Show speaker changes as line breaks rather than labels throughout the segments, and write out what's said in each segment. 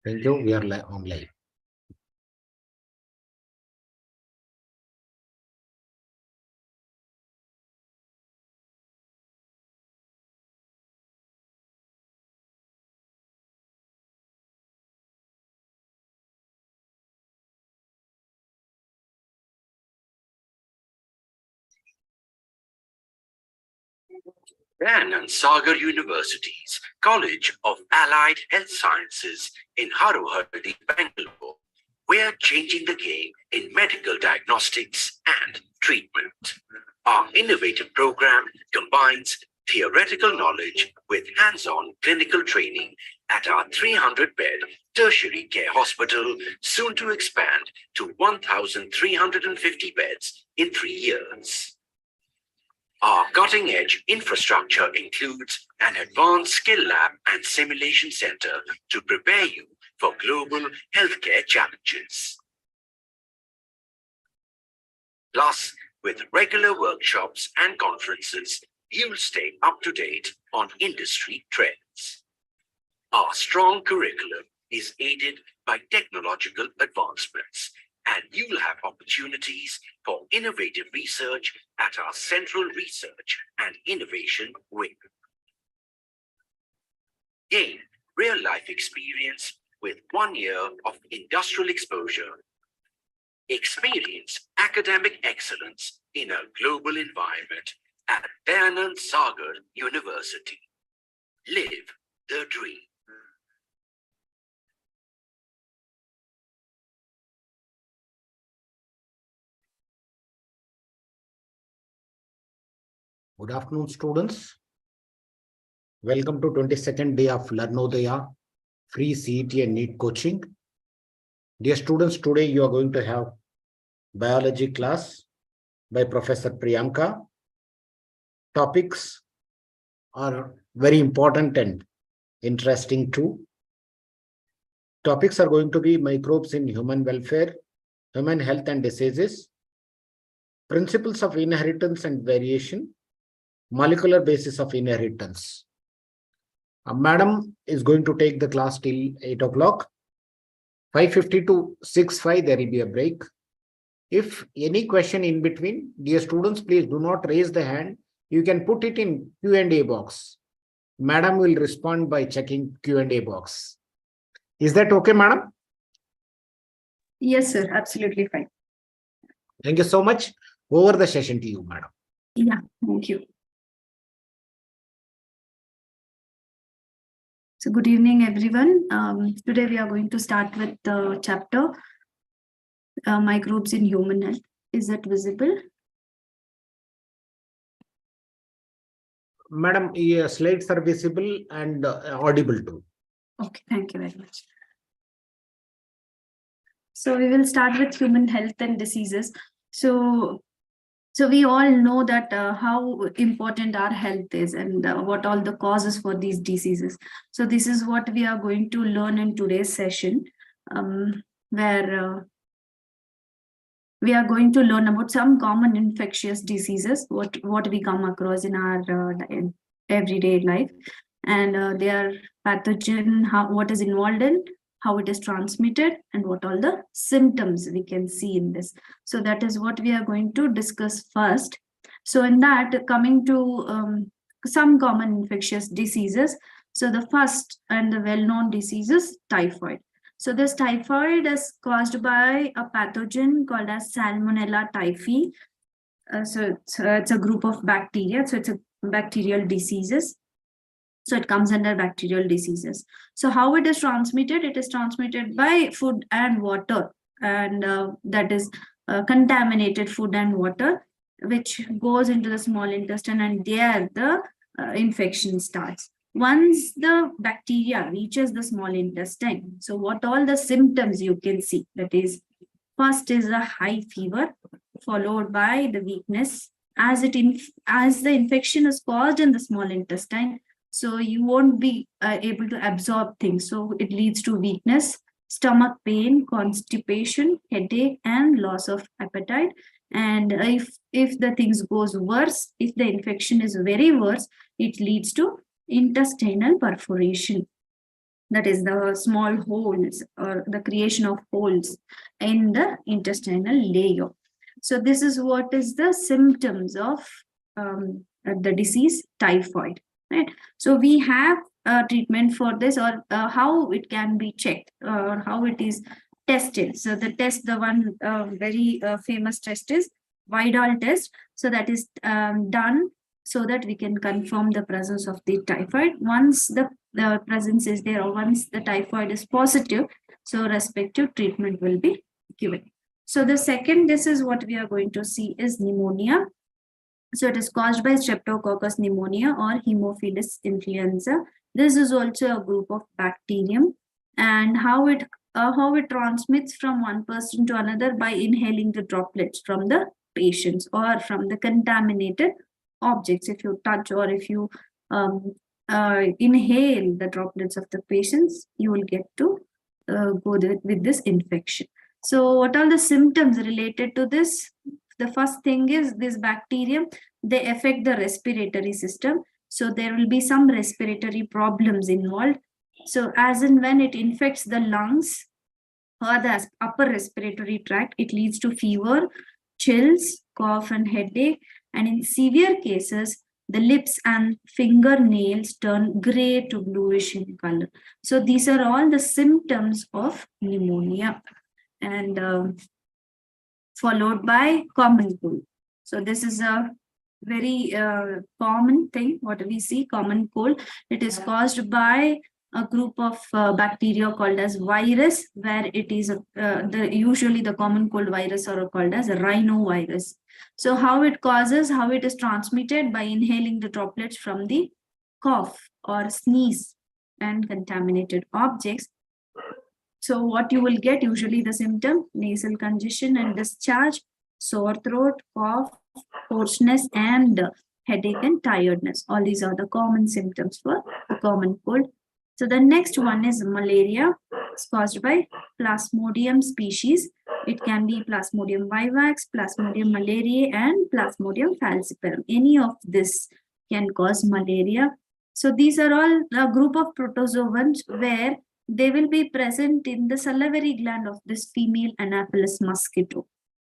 Thank you. We are on live.
Daya and Sagar University's College of Allied Health Sciences in Harohaldi, Bangalore. We're changing the game in medical diagnostics and treatment. Our innovative program combines theoretical knowledge with hands-on clinical training at our 300-bed tertiary care hospital, soon to expand to 1,350 beds in 3 years. Our cutting-edge infrastructure includes an advanced skill lab and simulation center to prepare you for global healthcare challenges. Plus, with regular workshops and conferences, you'll stay up to date on industry trends. Our strong curriculum is aided by technological advancements, and you'll have opportunities for innovative research at our Central Research and Innovation Wing. Gain real-life experience with 1 year of industrial exposure. Experience academic excellence in a global environment at Daya and Sagar University. Live the dream.
Good afternoon, students. Welcome to 22nd day of Daya free CET and NEET coaching. Dear students, today you are going to have biology class by Professor Priyanka. Topics are very important and interesting too. Topics are going to be microbes in human welfare, human health and diseases, principles of inheritance and variation, molecular basis of inheritance. Madam is going to take the class till 8 o'clock. 5:50 to 6:05, there will be a break. If any question in between, dear students, please do not raise the hand. You can put it in Q&A box. Madam will respond by checking Q&A box. Is that okay, madam?
Yes, sir. Absolutely fine.
Thank you so much. Over the session to you, madam.
Yeah, thank you. So good evening, everyone. Today we are going to start with the chapter microbes in human health. Is that visible?
Madam, slides are visible and audible too.
Okay, thank you very much. So we will start with human health and diseases. So we all know that how important our health is and what all the causes for these diseases. So this is what we are going to learn in today's session, where we are going to learn about some common infectious diseases, what we come across in our everyday life, and their pathogen, what is involved in, how it is transmitted, and what all the symptoms we can see in this. So that is what we are going to discuss first. So in that, coming to some common infectious diseases. So the first and the well-known disease is typhoid. So this typhoid is caused by a pathogen called as Salmonella typhi. So it's a group of bacteria. So it's a bacterial diseases. So it comes under bacterial diseases. So how it is transmitted? It is transmitted by food and water, and that is contaminated food and water, which goes into the small intestine, and there the infection starts. Once the bacteria reaches the small intestine, so what all the symptoms you can see, that is, first is a high fever, followed by the weakness, as the infection is caused in the small intestine. So you won't be able to absorb things. So it leads to weakness, stomach pain, constipation, headache, and loss of appetite. And if the things goes worse, if the infection is very worse, it leads to intestinal perforation. that is the small holes or the creation of holes in the intestinal layer. So this is what is the symptoms of the disease typhoid, right? So we have a treatment for this, or how it can be checked, or how it is tested. So the one very famous test is Vidal test. So that is done so that we can confirm the presence of the typhoid. Once the presence is there, or once the typhoid is positive, so respective treatment will be given. So the second, this is what we are going to see, is pneumonia. So it is caused by Streptococcus pneumonia or Haemophilus influenza. This is also a group of bacterium, and how it transmits from one person to another by inhaling the droplets from the patients or from the contaminated objects. If you touch or if you inhale the droplets of the patients, you will get to go with this infection. So what are the symptoms related to this? The first thing is this bacterium, they affect the respiratory system. So there will be some respiratory problems involved. So as and when it infects the lungs or the upper respiratory tract, it leads to fever, chills, cough and headache. And in severe cases, the lips and fingernails turn gray to bluish in color. So these are all the symptoms of pneumonia. And followed by common cold. So this is a very common thing, what we see, common cold. It is caused by a group of bacteria called as virus, where it is usually the common cold virus are called as rhinovirus. So how it causes, how it is transmitted, by inhaling the droplets from the cough or sneeze and contaminated objects. So what you will get, usually the symptom, nasal congestion and discharge, sore throat, cough, hoarseness, and headache and tiredness. All these are the common symptoms for the common cold. So the next one is malaria. It's caused by Plasmodium species. It can be Plasmodium vivax, Plasmodium malariae, and Plasmodium falciparum. Any of this can cause malaria. So these are all a group of protozoans where they will be present in the salivary gland of this female Anopheles mosquito.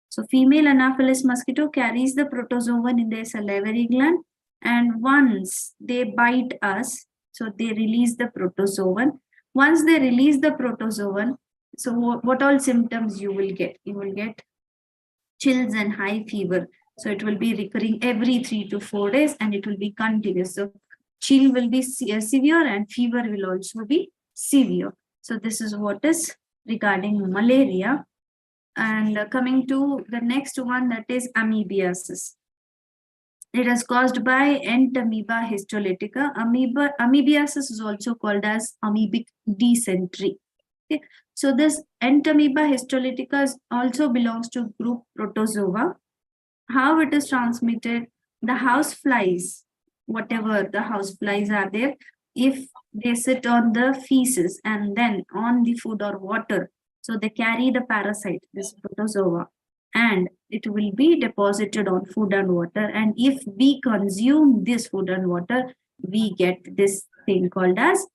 So female Anopheles mosquito carries the protozoan in their salivary gland, and once they bite us, so they release the protozoan. Once they release the protozoan, so what all symptoms you will get? You will get chills and high fever. So it will be recurring every 3 to 4 days, and it will be continuous. So chill will be severe and fever will also be severe. So this is what is regarding malaria. And coming to the next one, that is amoebiasis. It is caused by Entamoeba histolytica. Amoebiasis is also called as amoebic dysentery. Okay. So this Entamoeba histolytica also belongs to group Protozoa. How it is transmitted? The house flies, whatever the house flies are there, if they sit on the feces and then on the food or water, so they carry the parasite, this protozoa, and it will be deposited on food and water. And if we consume this food and water, we get this thing called as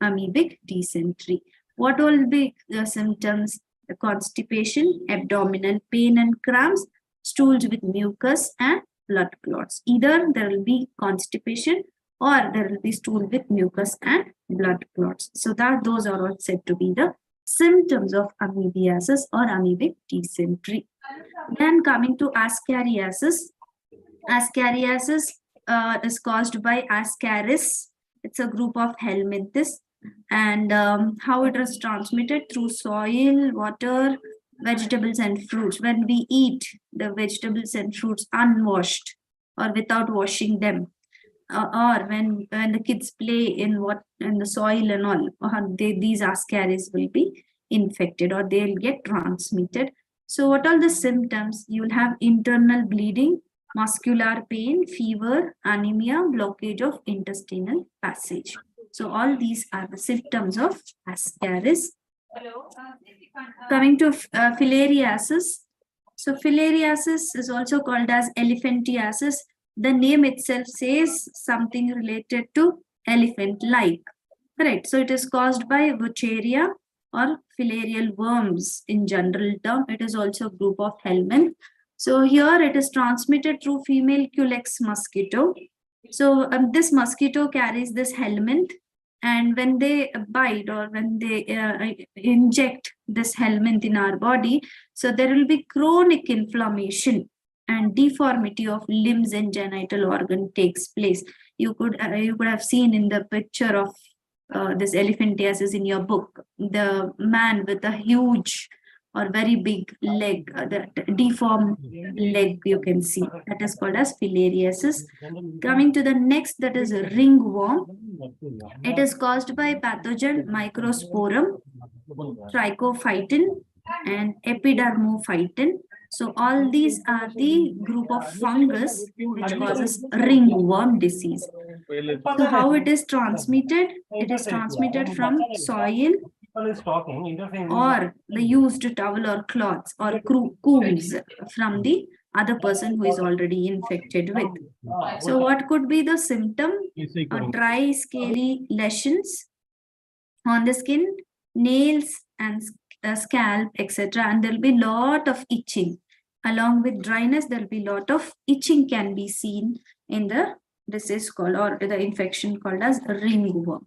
amoebic dysentery. What will be the symptoms? The constipation, abdominal pain and cramps, stools with mucus and blood clots. Either there will be constipation or there will be stool with mucus and blood clots. So that those are all said to be the symptoms of amoebiasis or amoebic dysentery. Then coming to ascariasis. Ascariasis is caused by Ascaris. It's a group of helminthes. And how it is transmitted? Through soil, water, vegetables and fruits. When we eat the vegetables and fruits unwashed or without washing them, or when the kids play in the soil and all, these ascaris will be infected or they'll get transmitted. So what are the symptoms? You will have internal bleeding, muscular pain, fever, anemia, blockage of intestinal passage. So all these are the symptoms of ascaris. Coming to filariasis. So filariasis is also called as elephantiasis. The name itself says something related to elephant-like. Correct. So it is caused by Wucheria or filarial worms in general term. It is also a group of helminth. So here it is transmitted through female Culex mosquito. So this mosquito carries this helminth, and when they bite or when they inject this helminth in our body, so there will be chronic inflammation and deformity of limbs and genital organ takes place. You could have seen in the picture of this elephantiasis in your book, the man with a huge or very big leg, the deformed leg you can see, that is called as filariasis. Coming to the next, that is ringworm. It is caused by pathogen Microsporum, trichophytin, and epidermophytin. So all these are the group of fungus which causes ringworm disease. So how it is transmitted? It is transmitted from soil or the used towel or cloths or combs from the other person who is already infected with. So what could be the symptom? Dry, scaly lesions on the skin, nails and scalp, etc. And there will be lot of itching. Along with dryness, there will be lot of itching can be seen in the disease called, or the infection called as ringworm.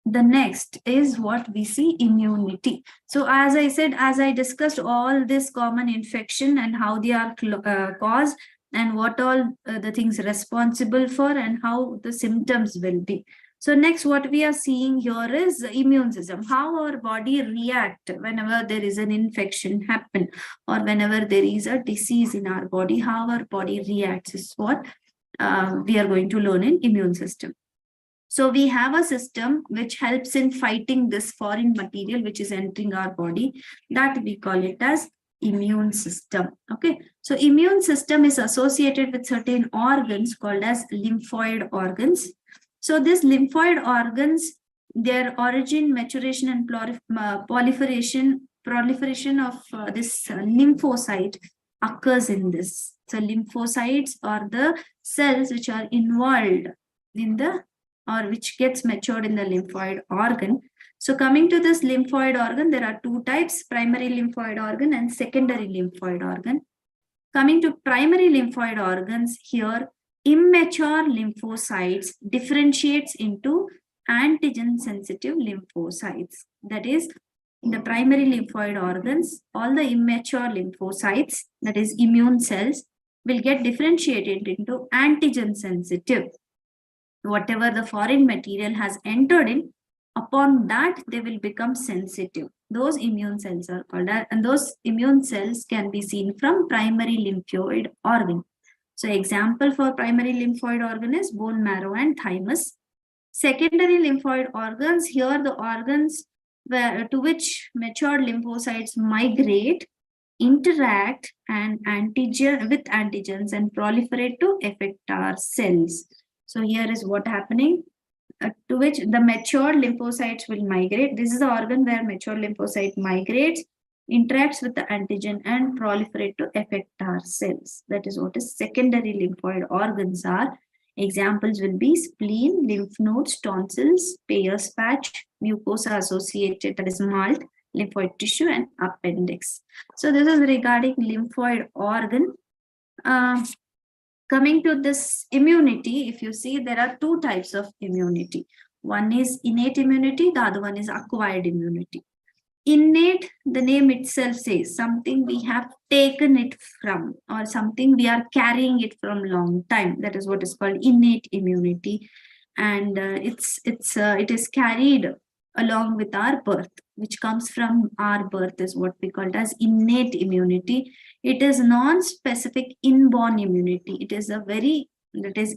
The next is what we see, immunity. So as I said, as I discussed all this common infection and how they are caused and what all the things responsible for and how the symptoms will be. So next, what we are seeing here is immune system, how our body react whenever there is an infection happen or whenever there is a disease in our body, how our body reacts is what we are going to learn in immune system. So we have a system which helps in fighting this foreign material which is entering our body, that we call it as immune system. Okay, so immune system is associated with certain organs called as lymphoid organs. So these lymphoid organs, their origin, maturation, and proliferation of this lymphocyte occurs in this. So lymphocytes are the cells which are involved in the, or which gets matured in the lymphoid organ. So coming to this lymphoid organ, there are two types, primary lymphoid organ and secondary lymphoid organ. Coming to primary lymphoid organs, here immature lymphocytes differentiates into antigen sensitive lymphocytes. That is, in the primary lymphoid organs, all the immature lymphocytes, that is immune cells, will get differentiated into antigen sensitive. Whatever the foreign material has entered in, upon that they will become sensitive. Those immune cells are called, and those immune cells can be seen from primary lymphoid organ. So example for primary lymphoid organ is bone marrow and thymus. Secondary lymphoid organs, here the organs to which matured lymphocytes migrate, interact and with antigens and proliferate to effector cells. So here is what happening, to which the mature lymphocytes will migrate. This is the organ where mature lymphocyte migrates, interacts with the antigen and proliferate to effector cells. That is what is secondary lymphoid organs are. Examples will be spleen, lymph nodes, tonsils, Peyer's patch, mucosa associated, that is malt, lymphoid tissue, and appendix. So this is regarding lymphoid organ. Coming to this immunity, if you see, there are two types of immunity. One is innate immunity, the other one is acquired immunity. Innate, the name itself says, something we have taken it from or something we are carrying it from long time. That is what is called innate immunity. And it is carried along with our birth, which comes from our birth, is what we call as innate immunity. It is non-specific inborn immunity. It is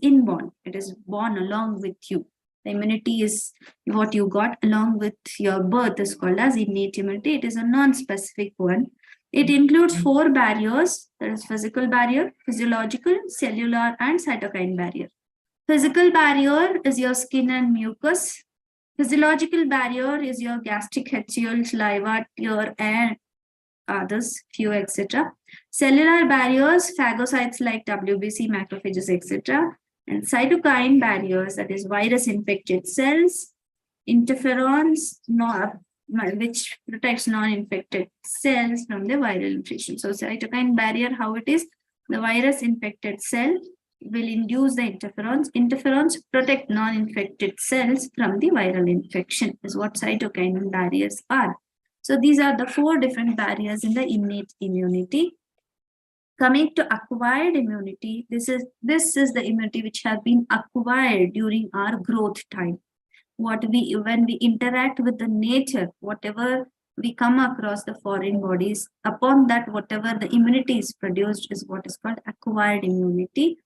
inborn. It is born along with you. The immunity is what you got along with your birth is called as innate immunity. It is a non-specific one. It includes 4 barriers. There is physical barrier, physiological, cellular, and cytokine barrier. Physical barrier is your skin and mucus. Physiological barrier is your gastric HCl, saliva, tear, and others, few, etc. Cellular barriers, phagocytes like WBC, macrophages, etc. And cytokine barriers, that is virus infected cells, interferons, which protects non-infected cells from the viral infection. So cytokine barrier, how it is? The virus infected cell will induce the interferons. Interferons protect non-infected cells from the viral infection, is what cytokine barriers are. So these are the 4 different barriers in the innate immunity. Coming to acquired immunity, this is the immunity which has been acquired during our growth time. When we interact with the nature, whatever we come across the foreign bodies, upon that whatever the immunity is produced is what is called acquired immunity.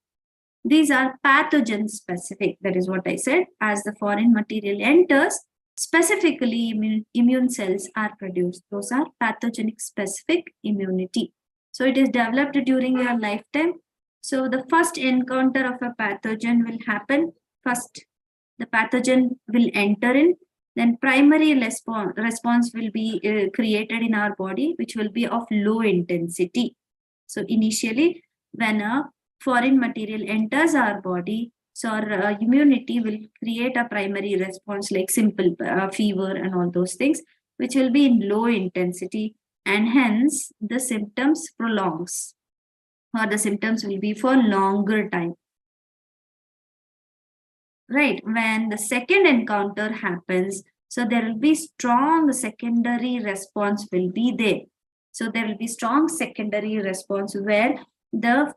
These are pathogen specific. That is what I said. As the foreign material enters, specifically immune cells are produced. Those are pathogenic specific immunity. So it is developed during your lifetime. So the first encounter of a pathogen will happen. First, the pathogen will enter in. Then primary response will be created in our body, which will be of low intensity. So initially, when a foreign material enters our body, so our immunity will create a primary response like simple fever and all those things, which will be in low intensity, and hence the symptoms prolongs, or the symptoms will be for longer time. Right, when the second encounter happens, so there will be strong secondary response will be there. So there will be strong secondary response where the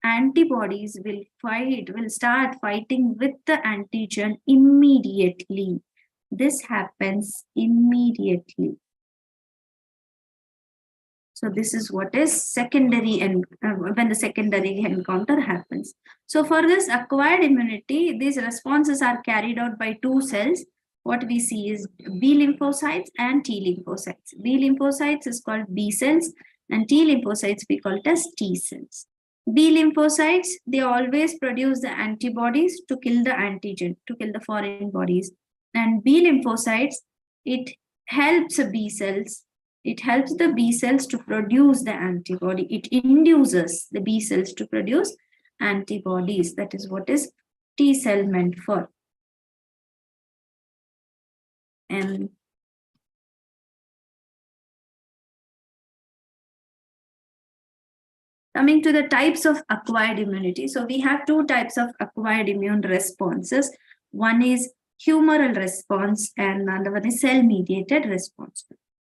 antibodies will start fighting with the antigen immediately. This happens immediately. So this is what is secondary, and when the secondary encounter happens. So for this acquired immunity, these responses are carried out by 2 cells. What we see is B lymphocytes and T lymphocytes. B lymphocytes is called B cells, and T lymphocytes we call it as T cells. B lymphocytes, they always produce the antibodies to kill the antigen, to kill the foreign bodies. And B lymphocytes, it helps B cells. It helps the B cells to produce the antibody. It induces the B cells to produce antibodies. That is what is T cell meant for. And coming to the types of acquired immunity. So we have 2 types of acquired immune responses. One is humoral response and another one is cell-mediated response.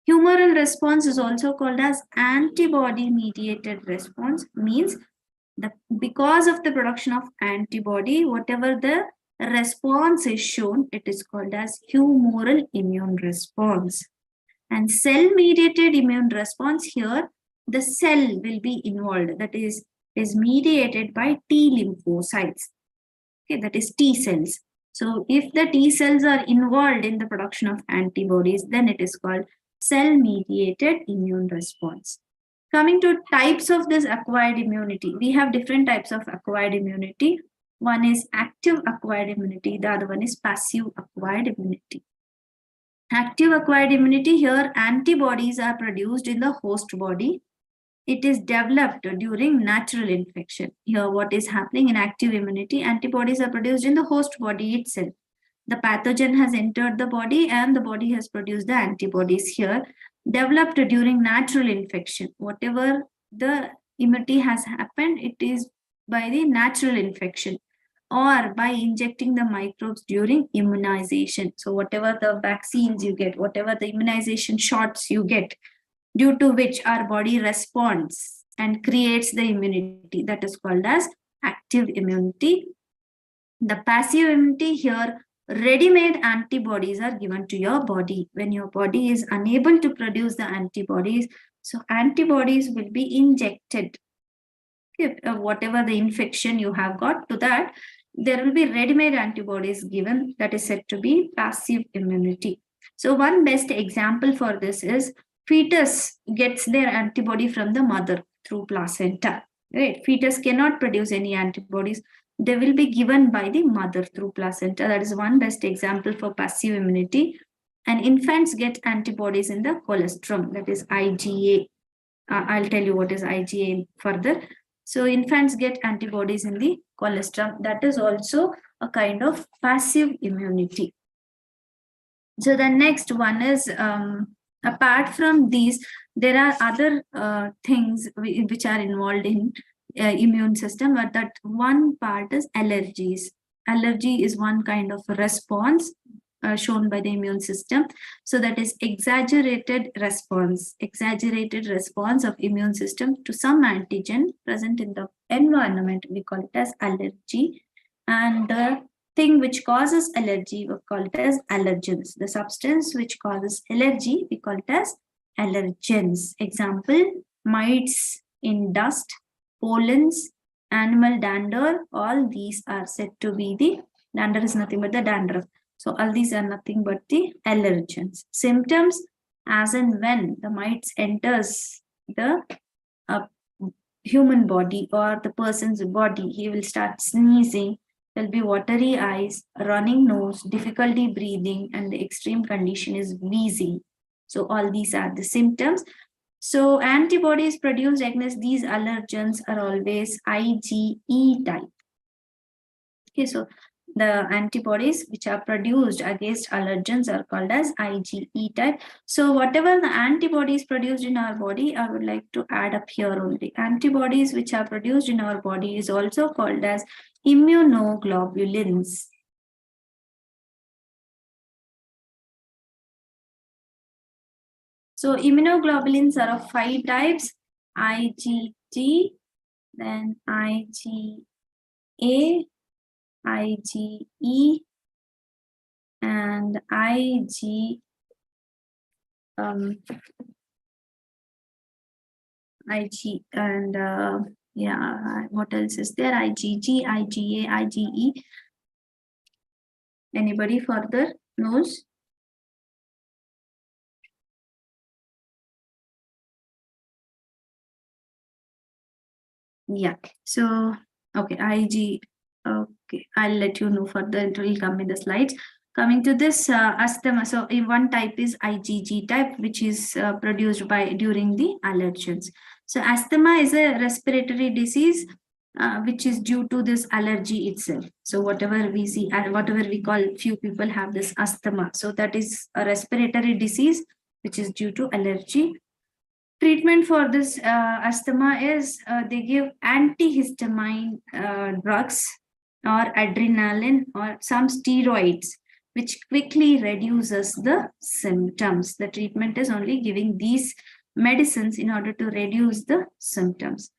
Humoral response is also called as antibody-mediated response, means because of the production of antibody, whatever the response is shown, it is called as humoral immune response. And cell-mediated immune response, here the cell will be involved, that is mediated by T lymphocytes. Okay, that is T cells. So if the T cells are involved in the production of antibodies, then it is called cell-mediated immune response. Coming to types of this acquired immunity, we have different types of acquired immunity. One is active acquired immunity, the other one is passive acquired immunity. Active acquired immunity, here antibodies are produced in the host body. It is developed during natural infection. Here what is happening in active immunity, antibodies are produced in the host body itself. The pathogen has entered the body and the body has produced the antibodies here, developed during natural infection. Whatever the immunity has happened, it is by the natural infection or by injecting the microbes during immunization. So whatever the vaccines you get, whatever the immunization shots you get, due to which our body responds and creates the immunity, that is called as active immunity. The passive immunity, here ready-made antibodies are given to your body. When your body is unable to produce the antibodies, so antibodies will be injected. Okay, whatever the infection you have got, to that there will be ready-made antibodies given, that is said to be passive immunity. So one best example for this is fetus gets their antibody from the mother through placenta. Right? Fetus cannot produce any antibodies. They will be given by the mother through placenta. That is one best example for passive immunity. And infants get antibodies in the colostrum, that is IgA. I'll tell you what is IgA further. So infants get antibodies in the colostrum, that is also a kind of passive immunity. So the next one is, apart from these, there are other things which are involved in immune system, but that one part is allergies. Allergy is one kind of response shown by the immune system. So that is exaggerated response of immune system to some antigen present in the environment. We call it as allergy. And the thing which causes allergy, we call it as allergens. The substance which causes allergy, we call it as allergens. Example, mites in dust, pollens, animal dander, all these are said to be the, dander is nothing but the dandruff. So all these are nothing but the allergens. Symptoms, as and when the mites enters the human body or the person's body, he will start sneezing, there'll be watery eyes, running nose, difficulty breathing, and the extreme condition is wheezing. So all these are the symptoms. So antibodies produced against these allergens are always IgE type. Okay, so the antibodies which are produced against allergens are called as IgE type. So whatever the antibodies produced in our body, I would like to add up here only. Antibodies which are produced in our body is also called as immunoglobulins. So immunoglobulins are of 5 types: IgG, then IgA, IgE, and IG, IG, and yeah, what else is there? IgG, IgA, IgE. Anybody further knows? Yeah, so okay, IG, okay, I'll let you know further, it will come in the slides. Coming to this asthma, so in one type is IgG type, which is produced by during the allergens. So asthma is a respiratory disease which is due to this allergy itself. So whatever we see and whatever we call, few people have this asthma. So that is a respiratory disease which is due to allergy. Treatment for this asthma is they give antihistamine drugs or adrenaline or some steroids, which quickly reduces the symptoms. The treatment is only giving these medicines in order to reduce the symptoms.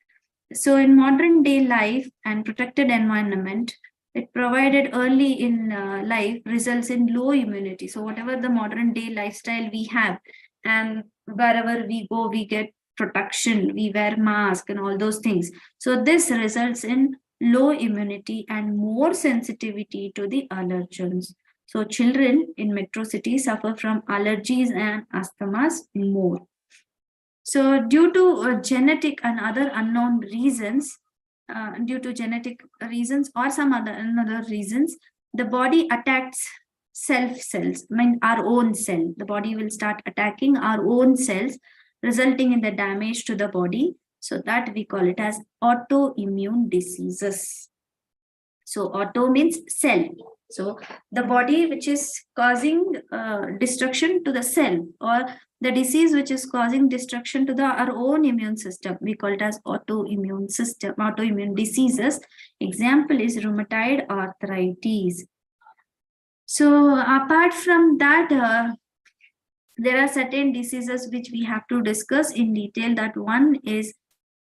So in modern day life and protected environment, it provided early in life results in low immunity. So whatever the modern day lifestyle we have, and wherever we go, we get protection, we wear mask and all those things. So this results in low immunity and more sensitivity to the allergens. So children in metro cities suffer from allergies and asthmas more. So due to genetic and other unknown reasons, or some other reasons, the body attacks self cells, I mean our own cell. The body will start attacking our own cells, resulting in the damage to the body. So that we call it as autoimmune diseases. So auto means cell. So the body which is causing destruction to the cell, or the disease which is causing destruction to our own immune system, we call it as autoimmune diseases. Example is rheumatoid arthritis. So apart from that, there are certain diseases which we have to discuss in detail. That one is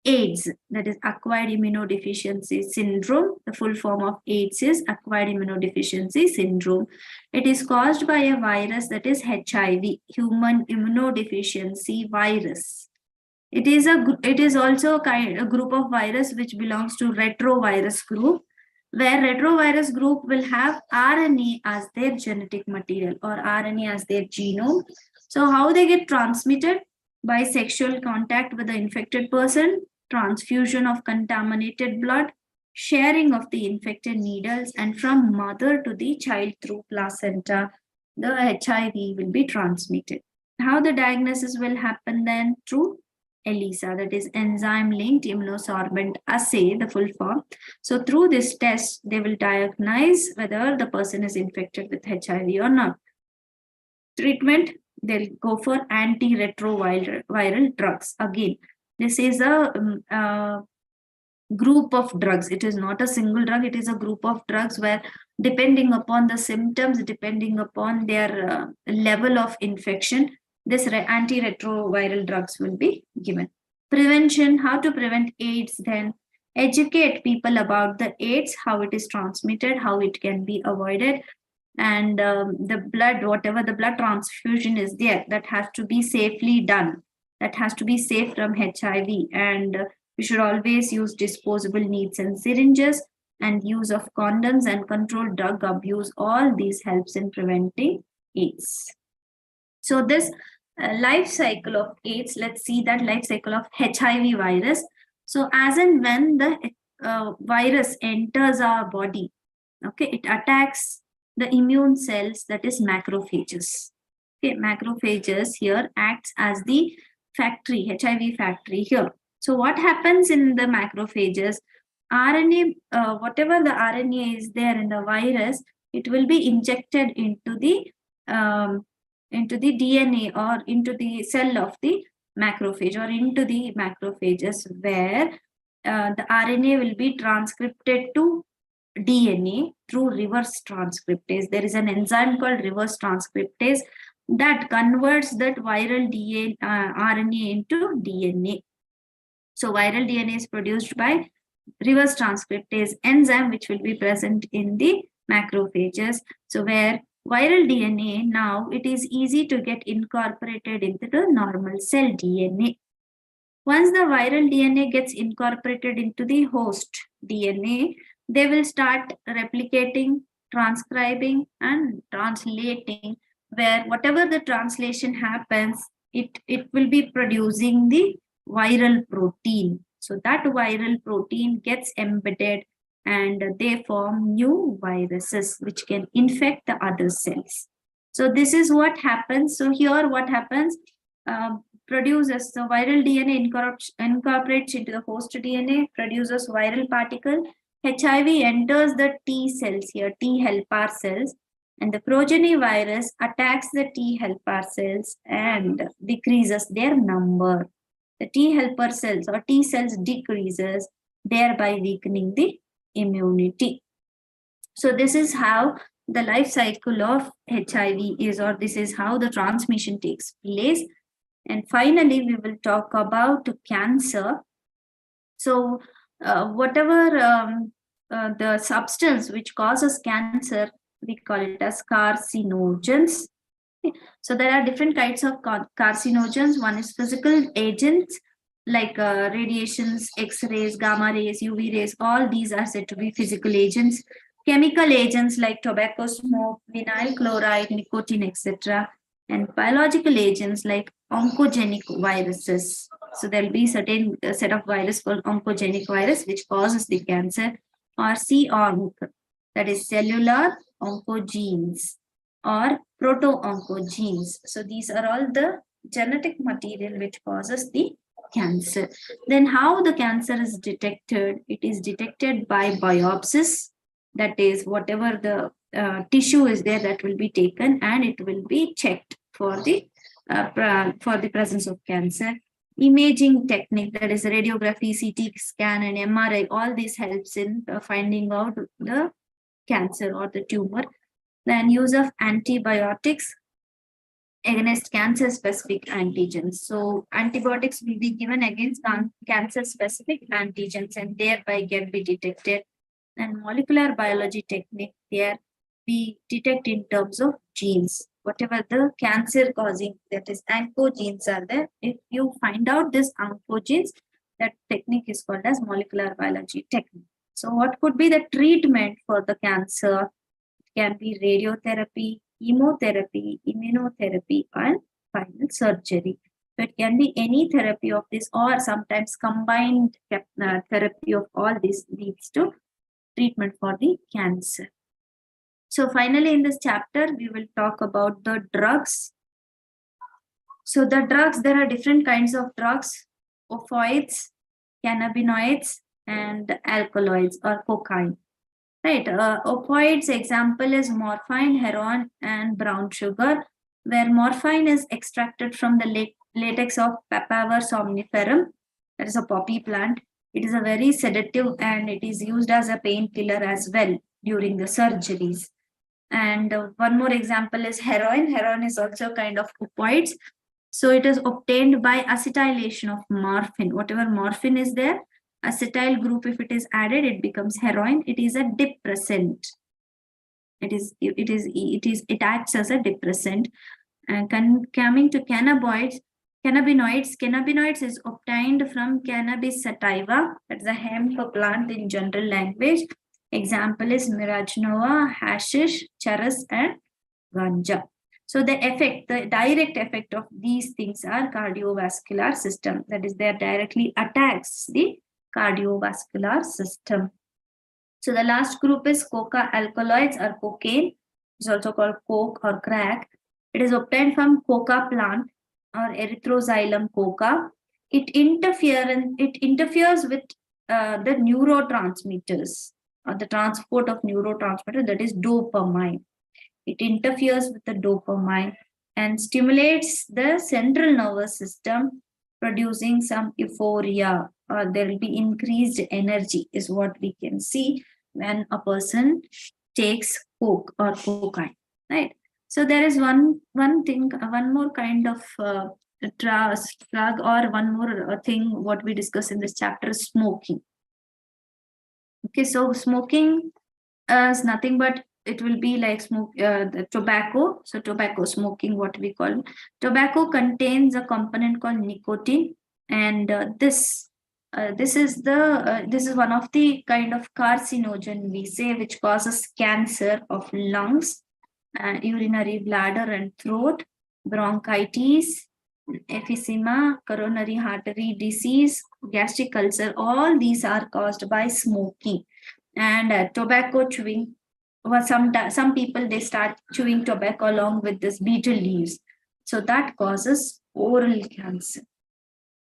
AIDS, that is acquired immunodeficiency syndrome. The full form of AIDS is acquired immunodeficiency syndrome. It is caused by a virus, that is HIV, human immunodeficiency virus. It is also a group of virus which belongs to retrovirus group, where retrovirus group will have RNA as their genetic material or RNA as their genome. So how they get transmitted? By sexual contact with the infected person, transfusion of contaminated blood, sharing of the infected needles, and from mother to the child through placenta, the HIV will be transmitted. How the diagnosis will happen then? Through ELISA, that is enzyme-linked immunosorbent assay, the full form. So through this test, they will diagnose whether the person is infected with HIV or not. Treatment, they'll go for antiretroviral drugs. Again, this is a group of drugs. It is not a single drug, it is a group of drugs where, depending upon the symptoms, depending upon their level of infection, this antiretroviral drugs will be given. Prevention, how to prevent AIDS, then educate people about the AIDS, how it is transmitted, how it can be avoided, and the blood, whatever the blood transfusion is there, that has to be safely done, that has to be safe from HIV, and we should always use disposable needles and syringes, and use of condoms and control drug abuse. All these helps in preventing AIDS. So this life cycle of AIDS, let's see that life cycle of HIV virus. So as and when the virus enters our body, okay, it attacks the immune cells, that is macrophages. Okay, macrophages here acts as the factory, HIV factory here. So what happens in the macrophages? RNA, whatever the RNA is there in the virus, it will be injected into the DNA or into the cell of the macrophage, or into the macrophages, where the RNA will be transcripted to DNA through reverse transcriptase. There is an enzyme called reverse transcriptase that converts that viral RNA into DNA. So viral DNA is produced by reverse transcriptase enzyme, which will be present in the macrophages. So where viral DNA, now it is easy to get incorporated into the normal cell DNA. Once the viral DNA gets incorporated into the host DNA, they will start replicating, transcribing, and translating, where whatever the translation happens, it will be producing the viral protein. So that viral protein gets embedded and they form new viruses which can infect the other cells. So this is what happens. So here what happens, produces the viral DNA incorporates into the host DNA, produces viral particle. HIV enters the T cells here, T helper cells, and the progeny virus attacks the T helper cells and decreases their number. The T helper cells or T cells decreases, thereby weakening the immunity. So this is how the life cycle of HIV is, or this is how the transmission takes place. And finally, we will talk about cancer. So whatever the substance which causes cancer, we call it as carcinogens. So there are different kinds of carcinogens. One is physical agents like radiations, X-rays, gamma rays, UV rays. All these are said to be physical agents. Chemical agents like tobacco smoke, vinyl chloride, nicotine, etc. And biological agents like oncogenic viruses. So there will be certain set of virus called oncogenic virus which causes the cancer, or C-onc, that is cellular oncogenes or proto-oncogenes. So these are all the genetic material which causes the cancer. Then how the cancer is detected? It is detected by biopsies. That is, whatever the tissue is there, that will be taken and it will be checked for the presence of cancer. Imaging technique, that is radiography, CT scan, and MRI, all this helps in finding out the cancer or the tumor. Then use of antibiotics against cancer-specific antigens. So antibiotics will be given against cancer-specific antigens and thereby can be detected. And molecular biology technique, there we detect in terms of genes. Whatever the cancer causing, that is oncogenes are there. If you find out this oncogenes, that technique is called as molecular biology technique. So what could be the treatment for the cancer? It can be radiotherapy, chemotherapy, immunotherapy, and final surgery. So it can be any therapy of this, or sometimes combined therapy of all this leads to treatment for the cancer. So finally, in this chapter, we will talk about the drugs. So the drugs, there are different kinds of drugs. opioids, cannabinoids, and alkaloids or cocaine. Right. Opioids example is morphine, heroin, and brown sugar, where morphine is extracted from the latex of Papaver somniferum, that is a poppy plant. It is a very sedative and it is used as a painkiller as well during the surgeries. And one more example is heroin. Heroin is also kind of opioids. So it is obtained by acetylation of morphine. Whatever morphine is there, acetyl group, if it is added, it becomes heroin. It is a depressant. It acts as a depressant. And coming to cannabinoids is obtained from cannabis sativa. That's a hemp plant in general language. Example is marijuana, hashish, charas, and ganja. So the direct effect of these things are cardiovascular system. That is, they directly attacks the cardiovascular system. So the last group is coca alkaloids or cocaine. It's also called coke or crack. It is obtained from coca plant or Erythroxylum coca. It interferes with the neurotransmitters or the transport of neurotransmitter, that is dopamine. It interferes with the dopamine and stimulates the central nervous system, producing some euphoria, or there will be increased energy, is what we can see when a person takes coke or cocaine, right? So there is one more kind of drug or one more thing what we discuss in this chapter is smoking. Okay, so smoking is nothing but it will be like the tobacco. So tobacco smoking, what we call tobacco, contains a component called nicotine, and this is one of the kind of carcinogen we say, which causes cancer of lungs, urinary bladder and throat, bronchitis, emphysema, coronary artery disease, gastric ulcer. All these are caused by smoking. And tobacco chewing, some people, they start chewing tobacco along with this betel leaves, so that causes oral cancer.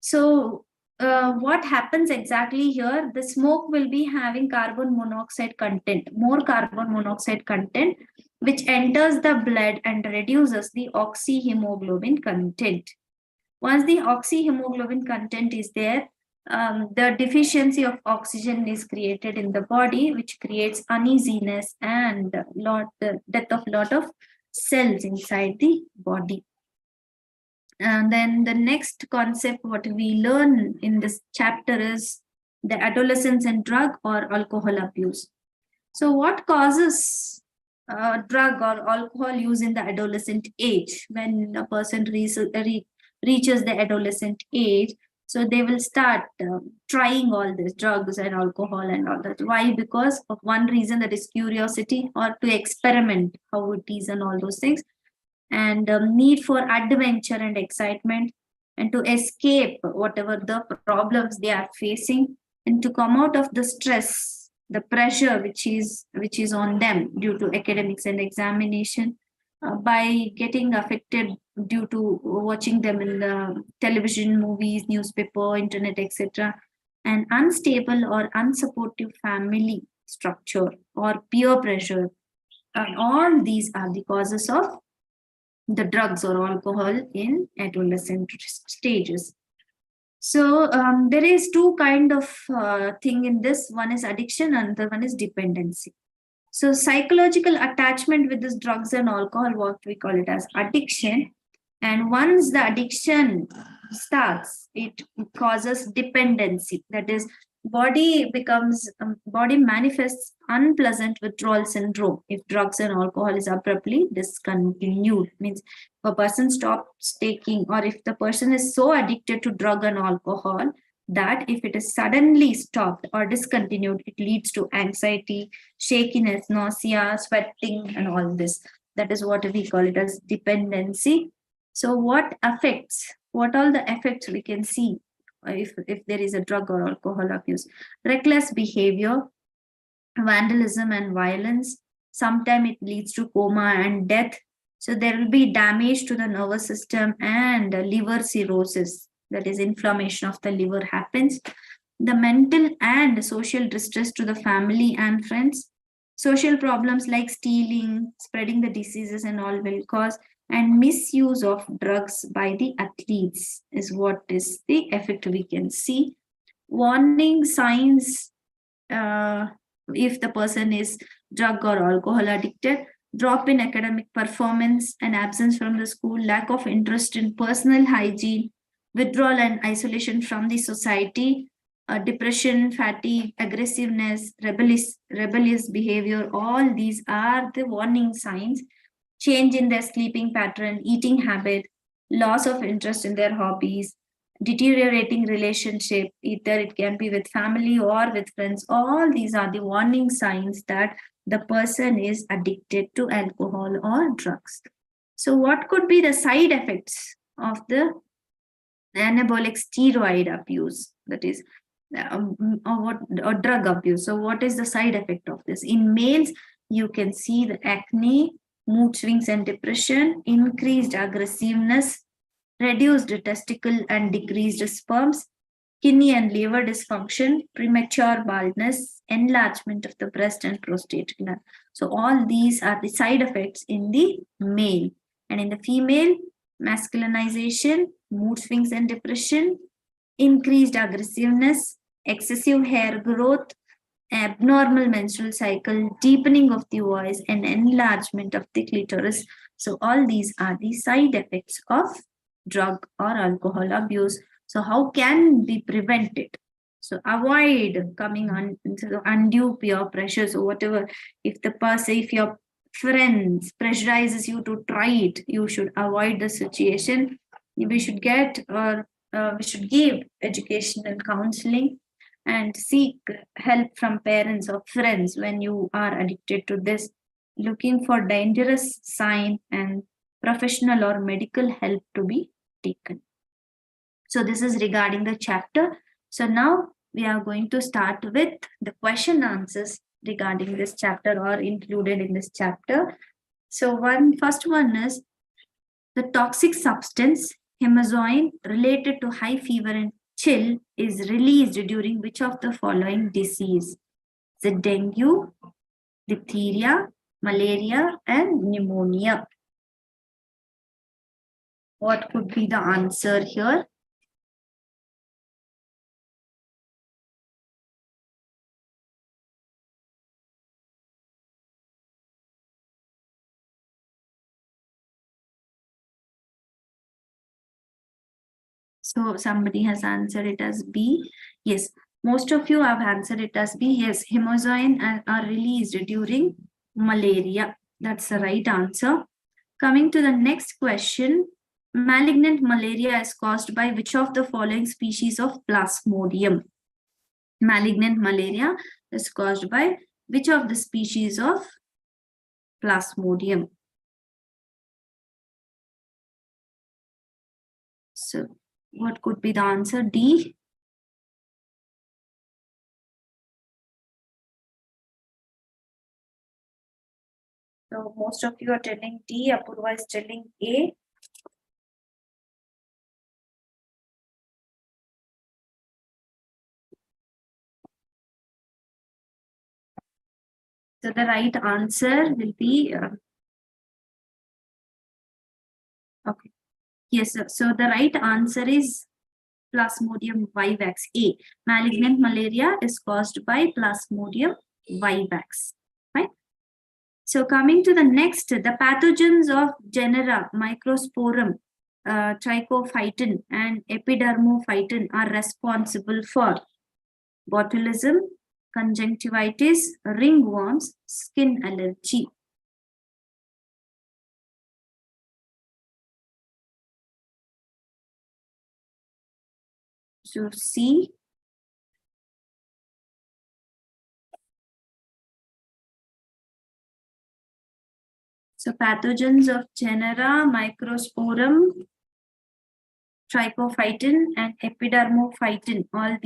So what happens exactly here? The smoke will be having carbon monoxide content, more carbon monoxide content, which enters the blood and reduces the oxyhemoglobin content. Once the oxyhemoglobin content is there, the deficiency of oxygen is created in the body, which creates uneasiness and the death of lot of cells inside the body. And then the next concept what we learn in this chapter is the adolescence and drug or alcohol abuse. So what causes drug or alcohol use in the adolescent age? When a person reaches the adolescent age, so they will start trying all this drugs and alcohol and all that. Why? Because of one reason, that is curiosity, or to experiment how it is and all those things, and need for adventure and excitement, and to escape whatever the problems they are facing, and to come out of the stress, the pressure which is on them due to academics and examination, by getting affected due to watching them in the television, movies, newspaper, internet, etc. An unstable or unsupportive family structure or peer pressure, all these are the causes of the drugs or alcohol in adolescent stages. So there is two kind of thing in this. One is addiction and the other one is dependency. So psychological attachment with this drugs and alcohol, what we call it as addiction. And once the addiction starts, it causes dependency. That is, body manifests unpleasant withdrawal syndrome if drugs and alcohol is abruptly discontinued. Means if a person stops taking, or if the person is so addicted to drug and alcohol that if it is suddenly stopped or discontinued, it leads to anxiety, shakiness, nausea, sweating, and all this. That is what we call it as dependency. So what all the effects we can see if there is a drug or alcohol abuse? Reckless behavior, vandalism and violence. Sometimes it leads to coma and death. So there will be damage to the nervous system and liver cirrhosis. that is inflammation of the liver happens. The mental and social distress to the family and friends. Social problems like stealing, spreading the diseases and all will cause, and misuse of drugs by the athletes is what is the effect we can see. Warning signs if the person is drug or alcohol addicted, drop in academic performance and absence from the school, lack of interest in personal hygiene, withdrawal and isolation from the society, depression, fatigue, aggressiveness, rebellious behavior, all these are the warning signs. Change in their sleeping pattern, eating habit, loss of interest in their hobbies, deteriorating relationship, either it can be with family or with friends. All these are the warning signs that the person is addicted to alcohol or drugs. So what could be the side effects of the anabolic steroid abuse, that is or drug abuse? So what is the side effect of this? In males, you can see the acne, mood swings and depression, increased aggressiveness, reduced testicle and decreased sperms, kidney and liver dysfunction, premature baldness, enlargement of the breast and prostate gland. So all these are the side effects in the male. And in the female, masculinization, mood swings and depression, increased aggressiveness, excessive hair growth, abnormal menstrual cycle, deepening of the voice, and enlargement of the clitoris. So all these are the side effects of drug or alcohol abuse. So how can we prevent it? So avoid coming on into undue peer pressure. So whatever, if the person, if your friends pressurizes you to try it, you should avoid the situation. We should get or we should give educational counseling and seek help from parents or friends when you are addicted to this, looking for dangerous sign and professional or medical help to be taken. So this is regarding the chapter. So now we are going to start with the question answers regarding this chapter or included in this chapter. So first one is the toxic substance hemazoin related to high fever and chill is released during which of the following disease? The dengue, diphtheria, malaria, and pneumonia. What could be the answer here? So somebody has answered it as B. Yes, most of you have answered it as B. Yes, hemazoin are released during malaria. That's the right answer. Coming to the next question, malignant malaria is caused by which of the following species of plasmodium? Malignant malaria is caused by which of the species of plasmodium? So what could be the answer? D. So most of you are telling D, Apurva is telling A. So the right answer will be, okay. Yes, sir. So the right answer is Plasmodium vivax A. Malignant malaria is caused by Plasmodium vivax. Right? So coming to the next, the pathogens of genera Microsporum, Trichophyton, and Epidermophyton are responsible for botulism, conjunctivitis, ringworms, skin allergy. So C. So pathogens of genera Microsporum, Trichophyton, and Epidermophyton. All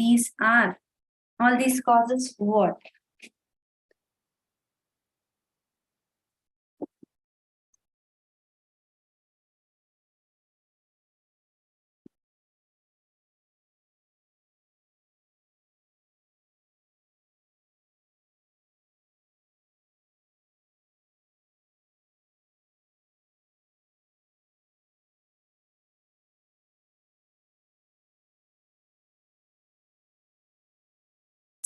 these causes what?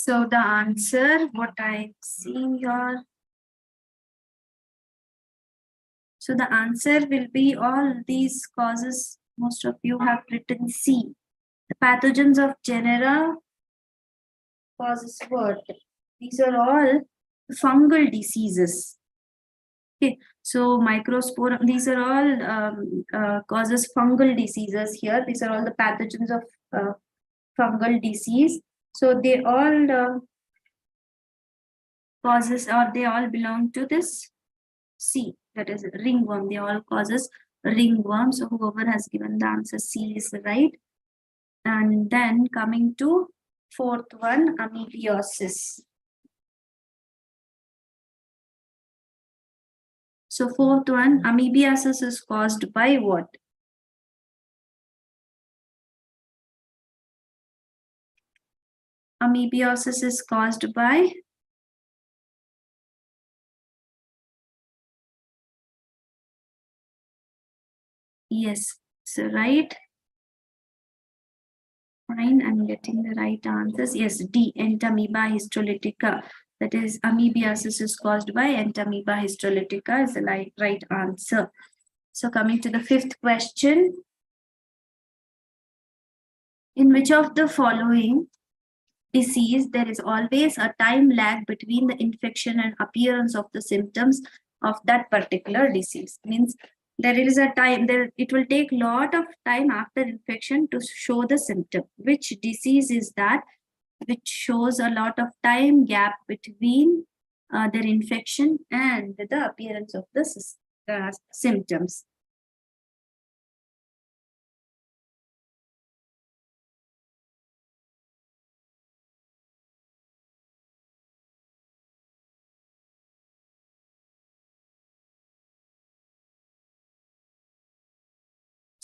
So the answer, what I see here. So the answer will be all these causes. Most of you have written C. The pathogens of genera causes what? These are all fungal diseases. Okay, so microspore, these are all causes fungal diseases here. These are all the pathogens of fungal disease. So they all causes, or they all belong to this C, that is ringworm. They all causes ringworm. So whoever has given the answer C is right. And then coming to fourth one, amoebiasis. So fourth one, amoebiasis is caused by what? Amoebiasis is caused by yes. So right. Fine, I'm getting the right answers. Yes, D, Entamoeba histolytica. That is, amoebiasis is caused by Entamoeba histolytica is the right answer. So coming to the fifth question. In which of the following disease there is always a time lag between the infection and appearance of the symptoms of that particular disease? Means there is a time there, it will take lot of time after infection to show the symptom. Which disease is that which shows a lot of time gap between their infection and the appearance of the symptoms?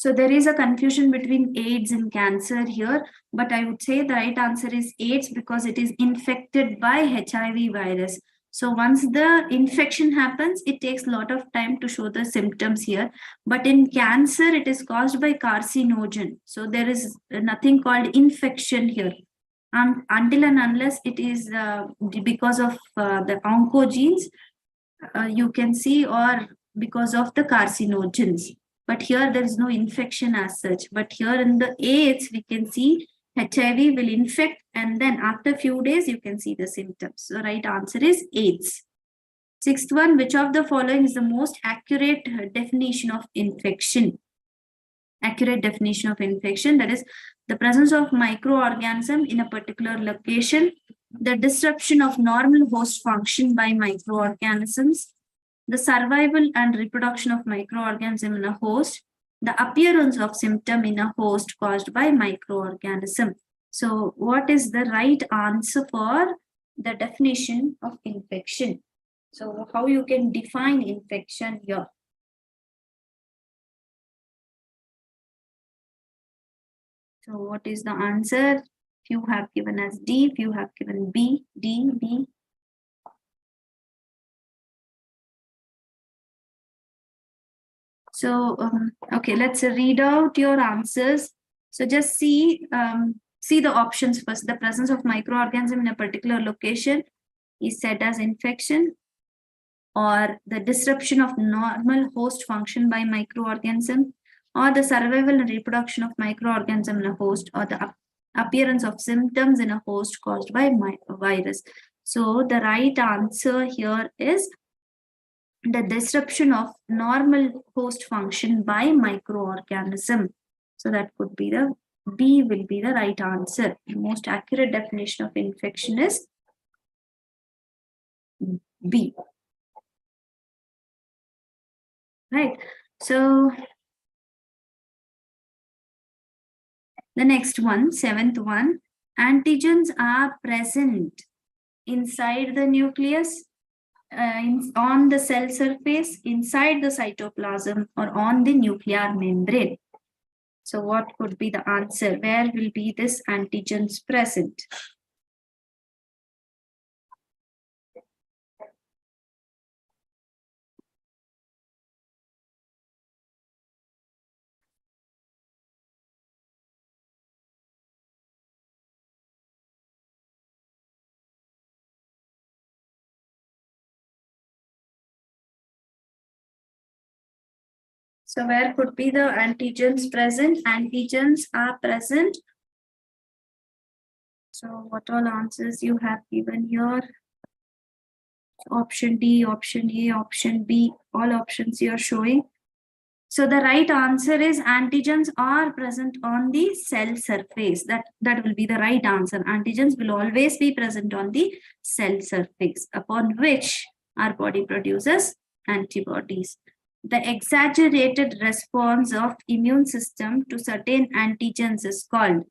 So there is a confusion between AIDS and cancer here, but I would say the right answer is AIDS because it is infected by HIV virus. So once the infection happens, it takes a lot of time to show the symptoms here. But in cancer, it is caused by carcinogen. So there is nothing called infection here. Until and unless it is because of the oncogenes, you can see, or because of the carcinogens. But here there is no infection as such. But here in the AIDS, we can see HIV will infect, and then after few days, you can see the symptoms. So right answer is AIDS. Sixth one, which of the following is the most accurate definition of infection? Accurate definition of infection, that is the presence of microorganism in a particular location, the disruption of normal host function by microorganisms, the survival and reproduction of microorganism in a host, the appearance of symptom in a host caused by microorganism. So what is the right answer for the definition of infection? So how you can define infection here? So what is the answer? Few have given as D, few have given B, D, B. So, okay, let's read out your answers. So just see the options first. The presence of microorganism in a particular location is said as infection, or the disruption of normal host function by microorganism, or the survival and reproduction of microorganism in a host, or the appearance of symptoms in a host caused by virus. So the right answer here is the disruption of normal host function by microorganism. So that could be the B will be the right answer. The most accurate definition of infection is B. Right. So the next one, seventh one, antigens are present inside the nucleus, on the cell surface, inside the cytoplasm, or on the nuclear membrane. So what could be the answer? Where will be this antigens present? So where could be the antigens present? Antigens are present. So what all answers you have given here? Option D, option A, option B, all options you are showing. So the right answer is antigens are present on the cell surface. That will be the right answer. Antigens will always be present on the cell surface upon which our body produces antibodies. The exaggerated response of immune system to certain antigens is called.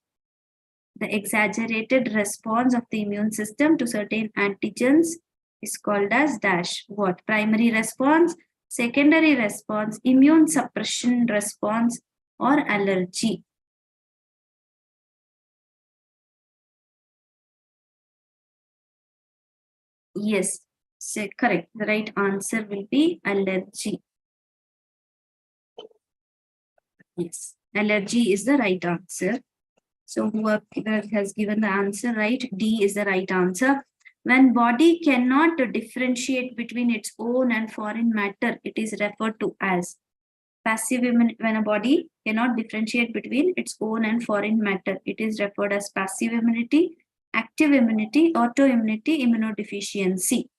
The exaggerated response of the immune system to certain antigens is called as dash. What? Primary response, secondary response, immune suppression response, or allergy. Yes, correct. The right answer will be allergy. Yes, allergy is the right answer. So whoever has given the answer right, D is the right answer. When body cannot differentiate between its own and foreign matter, it is referred to as passive immunity. When a body cannot differentiate between its own and foreign matter, it is referred as passive immunity, active immunity, autoimmunity, immunodeficiency.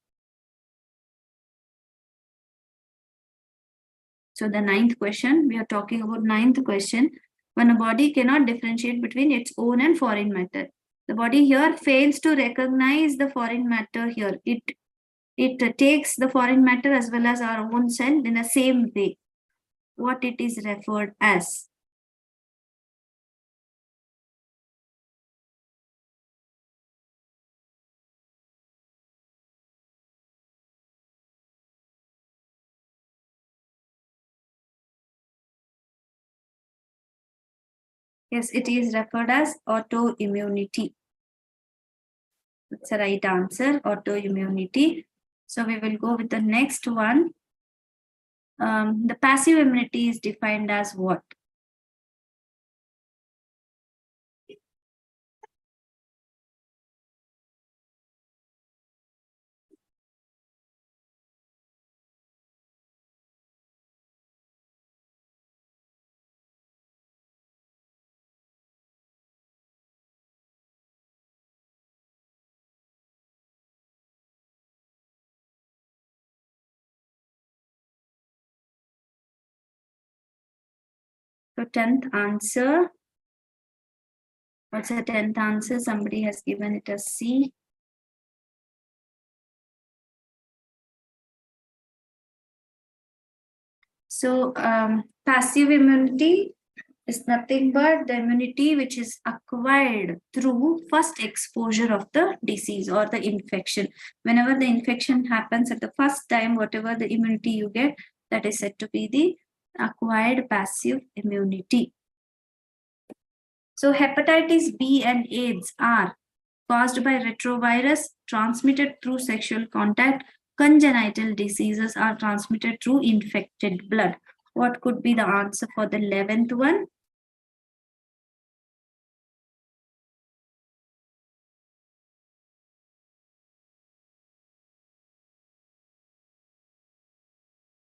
So the ninth question, we are talking about ninth question. When a body cannot differentiate between its own and foreign matter, the body here fails to recognize the foreign matter here. It takes the foreign matter as well as our own cell in the same way. What it is referred as? Yes, it is referred as autoimmunity. That's the right answer, autoimmunity. So we will go with the next one. The passive immunity is defined as what? So 10th answer. What's the 10th answer? Somebody has given it as C. So passive immunity is nothing but the immunity which is acquired through first exposure of the disease or the infection. Whenever the infection happens at the first time, whatever the immunity you get, that is said to be the acquired passive immunity. So hepatitis B and AIDS are caused by retrovirus, transmitted through sexual contact. Congenital diseases are transmitted through infected blood. What could be the answer for the 11th one?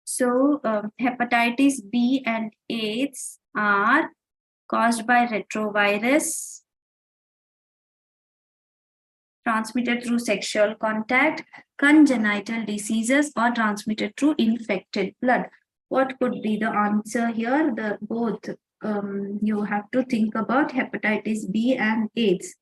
So hepatitis B and AIDS are caused by retrovirus, transmitted through sexual contact, congenital diseases, or transmitted through infected blood. What could be the answer here? The both. You have to think about hepatitis B and AIDS.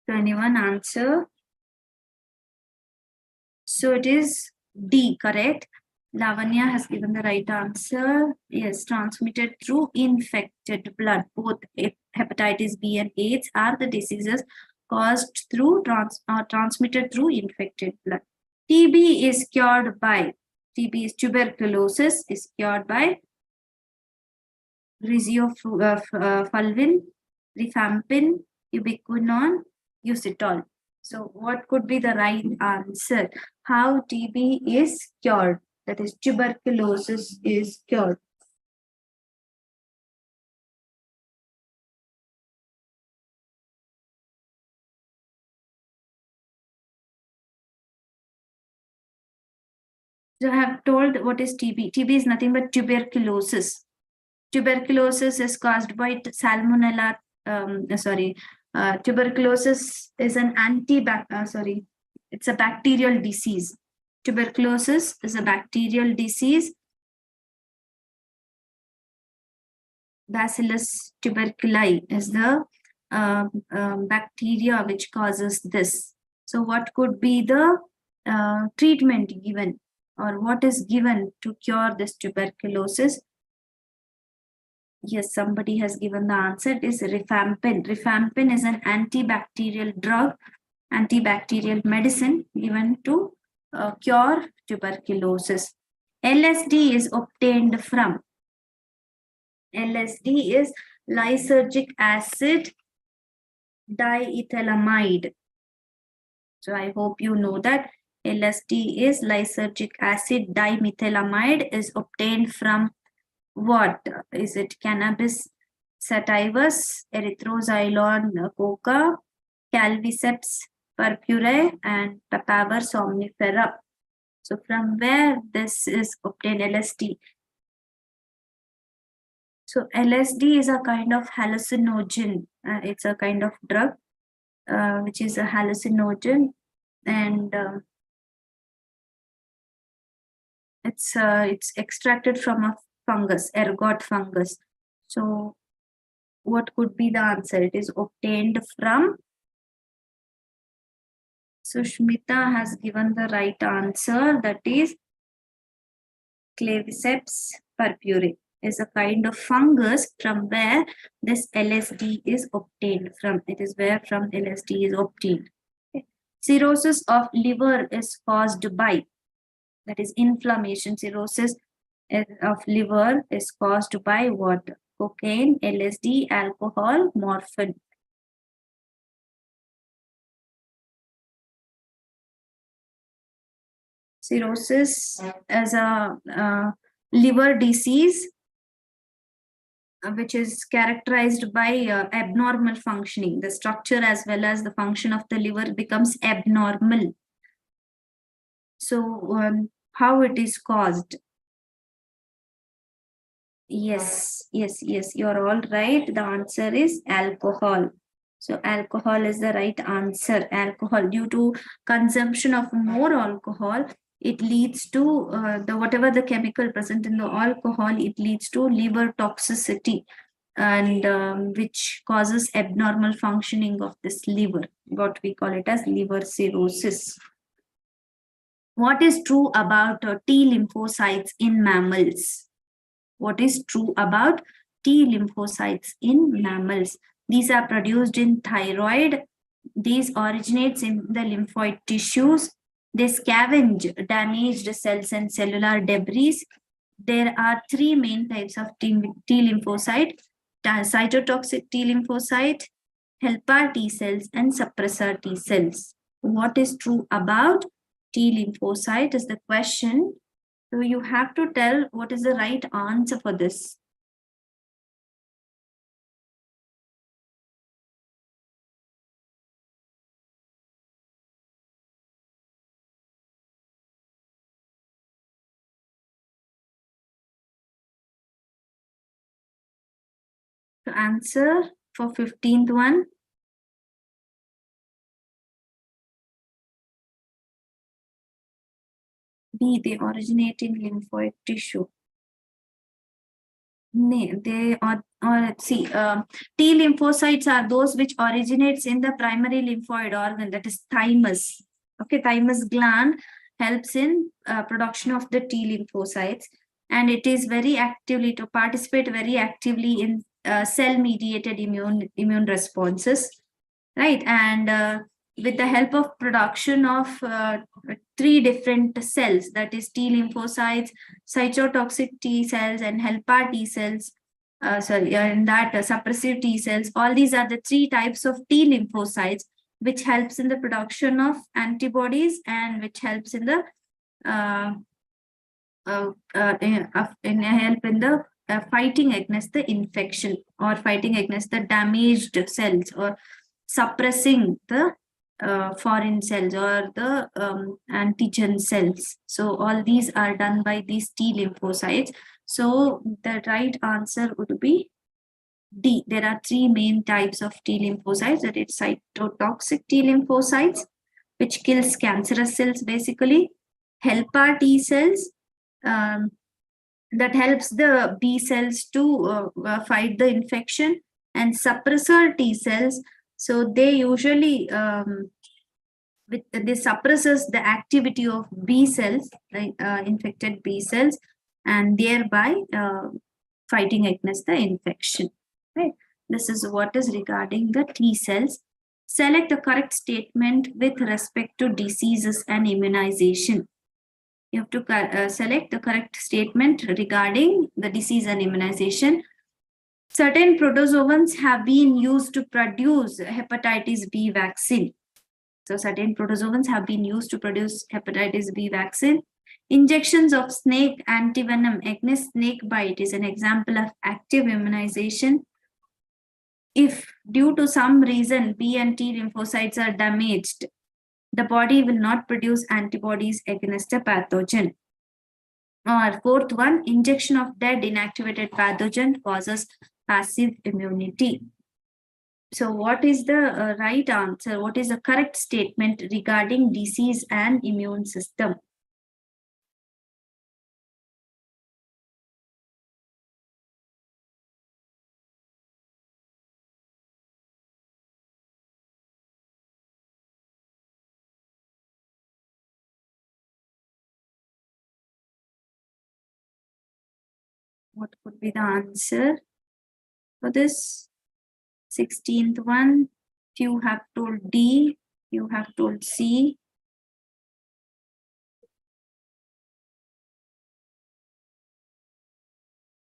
So anyone answer? So it is D, correct? Lavanya has given the right answer. Yes, transmitted through infected blood. Both hepatitis B and AIDS are the diseases caused through transmitted through infected blood. TB is cured by, TB is tuberculosis, is cured by rhizophulvin, rifampin, ubiquinone, usitol. So what could be the right answer? How TB is cured? That is tuberculosis is cured. So I have told what is TB. TB is nothing but tuberculosis. Tuberculosis is caused by salmonella. Tuberculosis is an it's a bacterial disease. Tuberculosis is a bacterial disease. Bacillus tuberculi is the bacteria which causes this. So what could be the treatment given, or what is given to cure this tuberculosis? Yes, somebody has given the answer. It is rifampin. Rifampin is an antibacterial drug, antibacterial medicine given to cure tuberculosis. LSD is obtained from. LSD is lysergic acid diethylamide. So I hope you know that LSD is lysergic acid dimethylamide, is obtained from what? Is it cannabis sativus, erythroxylon coca, Calviceps purpurae, and Papaver somnifera. So from where this is obtained, LSD? So LSD is a kind of hallucinogen. It's a kind of drug which is a hallucinogen, and it's extracted from a fungus, ergot fungus. So what could be the answer? It is obtained from. Sushmita has given the right answer, that is Claviceps purpurae is a kind of fungus from where this LSD is obtained from. It is where from LSD is obtained. Okay. Cirrhosis of liver is caused by, that is inflammation. Cirrhosis of liver is caused by what? Cocaine, LSD, alcohol, morphine. Cirrhosis as a liver disease which is characterized by abnormal functioning. The structure as well as the function of the liver becomes abnormal. So how it is caused? Yes, you're all right. The answer is alcohol. So alcohol is the right answer. Alcohol, due to consumption of more alcohol, it leads to whatever the chemical present in the alcohol, it leads to liver toxicity, and which causes abnormal functioning of this liver. What we call it as liver cirrhosis. What is true about T lymphocytes in mammals? What is true about T lymphocytes in mammals? These are produced in thyroid. These originates in the lymphoid tissues. They scavenge damaged cells and cellular debris. There are three main types of T lymphocyte: cytotoxic T lymphocyte, helper T cells, and suppressor T cells. What is true about T lymphocyte is the question. So you have to tell what is the right answer for this. To answer for 15th one. B, they originate in lymphoid tissue. They or see, T lymphocytes are those which originates in the primary lymphoid organ, that is thymus. Okay, thymus gland helps in production of the T lymphocytes, and it is very actively to participate very actively in cell-mediated immune responses, right? And with the help of production of three different cells, that is T lymphocytes, cytotoxic T cells, and helper T cells, suppressive T cells. All these are the three types of T lymphocytes which helps in the production of antibodies and which helps in the fighting against the infection or fighting against the damaged cells or suppressing the foreign cells or the antigen cells. So all these are done by these T lymphocytes. So the right answer would be D. There are three main types of T lymphocytes. That is cytotoxic T lymphocytes, which kills cancerous cells basically. Helper T cells, that helps the B cells to fight the infection, and suppressor T cells. So they usually this suppresses the activity of B cells, like infected B cells, and thereby fighting against the infection. Right. This is what is regarding the T cells. Select the correct statement with respect to diseases and immunization. You have to select the correct statement regarding the disease and immunization. Certain protozoans have been used to produce hepatitis B vaccine. So certain protozoans have been used to produce hepatitis B vaccine. Injections of snake antivenom against snake bite is an example of active immunization. If due to some reason B and T lymphocytes are damaged, the body will not produce antibodies against a pathogen. Or fourth one, injection of dead inactivated pathogen causes passive immunity. So what is the right answer? What is the correct statement regarding disease and immune system? What could be the answer for this? 16th one, few have told D, few have told C.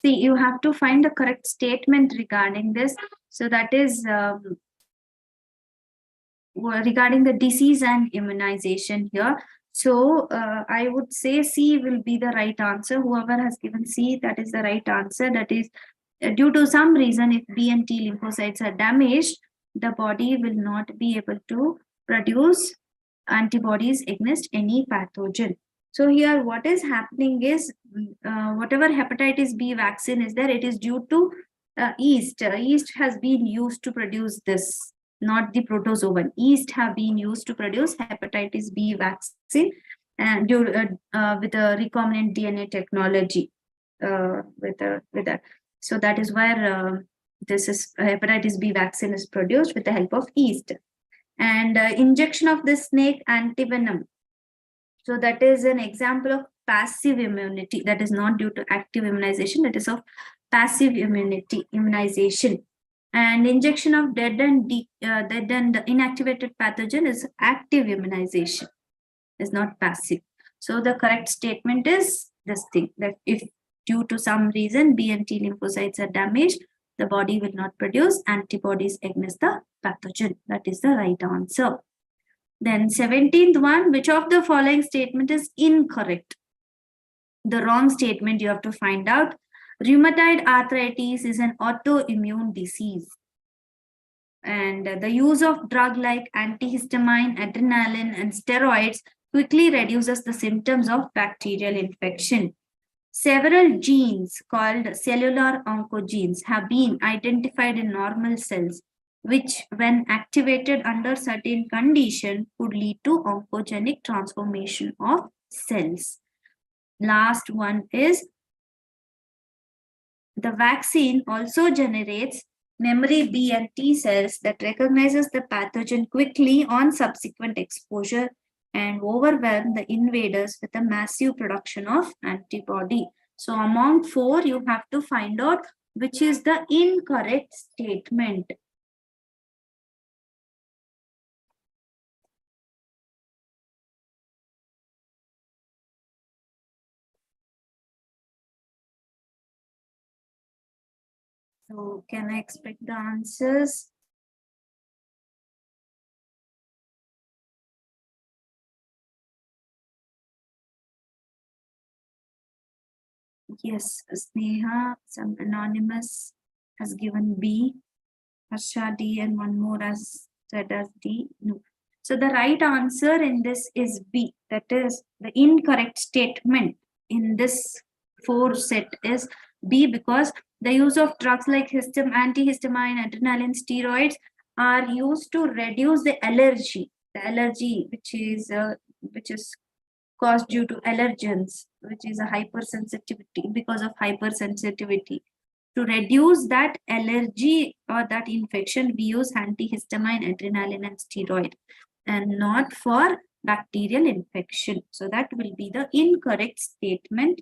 See, you have to find the correct statement regarding this. So that is regarding the disease and immunization here. So I would say C will be the right answer. Whoever has given C, that is the right answer. That is due to some reason, if B and T lymphocytes are damaged, the body will not be able to produce antibodies against any pathogen. So here what is happening is whatever hepatitis B vaccine is there, it is due to yeast. Yeast has been used to produce this, not the protozoan. Yeast have been used to produce hepatitis B vaccine and with a recombinant DNA technology with that. So that is where this is hepatitis B vaccine is produced with the help of yeast. And injection of the snake antivenom. So that is an example of passive immunity. That is not due to active immunization. That is of passive immunization. And injection of dead and inactivated pathogen is active immunization. Is not passive. So the correct statement is this thing, that if due to some reason B and T lymphocytes are damaged, the body will not produce antibodies against the pathogen. That is the right answer. Then 17th one, which of the following statement is incorrect? The wrong statement you have to find out. Rheumatoid arthritis is an autoimmune disease. And the use of drug like antihistamine, adrenaline, and steroids quickly reduces the symptoms of bacterial infection. Several genes called cellular oncogenes have been identified in normal cells, which when activated under certain conditions could lead to oncogenic transformation of cells. Last one is the vaccine also generates memory B and T cells that recognizes the pathogen quickly on subsequent exposure and overwhelm the invaders with a massive production of antibody. So among four, you have to find out which is the incorrect statement. So can I expect the answers? Yes, Sneha, some anonymous has given B, Harsha D, and one more has said as D. No. So the right answer in this is B. That is, the incorrect statement in this 4 set is B, because the use of drugs like antihistamine, adrenaline, steroids are used to reduce the allergy which is caused due to allergens, which is a hypersensitivity. Because of hypersensitivity, to reduce that allergy or that infection, we use antihistamine, adrenaline, and steroid, and not for bacterial infection. So that will be the incorrect statement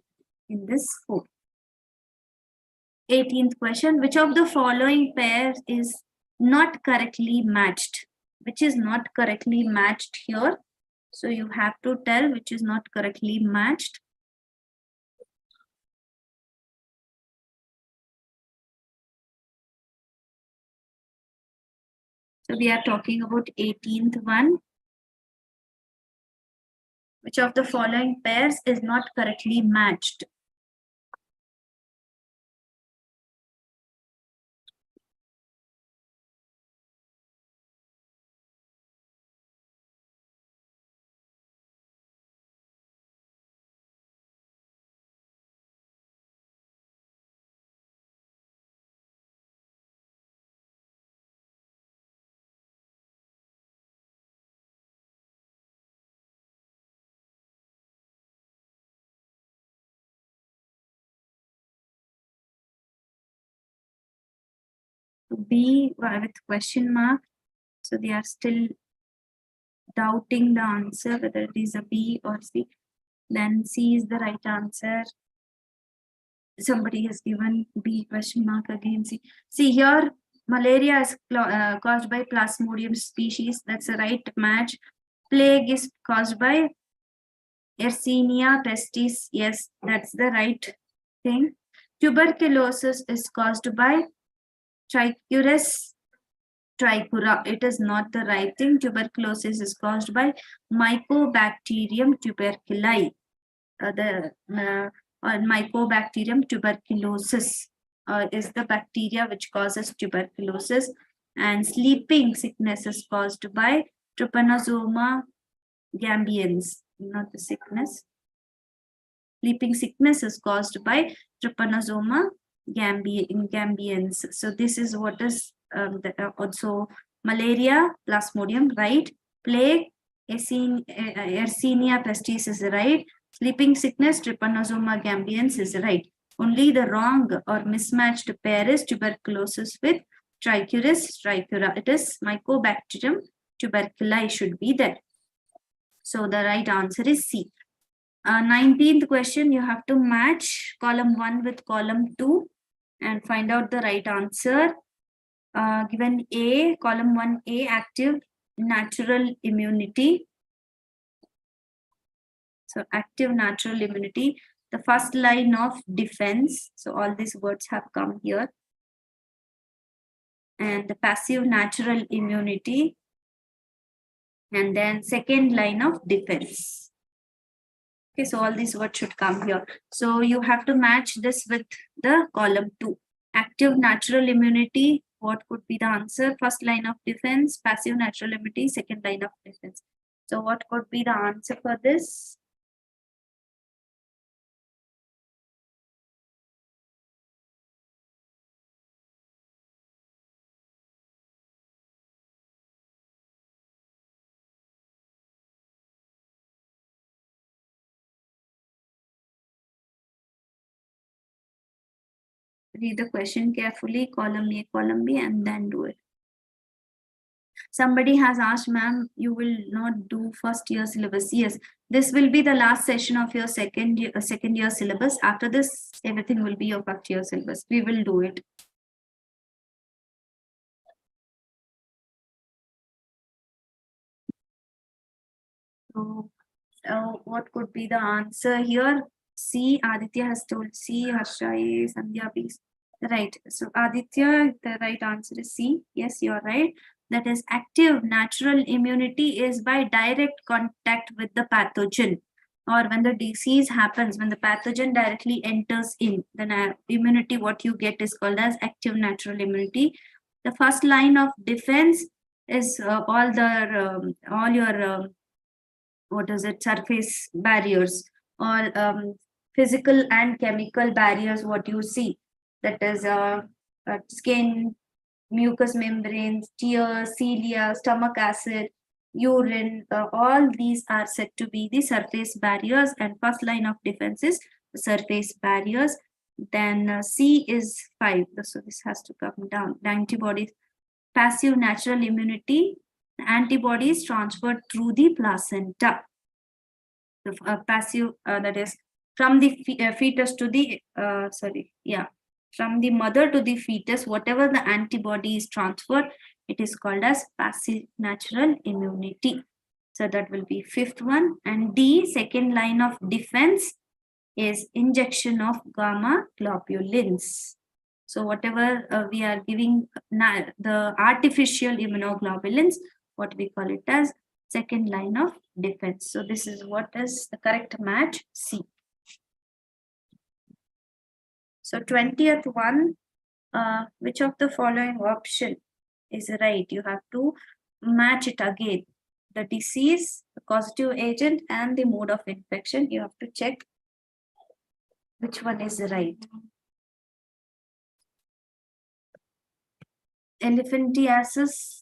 in this 4. 18th question, which of the following pairs is not correctly matched? Which is not correctly matched here? So you have to tell which is not correctly matched. So we are talking about 18th one. Which of the following pairs is not correctly matched? B with question mark. So they are still doubting the answer, whether it is a B or C. Then C is the right answer. Somebody has given B question mark again. See here, malaria is caused by Plasmodium species. That's the right match. Plague is caused by Yersinia pestis. Yes, that's the right thing. Tuberculosis is caused by Trichuris tricura. It is not the right thing. Tuberculosis is caused by Mycobacterium tuberculi. Mycobacterium tuberculosis is the bacteria which causes tuberculosis, and sleeping sickness is caused by Trypanosoma gambians, not the sickness. Sleeping sickness is caused by Trypanosoma gambians. So this is what is also malaria, Plasmodium, right? Plague, Yersinia pestis is right. Sleeping sickness, Trypanosoma gambians is right. Only the wrong or mismatched pair is tuberculosis with Trichuris tricura. It is Mycobacterium tuberculi should be there. So the right answer is C. 19th question, you have to match column 1 with column 2 and find out the right answer. Given A, column 1A, active natural immunity. So active natural immunity, the first line of defense. So all these words have come here. And the passive natural immunity. And then second line of defense. Okay, so all these words should come here. So you have to match this with the column 2. Active natural immunity, what could be the answer? First line of defense, passive natural immunity, second line of defense. So what could be the answer for this? Read the question carefully, column A, column B, and then do it. Somebody has asked, ma'am, you will not do first year syllabus. Yes, this will be the last session of your second year syllabus. After this, everything will be your first year syllabus. We will do it. So, what could be the answer here? C, Aditya has told C, Harsha is, Sandhya, please. Right. So Aditya, the right answer is C. Yes, you're right. That is, active natural immunity is by direct contact with the pathogen, or when the disease happens, when the pathogen directly enters in, then immunity, what you get is called as active natural immunity. The first line of defense is all your what is it, surface barriers, or physical and chemical barriers, what you see, that is skin, mucous membranes, tears, cilia, stomach acid, urine, all these are said to be the surface barriers, and first line of defense is surface barriers. Then C is 5, so this has to come down. The antibodies, passive natural immunity, antibodies transferred through the placenta. The passive, that is from the fetus to the from the mother to the fetus, whatever the antibody is transferred, it is called as passive natural immunity. So that will be fifth one. And D, second line of defense, is injection of gamma globulins. So whatever we are giving the artificial immunoglobulins, what we call it as second line of defense. So this is what is the correct match, C. So 20th one, which of the following option is right? You have to match it again. The disease, the causative agent, and the mode of infection. You have to check which one is right. Elephantiasis,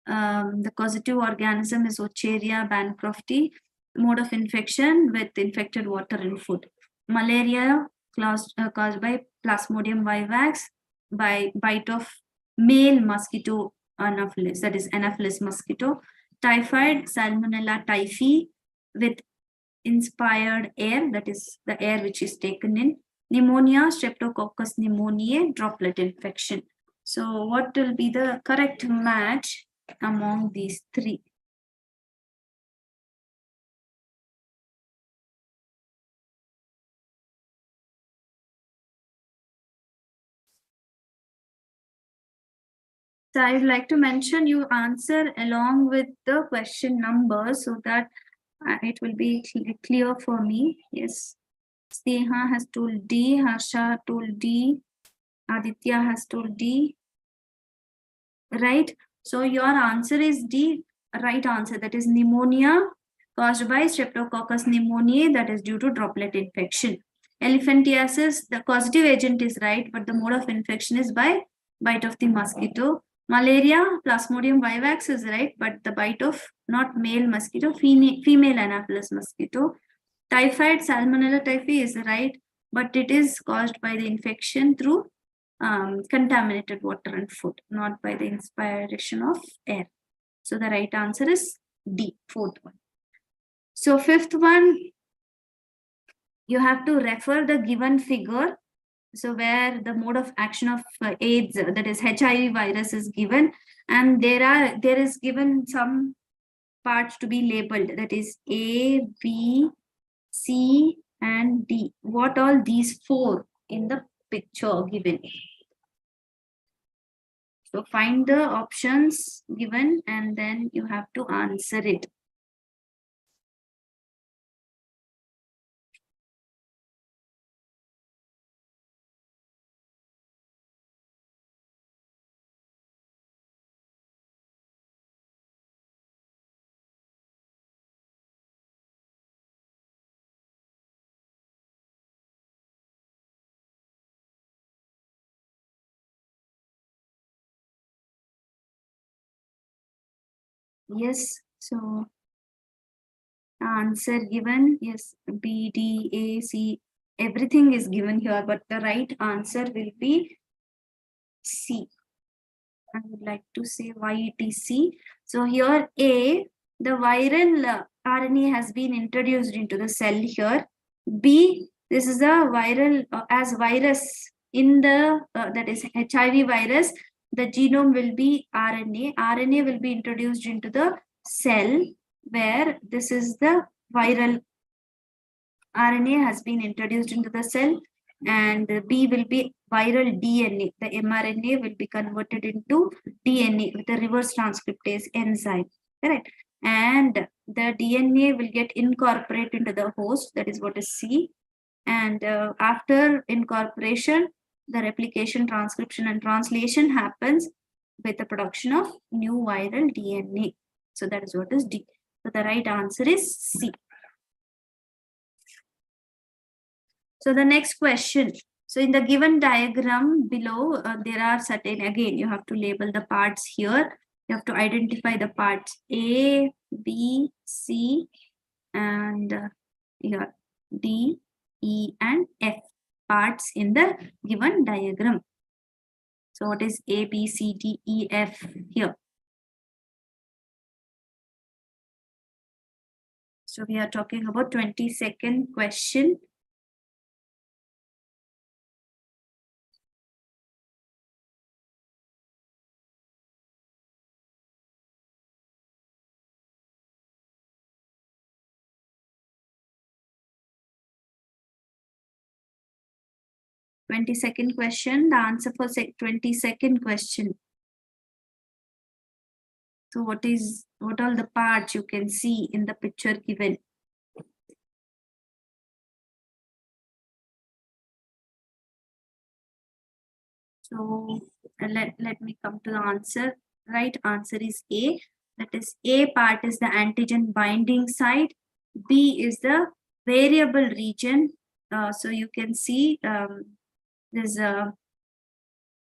the causative organism is Ocheria bancrofti. Mode of infection with infected water and food. Malaria caused by Plasmodium vivax by bite of male mosquito Anopheles, that is Anopheles mosquito. Typhoid, Salmonella typhi with inspired air, that is the air which is taken in. Pneumonia, Streptococcus pneumoniae, droplet infection. So what will be the correct match among these three? So I would like to mention you answer along with the question number so that it will be clear for me. Yes, Sneha has told D, Harsha told D, Aditya has told D. Right? So your answer is D, right answer. That is pneumonia caused by Streptococcus pneumoniae, that is due to droplet infection. Elephantiasis, the causative agent is right, but the mode of infection is by bite of the mosquito. Malaria, Plasmodium vivax is right, but the bite of not male mosquito, female Anopheles mosquito. Typhoid, Salmonella typhi is right, but it is caused by the infection through contaminated water and food, not by the inspiration of air. So the right answer is D, fourth one. So fifth one, you have to refer the given figure. So where the mode of action of AIDS, that is HIV virus, is given, and there is given some parts to be labeled, that is A, B, C, and D. What all these four in the picture given? So find the options given and then you have to answer it. Yes, so answer given, yes, B, D, A, C, everything is given here, but the right answer will be C. I would like to say why it is C. So here A, the viral RNA has been introduced into the cell here. B, this is a viral as virus in the that is HIV virus. The genome will be RNA. RNA will be introduced into the cell where this is the viral RNA has been introduced into the cell, and B will be viral DNA. The mRNA will be converted into DNA with a reverse transcriptase enzyme. Correct. And the DNA will get incorporated into the host, that is what is C. And after incorporation, the replication, transcription, and translation happens. with the production of new viral DNA. So that is what is D. So the right answer is C. So the next question. So in the given diagram below, there are certain, again, you have to label the parts here. You have to identify the parts A, B, C, and here D, E, and F parts in the given diagram. So what is A, B, C, D, E, F here? So we are talking about 22nd question. The answer for 22nd question. So what all the parts you can see in the picture given? So let me come to the answer. Right answer is A. That is, A part is the antigen binding site. B is the variable region. So you can see there's a,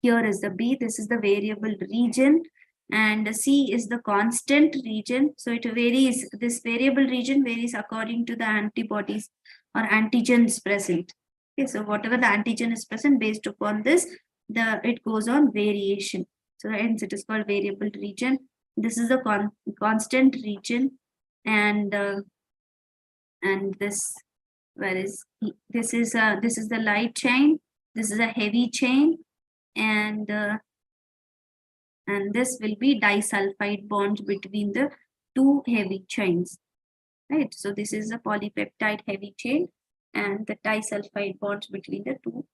here is the B. This is the variable region. And C is the constant region. So it varies. This variable region varies according to the antibodies or antigens present. Okay, so whatever the antigen is present, based upon this, it goes on variation. So hence it is called variable region. This is the constant region, and this, where is this is the light chain. This is a heavy chain, and this will be disulfide bonds between the two heavy chains, right? So this is a polypeptide heavy chain, and the disulfide bonds between the two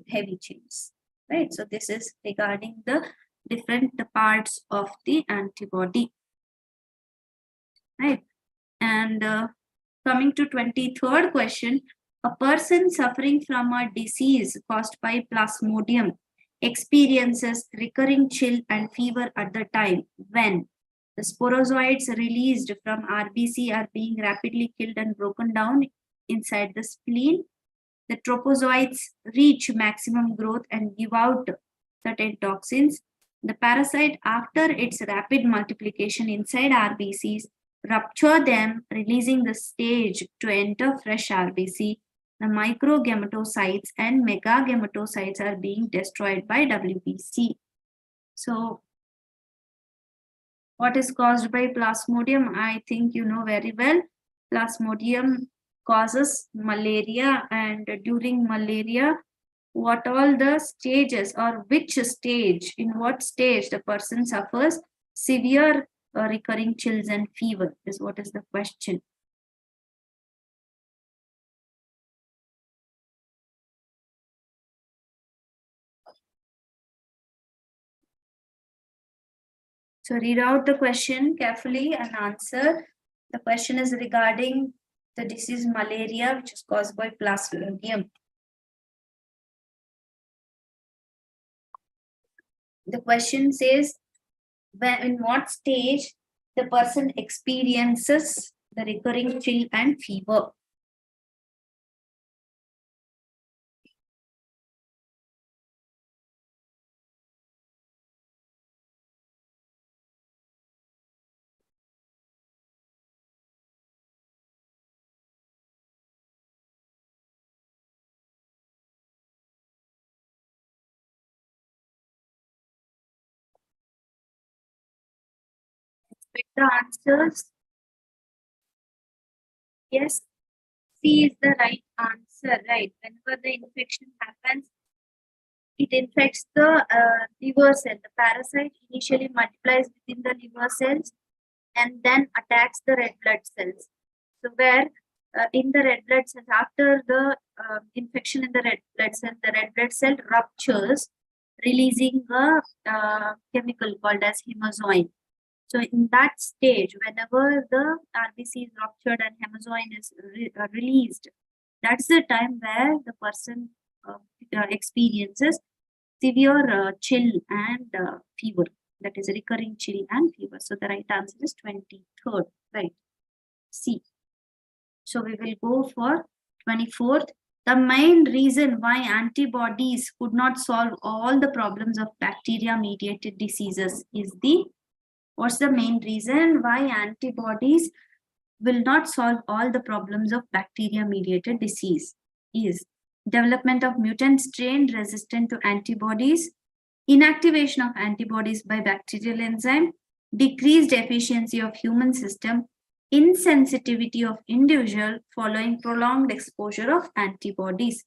heavy chains, right? So this is regarding the different parts of the antibody, right? And coming to 23rd question, a person suffering from a disease caused by Plasmodium experiences recurring chill and fever at the time when the sporozoites released from RBC are being rapidly killed and broken down inside the spleen. The tropozoites reach maximum growth and give out certain toxins. The parasite, after its rapid multiplication inside RBCs, rupture them, releasing the stage to enter fresh RBC. The microgametocytes and megagametocytes are being destroyed by WBC. So, what is caused by Plasmodium? I think you know very well. Plasmodium causes malaria, and during malaria, what all the stages, or which stage, in what stage the person suffers severe recurring chills and fever is what is the question. So read out the question carefully and answer. The question is regarding the disease malaria, which is caused by Plasmodium. The question says, in what stage the person experiences the recurring chill and fever. With the answers, yes, C is the right answer, right? Whenever the infection happens, it infects the liver cell. The parasite initially multiplies within the liver cells and then attacks the red blood cells. So where in the red blood cells, after the infection in the red blood cell ruptures, releasing a chemical called as hemozoin. So in that stage, whenever the RBC is ruptured and hemozoin is released, that's the time where the person experiences severe chill and fever. That is recurring chill and fever. So the right answer is 23rd, right? C. So we will go for 24th. The main reason why antibodies could not solve all the problems of bacteria-mediated diseases is what's the main reason why antibodies will not solve all the problems of bacteria-mediated disease? Is development of mutant strain resistant to antibodies, inactivation of antibodies by bacterial enzyme, decreased efficiency of human system, insensitivity of individual following prolonged exposure of antibodies.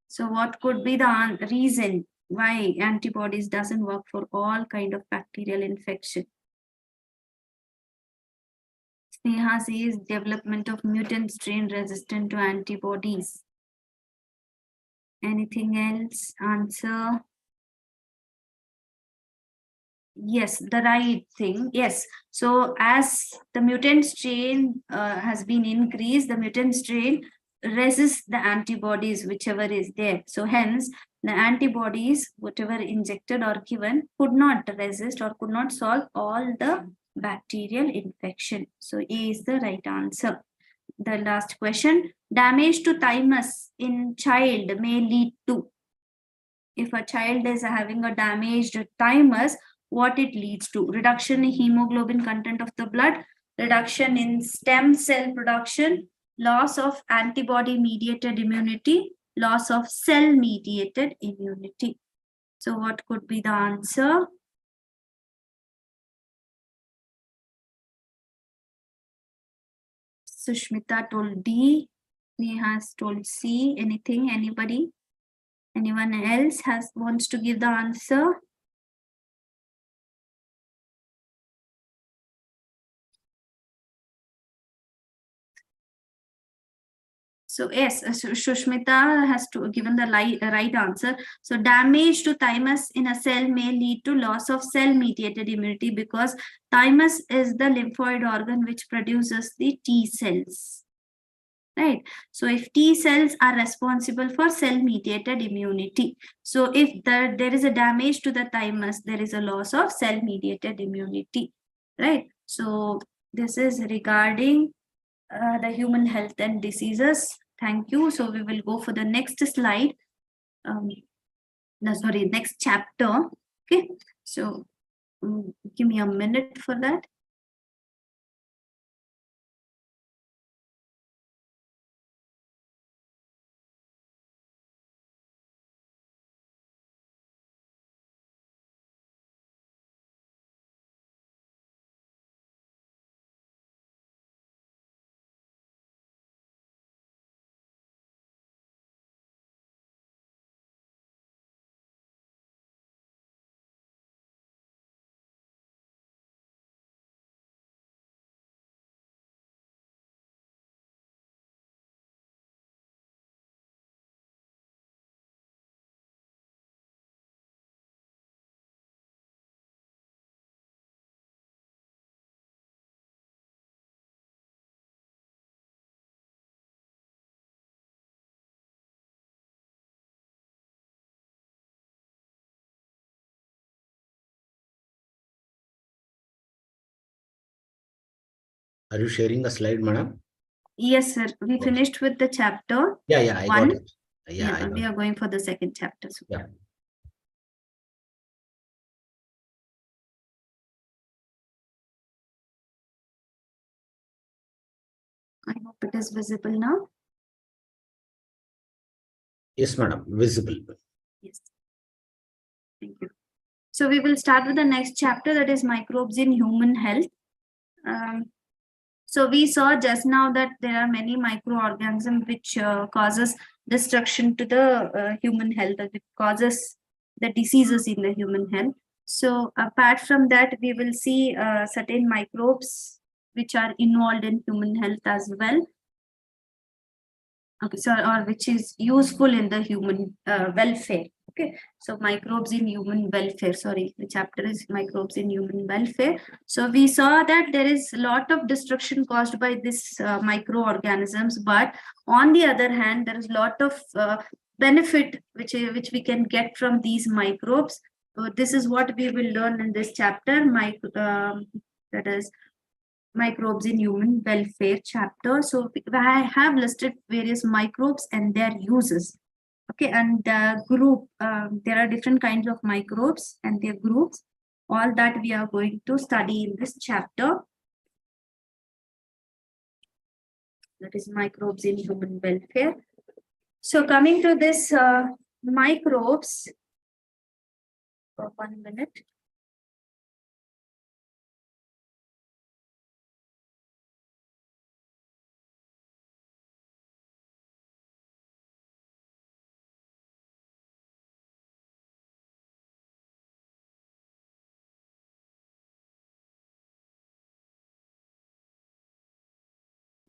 So what could be the reason why antibodies doesn't work for all kind of bacterial infection? Sneha says development of mutant strain resistant to antibodies. Anything else? Answer. Yes, the right thing. Yes. So as the mutant strain has been increased, the mutant strain resists the antibodies, whichever is there. So hence, the antibodies, whatever injected or given, could not resist or could not solve all the bacterial infection. So A is the right answer. The last question, damage to thymus in child may lead to. If a child is having a damaged thymus, what it leads to? Reduction in hemoglobin content of the blood, reduction in stem cell production, loss of antibody mediated immunity, loss of cell mediated immunity. So what could be the answer? Sushmita told D, Neha has told C. Anything, anybody? Anyone else wants to give the answer? So yes, Shushmita has given the right answer. So damage to thymus in a cell may lead to loss of cell-mediated immunity because thymus is the lymphoid organ which produces the T cells. Right. So if T cells are responsible for cell-mediated immunity. So if there is a damage to the thymus, there is a loss of cell-mediated immunity. Right. So this is regarding the human health and diseases. Thank you. So we will go for the next slide. Next chapter. Okay. So give me a minute for that.
Are you sharing the slide, madam?
Yes, sir. We
Okay.
finished with the chapter.
Yeah, I got it.
We are going for the second chapter. So.
Yeah.
I hope it is visible now.
Yes, madam. Visible.
Yes. Thank you. So we will start with the next chapter, that is microbes in human health. So we saw just now that there are many microorganisms which causes destruction to the human health, which causes the diseases in the human health. So apart from that, we will see certain microbes which are involved in human health as well. Okay, so or which is useful in the human welfare. Okay, so microbes in human welfare. Sorry, the chapter is microbes in human welfare. So we saw that there is a lot of destruction caused by this microorganisms, but on the other hand, there is a lot of benefit which we can get from these microbes. So this is what we will learn in this chapter. That is microbes in human welfare chapter. So I have listed various microbes and their uses. Okay, and the group, there are different kinds of microbes and their groups. All that we are going to study in this chapter. That is microbes in human welfare. So coming to this microbes, for 1 minute.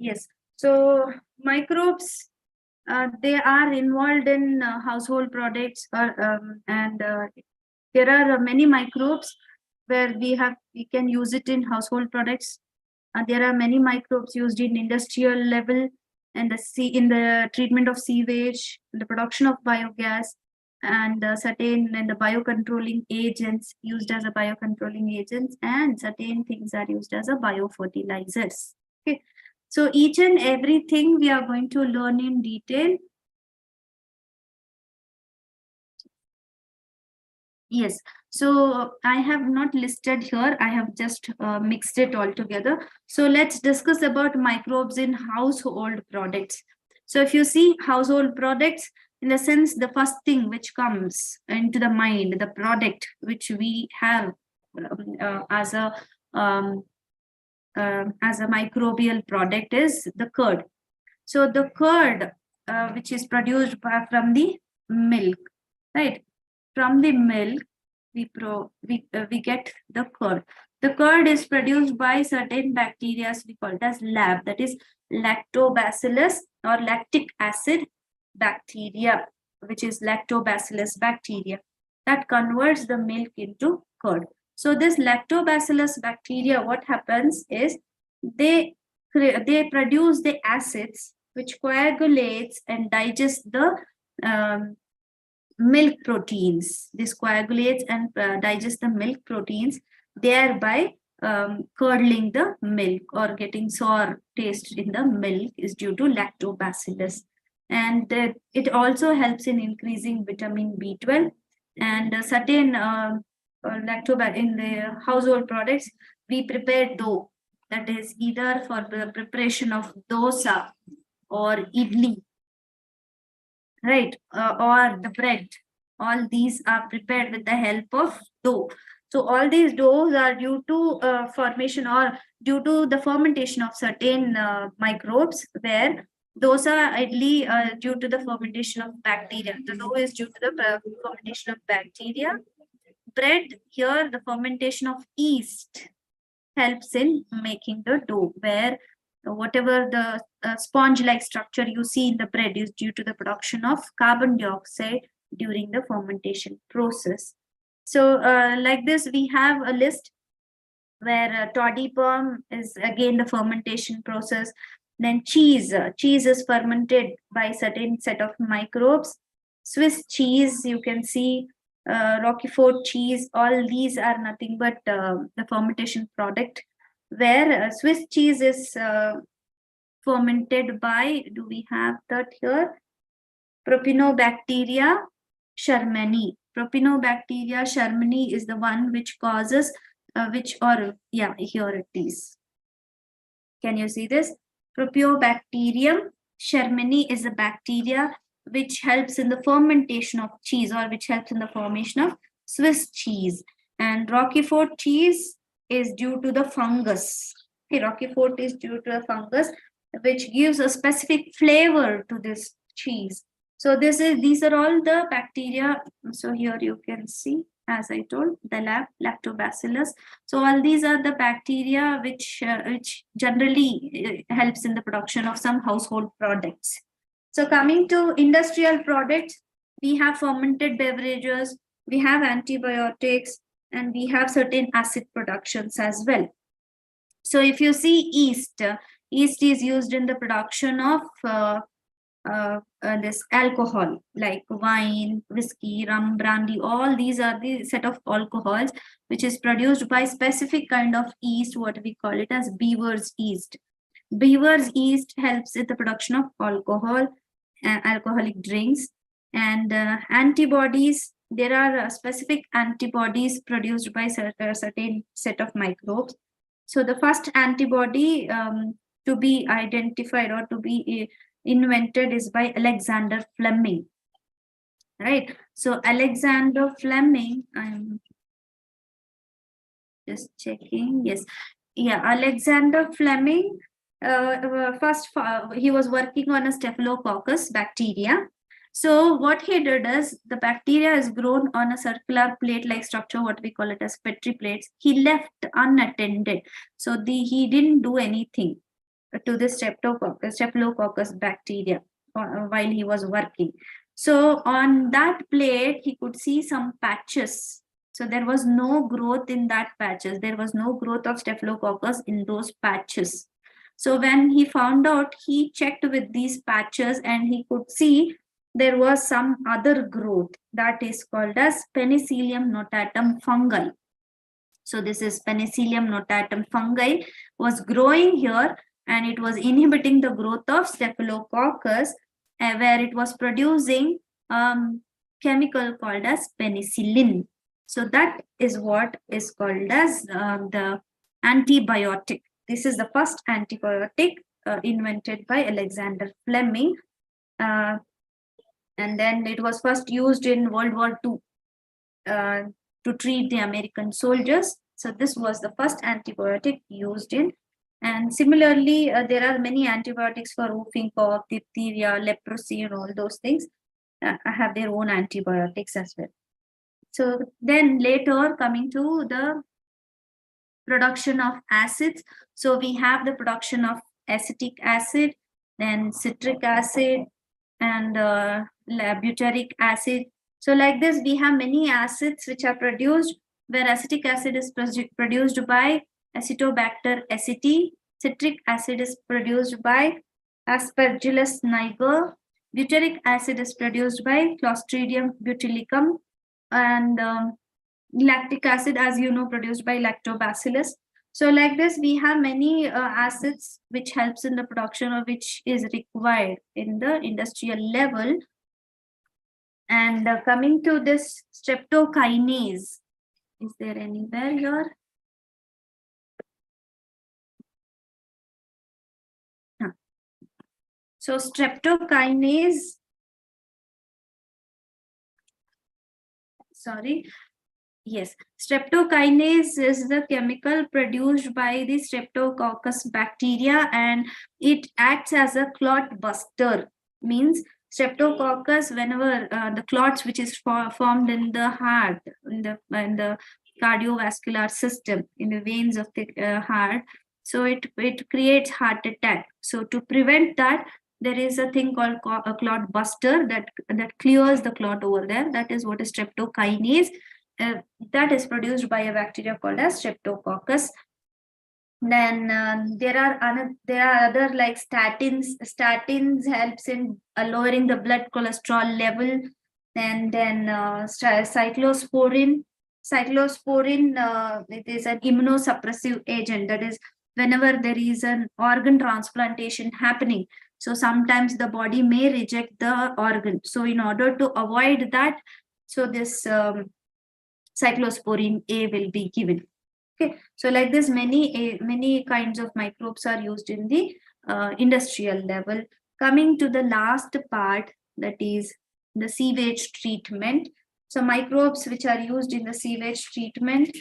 Yes, so microbes, they are involved in household products, and there are many microbes where we can use it in household products. There are many microbes used in industrial level and in the treatment of sewage, the production of biogas, and certain and the biocontrolling agents used as a biocontrolling agents, and certain things are used as a biofertilizers. Okay, so each and everything we are going to learn in detail. Yes, so I have not listed here, I have just mixed it all together. So let's discuss about microbes in household products. So if you see household products, in the sense, the first thing which comes into the mind, the product which we have as a microbial product is the curd. So the curd, which is produced from the milk, right? From the milk, we get the curd. The curd is produced by certain bacteria we call it as lab, that is lactobacillus or lactic acid bacteria, which is lactobacillus bacteria that converts the milk into curd. So this lactobacillus bacteria, what happens is they produce the acids which coagulates and digest the milk proteins. This coagulates and digest the milk proteins, thereby curdling the milk or getting sour taste in the milk is due to lactobacillus. And it also helps in increasing vitamin B12 and certain lactobacillus in the household products. We prepare dough, that is either for the preparation of dosa or idli, right, or the bread. All these are prepared with the help of dough. So all these doughs are due to formation or due to the fermentation of certain microbes, where dosa idli due to the fermentation of bacteria. The dough is due to the fermentation of bacteria. Bread, here the fermentation of yeast helps in making the dough, where whatever the sponge-like structure you see in the bread is due to the production of carbon dioxide during the fermentation process. So like this, we have a list where toddy palm is again the fermentation process. Then cheese is fermented by certain set of microbes. Swiss cheese, you can see, Roquefort cheese, all these are nothing but the fermentation product, where Swiss cheese is fermented by, do we have that here? Propionibacteria shermani. Propionibacteria shermani is the one which causes, here it is. Can you see this? Propionibacterium shermani is a bacteria which helps in the fermentation of cheese, or which helps in the formation of Swiss cheese. And Roquefort cheese is due to the fungus. Okay, Roquefort is due to a fungus which gives a specific flavor to this cheese. So these are all the bacteria. So here you can see, as I told, the lactobacillus. So all these are the bacteria which generally helps in the production of some household products. So coming to industrial products, we have fermented beverages, we have antibiotics, and we have certain acid productions as well. So if you see yeast, yeast is used in the production of this alcohol like wine, whiskey, rum, brandy. All these are the set of alcohols which is produced by specific kind of yeast, what we call it as beaver's yeast. Beaver's yeast helps in the production of alcohol, alcoholic drinks, and antibodies. There are specific antibodies produced by certain set of microbes. So the first antibody to be identified or to be invented is by Alexander Fleming, right? So Alexander Fleming, I'm just checking. Yes, yeah, Alexander Fleming. He was working on a Staphylococcus bacteria. So what he did is the bacteria is grown on a circular plate-like structure, what we call it as Petri plates. He left unattended. So he didn't do anything to the Staphylococcus bacteria while he was working. So on that plate, he could see some patches. So there was no growth in that patches. There was no growth of Staphylococcus in those patches. So when he found out, he checked with these patches and he could see there was some other growth that is called as Penicillium notatum fungi. So this is Penicillium notatum fungi was growing here, and it was inhibiting the growth of Staphylococcus, where it was producing chemical called as penicillin. So that is what is called as the antibiotic. This is the first antibiotic invented by Alexander Fleming. And then it was first used in World War II to treat the American soldiers. So this was the first antibiotic used in. And similarly, there are many antibiotics for whooping cough, diphtheria, leprosy, and all those things have their own antibiotics as well. So then later, coming to the production of acids. So we have the production of acetic acid, then citric acid, and butyric acid. So like this, we have many acids which are produced, where acetic acid is produced by Acetobacter aceti. Citric acid is produced by Aspergillus niger. Butyric acid is produced by Clostridium botulicum. And lactic acid, as you know, produced by Lactobacillus. So like this, we have many acids which helps in the production of which is required in the industrial level. And coming to this streptokinase, is there anywhere here? So streptokinase, yes, streptokinase is the chemical produced by the Streptococcus bacteria, and it acts as a clot buster. Means Streptococcus, whenever the clots which is formed in the heart, in the cardiovascular system, in the veins of the heart, so it creates heart attack. So to prevent that, there is a thing called a clot buster that clears the clot over there. That is what is streptokinase. That is produced by a bacteria called as Streptococcus. Then there are other like statins. Statins helps in lowering the blood cholesterol level. And then cyclosporin. Cyclosporin, it is an immunosuppressive agent. That is, whenever there is an organ transplantation happening, so sometimes the body may reject the organ. So in order to avoid that, so this cyclosporin A will be given. Okay, so like this, many kinds of microbes are used in the industrial level. Coming to the last part, that is the sewage treatment. So microbes which are used in the sewage treatment,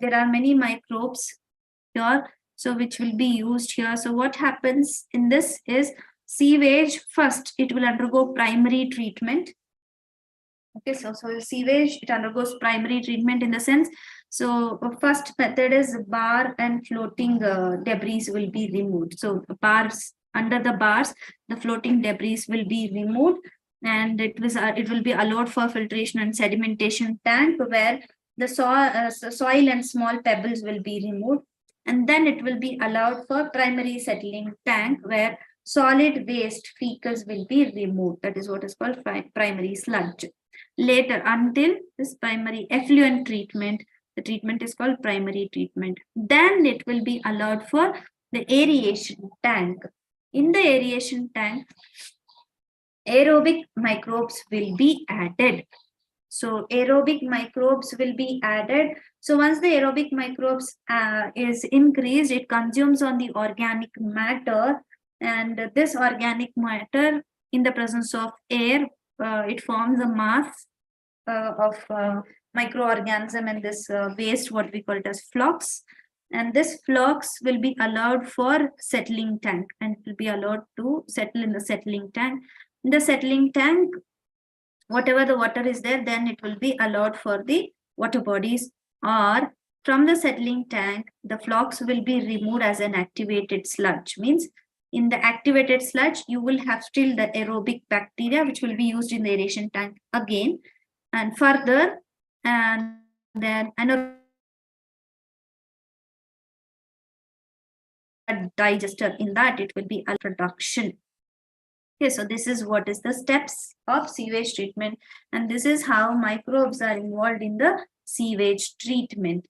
there are many microbes here, so which will be used here. So what happens in this is sewage, first it will undergo primary treatment. Okay, so sewage, it undergoes primary treatment in the sense, so first method is bar and floating debris will be removed. So bars, under the bars, the floating debris will be removed. and it will be allowed for filtration and sedimentation tank where the soil and small pebbles will be removed. And then it will be allowed for primary settling tank where solid waste fecals will be removed. That is what is called primary sludge. Later, until this primary effluent treatment, the treatment is called primary treatment. Then it will be allowed for the aeration tank. In the aeration tank, aerobic microbes will be added. So aerobic microbes will be added. So once the aerobic microbes is increased, it consumes on the organic matter, and this organic matter in the presence of air, it forms a mass of microorganism, and this waste, what we call it as flux. And this flux will be allowed for settling tank, and it will be allowed to settle in the settling tank. In the settling tank, whatever the water is there, then it will be allowed for the water bodies, or from the settling tank, the flux will be removed as an activated sludge. Means in the activated sludge, you will have still the aerobic bacteria, which will be used in the aeration tank again. And further, and then digester, in that it will be a production. Okay, so this is what is the steps of sewage treatment, and this is how microbes are involved in the sewage treatment.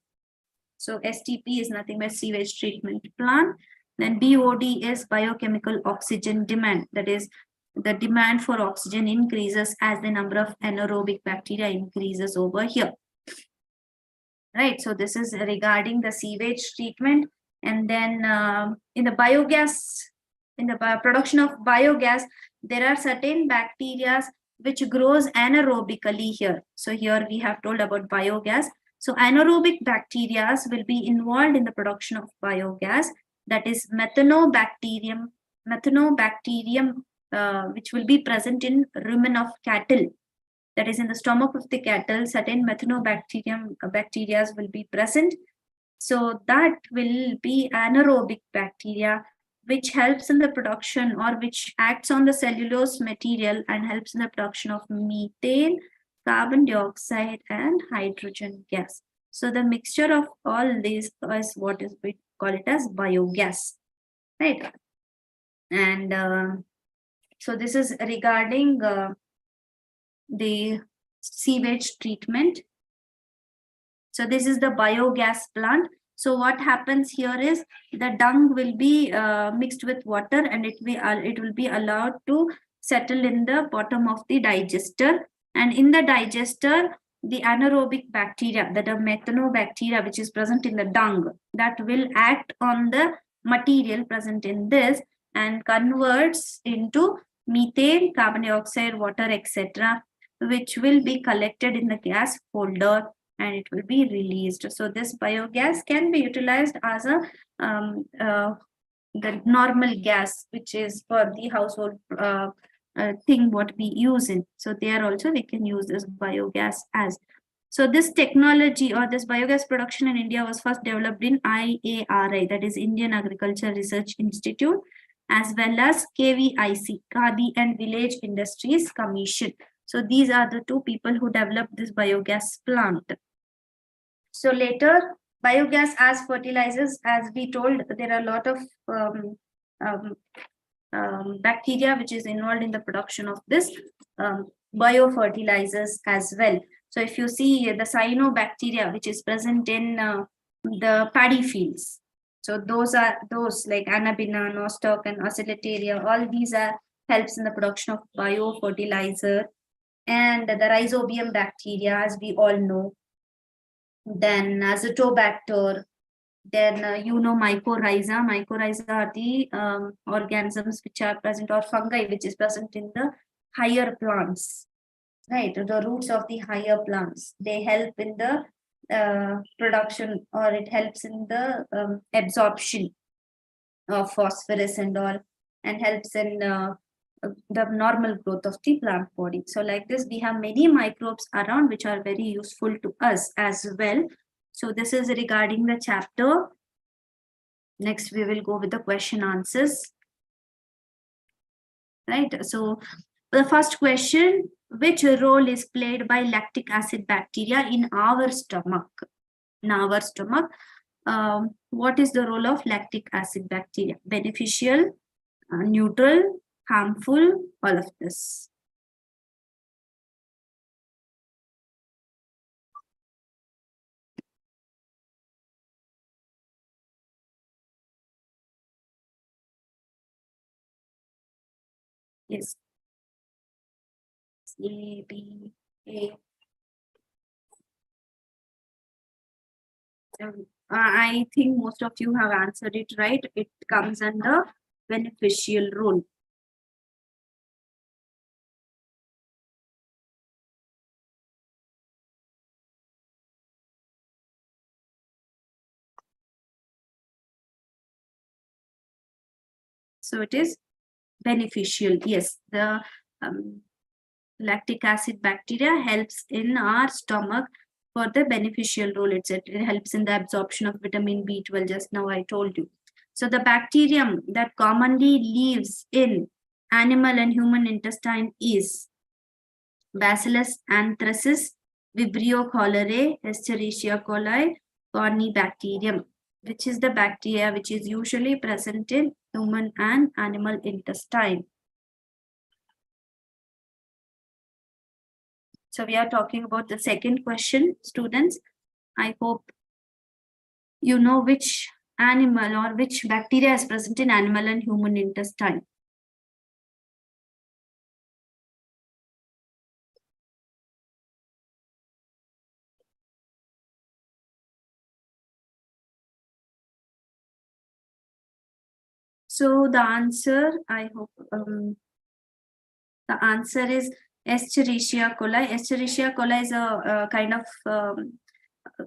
So STP is nothing but sewage treatment plant. Then BOD is biochemical oxygen demand. That is, the demand for oxygen increases as the number of anaerobic bacteria increases over here. Right, so this is regarding the sewage treatment. And then in the biogas, in the production of biogas, there are certain bacteria which grows anaerobically here. So here we have told about biogas. So anaerobic bacteria will be involved in the production of biogas. That is methanobacterium, which will be present in rumen of cattle. That is, in the stomach of the cattle, certain methanobacterium bacteria will be present. So that will be anaerobic bacteria, which helps in the production, or which acts on the cellulose material and helps in the production of methane, carbon dioxide, and hydrogen gas. So the mixture of all these is what is we call it as biogas, right? And so this is regarding the sewage treatment. So this is the biogas plant. So what happens here is the dung will be mixed with water, and it will be allowed to settle in the bottom of the digester. And in the digester, the anaerobic bacteria, that are methanobacteria, which is present in the dung, that will act on the material present in this and converts into methane, carbon dioxide, water, etc., which will be collected in the gas holder and it will be released. So this biogas can be utilized as a the normal gas, which is for the household thing what we use in. So there also we can use this biogas as. So this technology or this biogas production in India was first developed in IARI, that is Indian Agriculture Research Institute, as well as KVIC, Khadi and Village Industries Commission. So these are the two people who developed this biogas plant. So later, biogas as fertilizers, as we told, there are a lot of bacteria which is involved in the production of this biofertilizers as well. So if you see the cyanobacteria which is present in the paddy fields, so those like Anabina, Nostoc, and Oscillataria, all these are helps in the production of biofertilizer. And the rhizobium bacteria, as we all know, then azotobacter, then mycorrhiza. Mycorrhiza are the organisms which are present, or fungi which is present in the higher plants, right? The roots of the higher plants, they help in the production, or it helps in the absorption of phosphorus and all, and helps in the normal growth of the plant body. So like this, we have many microbes around which are very useful to us as well. So this is regarding the chapter. Next, we will go with the question answers. Right. So The first question, which role is played by lactic acid bacteria in our stomach? In our stomach, what is the role of lactic acid bacteria? Beneficial, neutral, harmful, all of this. Yes. A, B, A. I think most of you have answered it right. It comes under beneficial role. So it is beneficial. Yes, the lactic acid bacteria helps in our stomach for the beneficial role. It helps in the absorption of vitamin B12, just now I told you. So the bacterium that commonly lives in animal and human intestine is Bacillus anthracis, Vibrio cholerae, Escherichia coli, Corynebacterium, which is the bacteria which is usually present in human and animal intestine. So we are talking about the second question, students. I hope you know which animal or which bacteria is present in animal and human intestine. So the answer, I hope, the answer is Escherichia coli. Escherichia coli is a kind of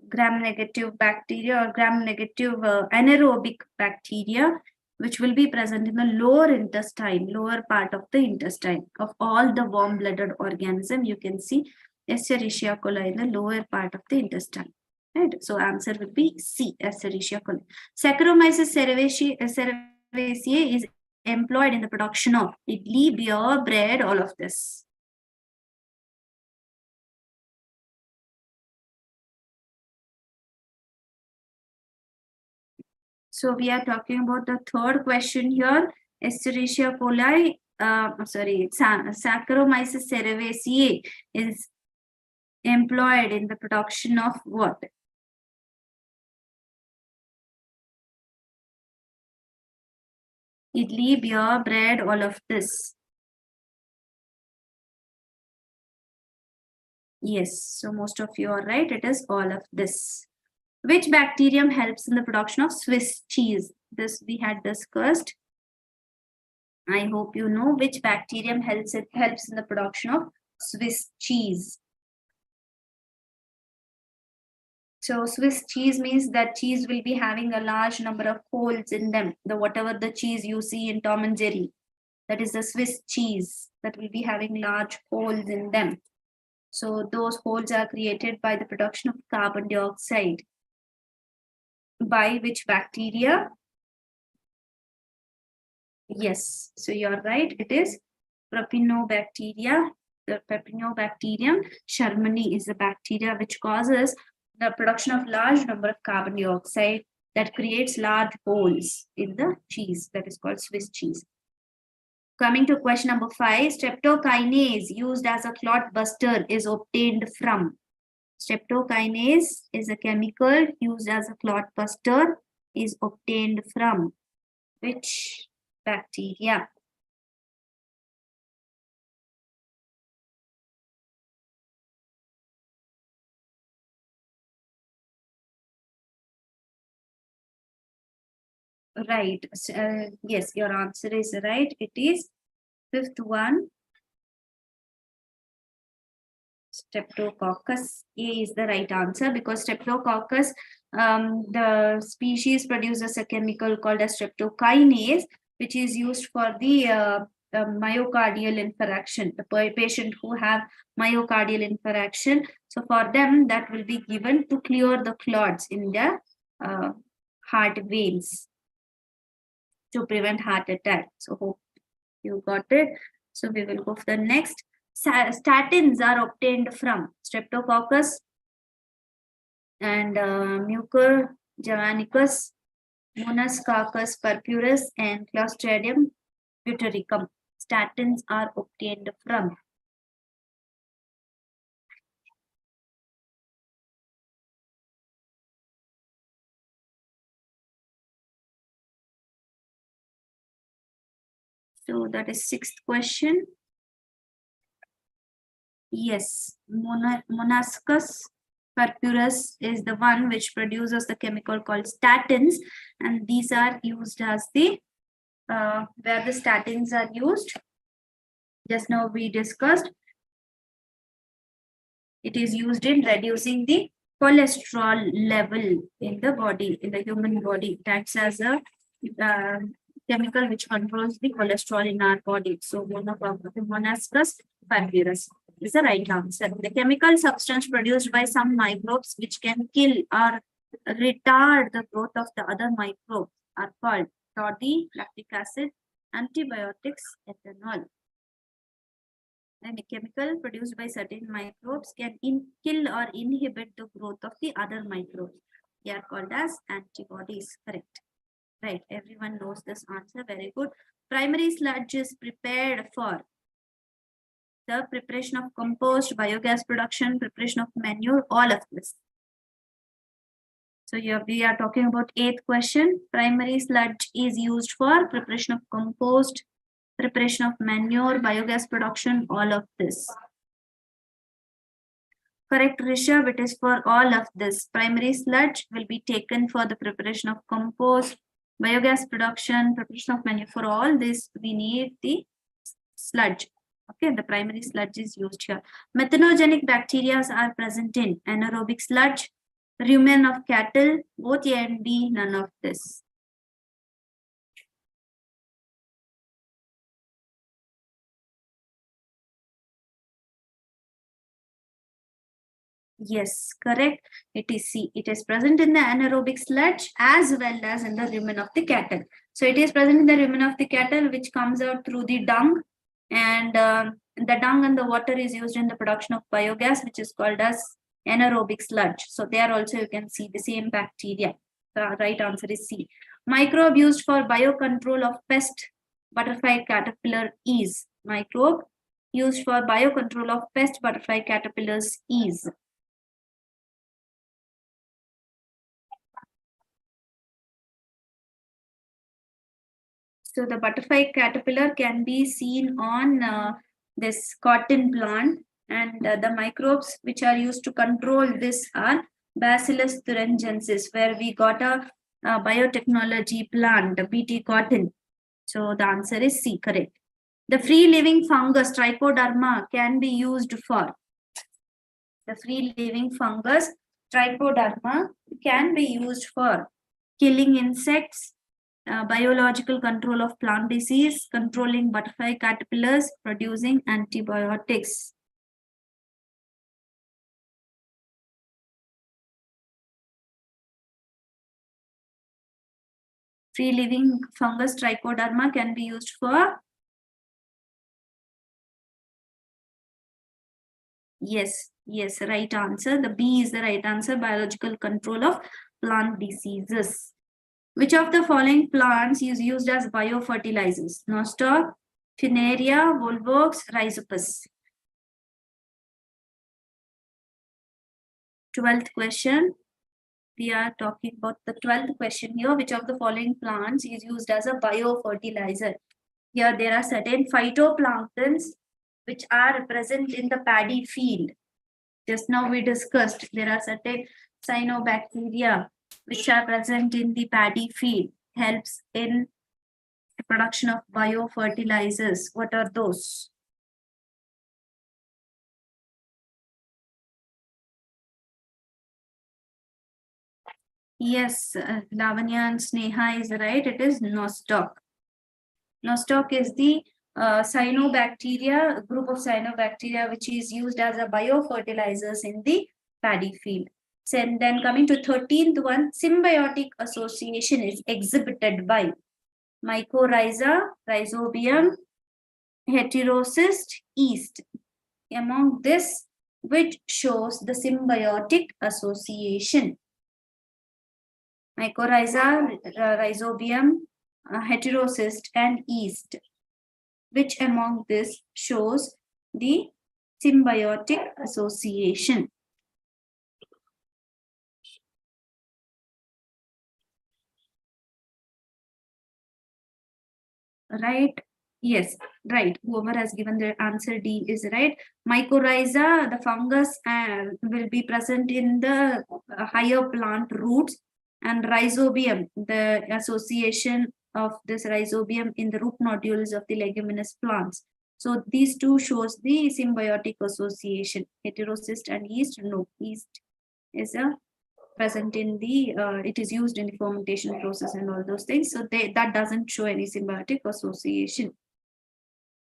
gram-negative bacteria or gram-negative anaerobic bacteria, which will be present in the lower intestine, lower part of the intestine of all the warm-blooded organism. You can see Escherichia coli in the lower part of the intestine. Right. So answer will be C, Escherichia coli. Saccharomyces cerevisiae is employed in the production of idli, beer, bread, all of this. So we are talking about the third question here. Escherichia coli, Saccharomyces cerevisiae is employed in the production of what? Idli, beer, bread, all of this. Yes, so most of you are right. It is all of this. Which bacterium helps in the production of Swiss cheese? This we had discussed. I hope you know which bacterium helps in the production of Swiss cheese. So Swiss cheese means that cheese will be having a large number of holes in them. Whatever the cheese you see in Tom and Jerry, that is the Swiss cheese that will be having large holes in them. So those holes are created by the production of carbon dioxide. By which bacteria? Yes, so you're right. It is Propionibacteria. The Propionibacterium shermani is the bacteria which causes the production of large number of carbon dioxide that creates large holes in the cheese. That is called Swiss cheese. Coming to question number 5, streptokinase used as a clot buster is obtained from. Streptokinase is a chemical used as a clot buster is obtained from which bacteria? Right. Yes, your answer is right. It is fifth one. Streptococcus A is the right answer because Streptococcus, the species produces a chemical called as streptokinase, which is used for the myocardial infarction. The patient who have myocardial infarction, so for them that will be given to clear the clots in the heart veins to prevent heart attack. So hope you got it. So we will go for the next. Statins are obtained from Streptococcus and Mucorjavanicus, Monococcus purpurus, and Clostridium butyricum. Statins are obtained from. So that is sixth question. Yes, Monococcus purpurus is the one which produces the chemical called statins, and these are used as the where the statins are used. Just now we discussed. It is used in reducing the cholesterol level in the body, in the human body. It acts as a chemical which controls the cholesterol in our body. So Monococcus purpurus is the right answer. The chemical substance produced by some microbes which can kill or retard the growth of the other microbes are called toddy, lactic acid, antibiotics, ethanol. And a chemical produced by certain microbes can kill or inhibit the growth of the other microbes. They are called as antibodies. Correct. Right. Everyone knows this answer. Very good. Primary sludge is prepared for the preparation of compost, biogas production, preparation of manure, all of this. So here we are talking about eighth question. Primary sludge is used for preparation of compost, preparation of manure, biogas production, all of this. Correct, Rishabh, it is for all of this. Primary sludge will be taken for the preparation of compost, biogas production, preparation of manure. For all this, we need the sludge. Okay, the primary sludge is used here. Methanogenic bacteria are present in anaerobic sludge, rumen of cattle, both A and B, none of this. Yes, correct. It is C. It is present in the anaerobic sludge as well as in the rumen of the cattle. So it is present in the rumen of the cattle, which comes out through the dung, and the dung and the water is used in the production of biogas, which is called as anaerobic sludge. So there also you can see the same bacteria. The right answer is C. Microbe used for biocontrol of pest butterfly caterpillar is. Microbe used for biocontrol of pest butterfly caterpillars is. So the butterfly caterpillar can be seen on this cotton plant, and the microbes which are used to control this are Bacillus thuringiensis, where we got a biotechnology plant, BT cotton. So the answer is C, correct. The free living fungus trichoderma can be used for. The free living fungus trichoderma can be used for killing insects, biological control of plant disease, controlling butterfly caterpillars, producing antibiotics. Free living fungus trichoderma can be used for. Yes, right answer. The B is the right answer. Biological control of plant diseases. Which of the following plants is used as biofertilizers? Nostoc, Funaria, Volvox, Rhizopus. 12th question. We are talking about the 12th question here. Which of the following plants is used as a biofertilizer? Here there are certain phytoplanktons which are present in the paddy field. Just now we discussed there are certain cyanobacteria which are present in the paddy field, helps in the production of biofertilizers. What are those? Yes, Lavanya and Sneha is right. It is Nostoc. Nostoc is the cyanobacteria, group of cyanobacteria which is used as a biofertilizers in the paddy field. So, and then coming to 13th one, symbiotic association is exhibited by mycorrhiza, rhizobium, heterocyst, yeast. Among this, which shows the symbiotic association? Mycorrhiza, rhizobium, heterocyst, and yeast. Which among this shows the symbiotic association? Right? Yes, right. Whoever has given the answer D is right. Mycorrhiza, the fungus, will be present in the higher plant roots, and rhizobium, the association of this rhizobium in the root nodules of the leguminous plants. So these two shows the symbiotic association. Heterocyst and yeast, no, yeast is a present in the it is used in the fermentation process and all those things, so that doesn't show any symbiotic association.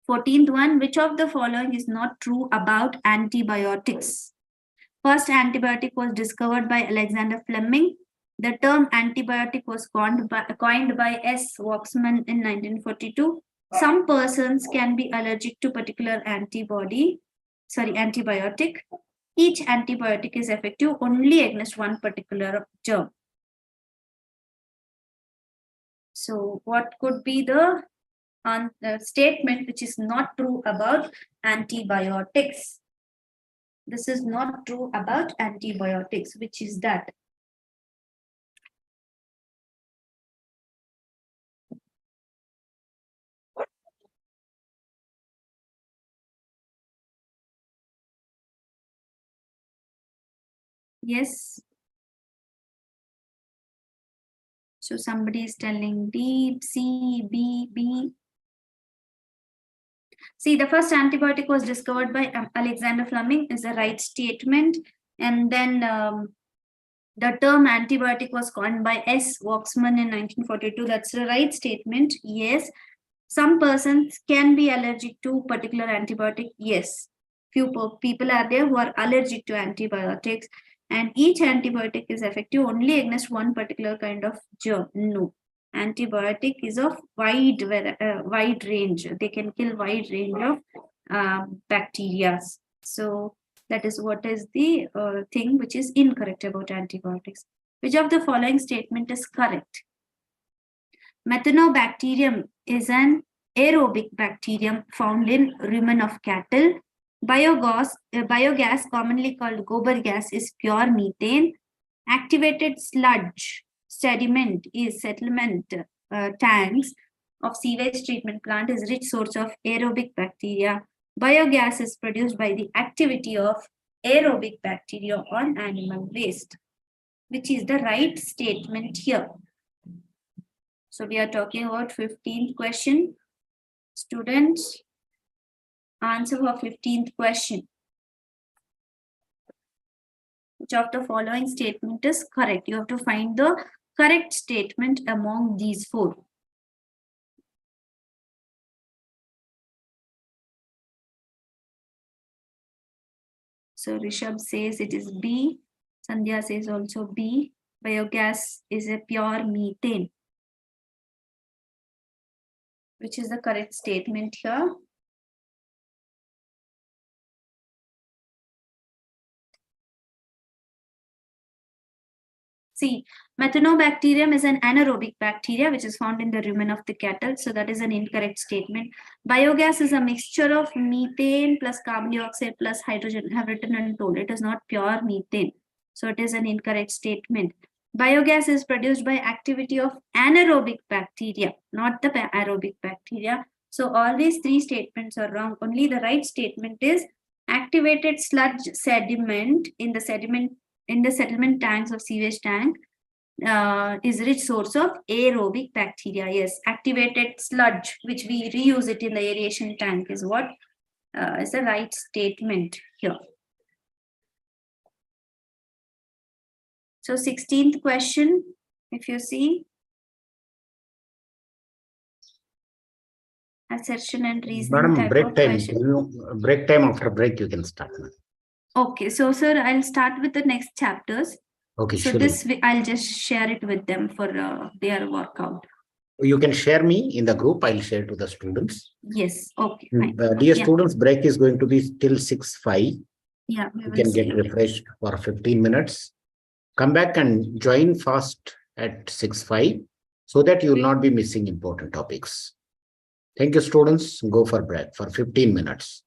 14th one, which of the following is not true about antibiotics? First antibiotic was discovered by Alexander Fleming. The term antibiotic was coined by S. Waxman in 1942. Some persons can be allergic to particular antibiotic. Each antibiotic is effective only against one particular germ. So what could be the statement which is not true about antibiotics? This is not true about antibiotics. Which is that? Yes. So somebody is telling D, C, B, B. See, the first antibiotic was discovered by Alexander Fleming is the right statement. And then the term antibiotic was coined by S. Waxman in 1942. That's the right statement. Yes. Some persons can be allergic to particular antibiotic. Yes. Few people are there who are allergic to antibiotics, and each antibiotic is effective only against one particular kind of germ. No. Antibiotic is of wide range. They can kill wide range of bacteria. So that is what is the thing which is incorrect about antibiotics. Which of the following statement is correct? Methanobacterium is an aerobic bacterium found in rumen of cattle. Biogas, commonly called gobar gas, is pure methane. Activated sludge sediment is settlement tanks of sewage treatment plant is rich source of aerobic bacteria. Biogas is produced by the activity of aerobic bacteria on animal waste. Which is the right statement here? So we are talking about 15th question. Students, answer for 15th question. Which of the following statement is correct? You have to find the correct statement among these four. So Rishabh says it is B. Sandhya says also B. Biogas is a pure methane. Which is the correct statement here? See, Methanobacterium is an anaerobic bacteria which is found in the rumen of the cattle. So that is an incorrect statement. Biogas is a mixture of methane plus carbon dioxide plus hydrogen. I have written and told it is not pure methane. So it is an incorrect statement. Biogas is produced by activity of anaerobic bacteria, not the aerobic bacteria. So all these three statements are wrong. Only the right statement is activated sludge sediment in the settlement tanks of sewage tank is rich source of aerobic bacteria. Yes, activated sludge, which we reuse it in the aeration tank, is what is the right statement here. So 16th question, if you see, assertion and reasoning.
Madam, break time. Break time. After break, you can start.
Okay, so sir, I'll start with the next chapters.
Okay,
so
surely.
This I'll just share it with them for their workout.
You can share me in the group. I'll share to the students.
Yes. Okay. Fine.
Dear
Yeah.
students, break is going to be till 6:05.
Yeah. We
You
will
can
see
get
it.
refreshed for 15 minutes. Come back and join fast at 6:05 so that you will not be missing important topics. Thank you, students. Go for break for 15 minutes.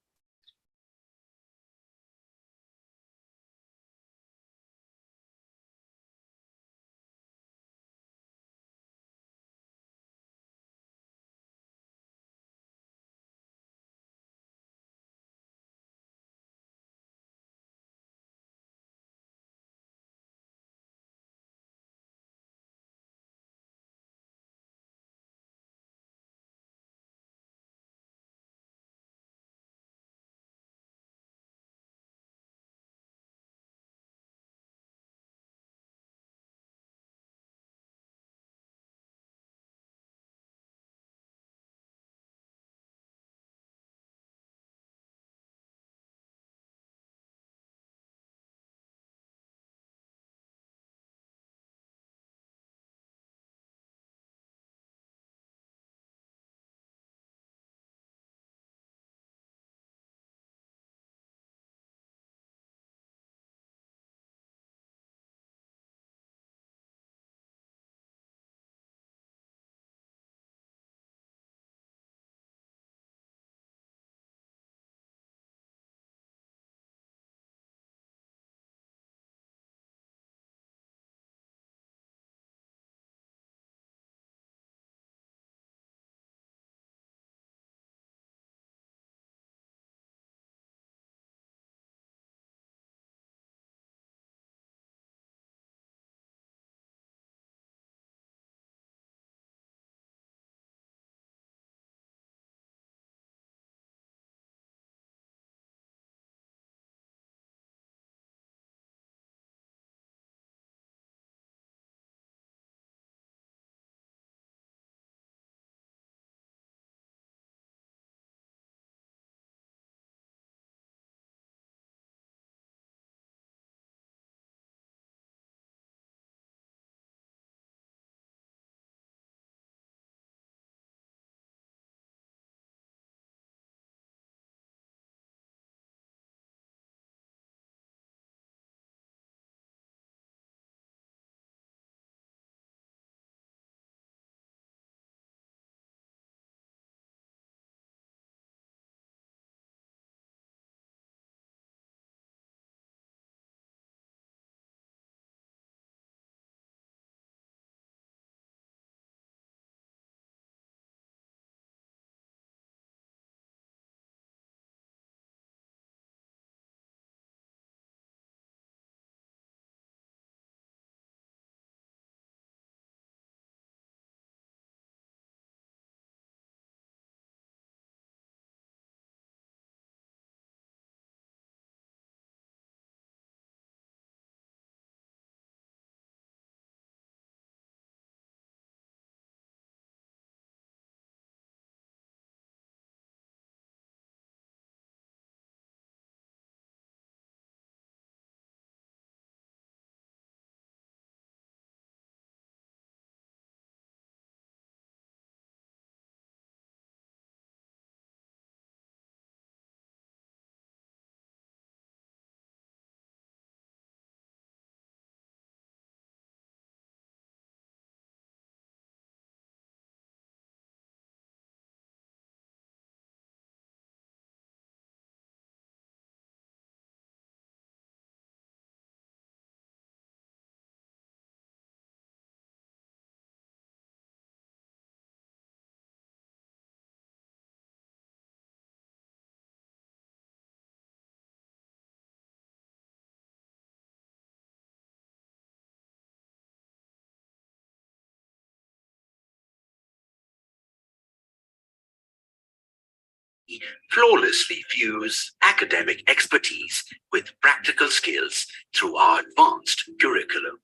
Flawlessly fuse academic expertise with practical skills through our advanced curriculum.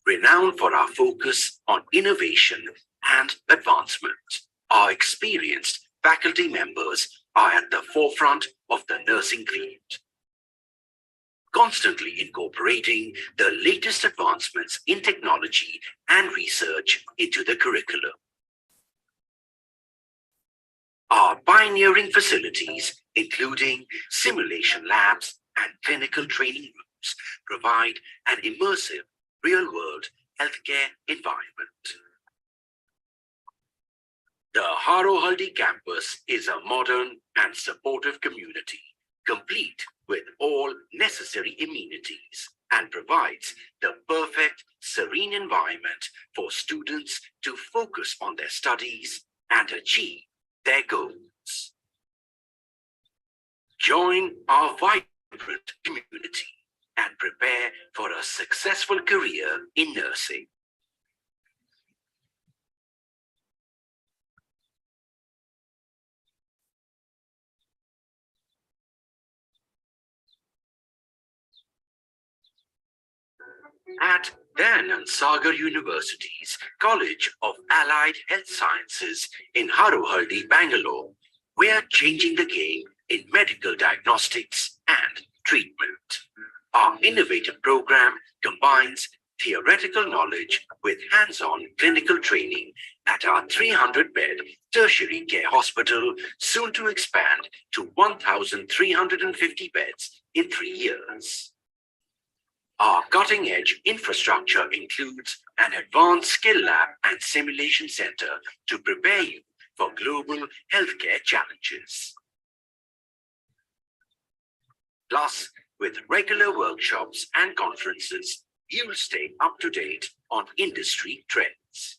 Renowned for our focus on innovation and advancement, our experienced faculty members are at the forefront of the nursing field, constantly incorporating the latest advancements in technology and research into the curriculum. Our pioneering facilities, including simulation labs and clinical training rooms, provide an immersive, real-world healthcare environment. The Harohaldi campus is a modern and supportive community, complete with all necessary amenities, and provides the perfect, serene environment for students to focus on their studies and achieve their goals. Join our vibrant community and prepare for a successful career in nursing. At Daya Sagar University's College of Allied Health Sciences in Harohaldi, Bangalore, we are changing the game in medical diagnostics and treatment. Our innovative program combines theoretical knowledge with hands-on clinical training at our 300-bed tertiary care hospital, soon to expand to 1,350 beds in 3 years. Our cutting-edge infrastructure includes an advanced skill lab and simulation center to prepare you for global healthcare challenges. Plus, with regular workshops and conferences, you'll stay up to date on industry trends.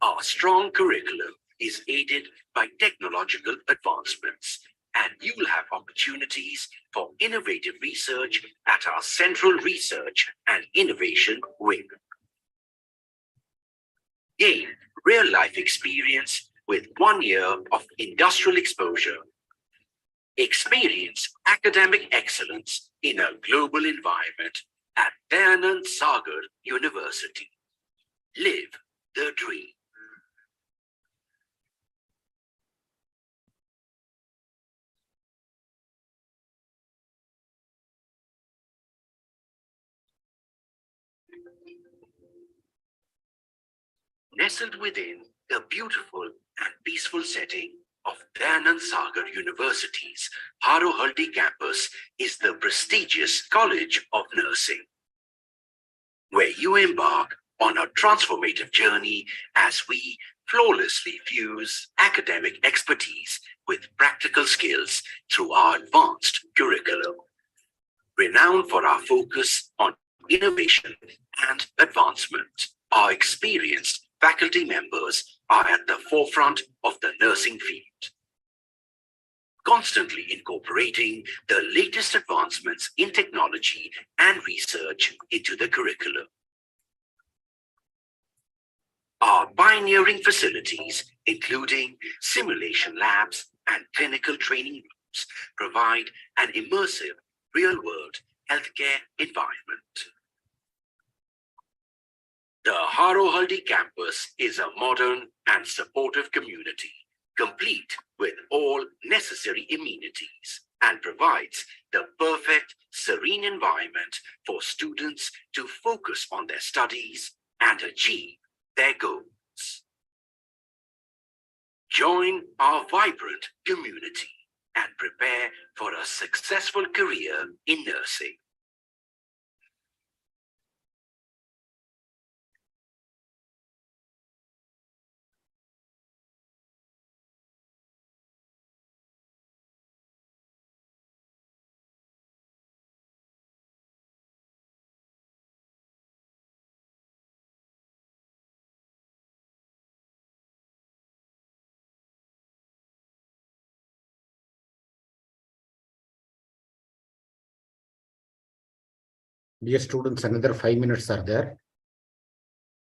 Our strong curriculum is aided by technological advancements, and you'll have opportunities for innovative research at our Central Research and Innovation Wing. Gain real-life experience with 1 year of industrial exposure. Experience academic excellence in a global environment at Daya Sagar University. Live the dream. Nestled within the beautiful and peaceful setting of Daya Sagar University's Harohaldi campus is the prestigious College of Nursing, where you embark on a transformative journey as we flawlessly fuse academic expertise with practical skills through our advanced curriculum. Renowned for our focus on innovation and advancement, our experienced faculty members are at the forefront of the nursing field, constantly incorporating the latest advancements in technology and research into the curriculum. Our pioneering facilities, including simulation labs and clinical training rooms, provide an immersive, real-world healthcare environment. The Harohaldi campus is a modern and supportive community, complete with all necessary amenities, and provides the perfect, serene environment for students to focus on their studies and achieve their goals. Join our vibrant community and prepare for a successful career in nursing.
Dear students, another 5 minutes are there.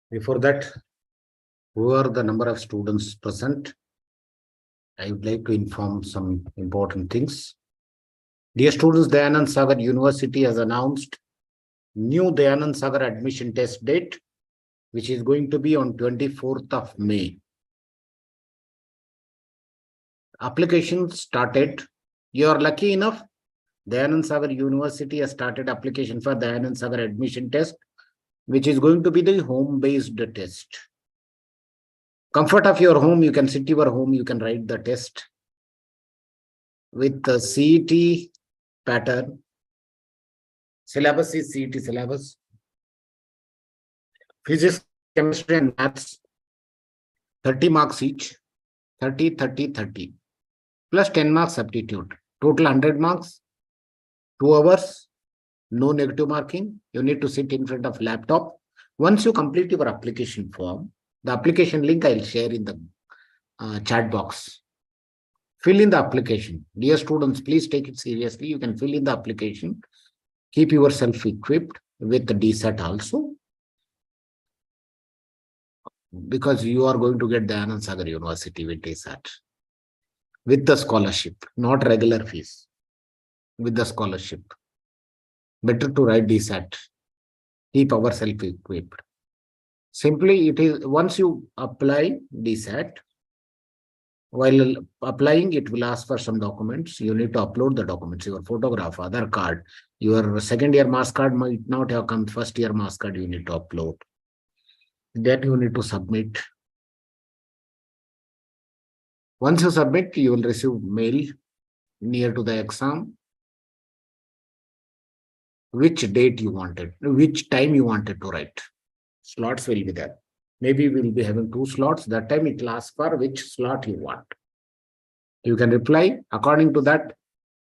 Before that, who are the number of students present? I would like to inform some important things. Dear students, Daya Sagar University has announced new Daya Sagar admission test date, which is going to be on 24th of May. Application started. You are lucky enough. Daya Sagar University has started application for Daya Sagar admission test, which is going to be the home-based test. Comfort of your home, you can sit your home, you can write the test with the CET pattern. Syllabus is CET syllabus. Physics, chemistry, and maths, 30 marks each, 30, 30, 30, plus 10 marks aptitude. Total 100 marks, 2 hours, no negative marking. You need to sit in front of laptop. Once you complete your application form, the application link I'll share in the chat box. Fill in the application. Dear students, please take it seriously. You can fill in the application. Keep yourself equipped with the DSAT also, because you are going to get the Anand Sagar University with DSAT, with the scholarship, not regular fees, with the scholarship. Better to write DSAT. Keep ourselves equipped. Simply, it is once you apply DSAT, while applying, it will ask for some documents. You need to upload the documents, your photograph, Aadhaar card, your second year marks card might not have come, first year marks card you need to upload. That you need to submit. Once you submit, you will receive mail near to the exam, which date you wanted, which time you wanted to write. Slots will be there. Maybe we'll be having 2 slots. That time it will ask for which slot you want. You can reply according to that.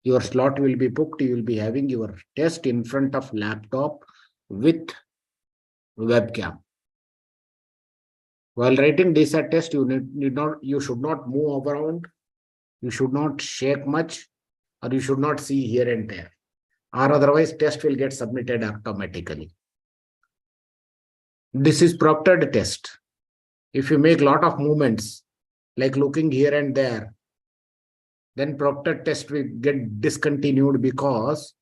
Your slot will be booked. You will be having your test in front of laptop with webcam. While writing DSAT test, you should not move around. You should not shake much, or you should not see here and there, or otherwise test will get submitted automatically. This is proctored test. If you make lot of movements, like looking here and there, then proctored test will get discontinued because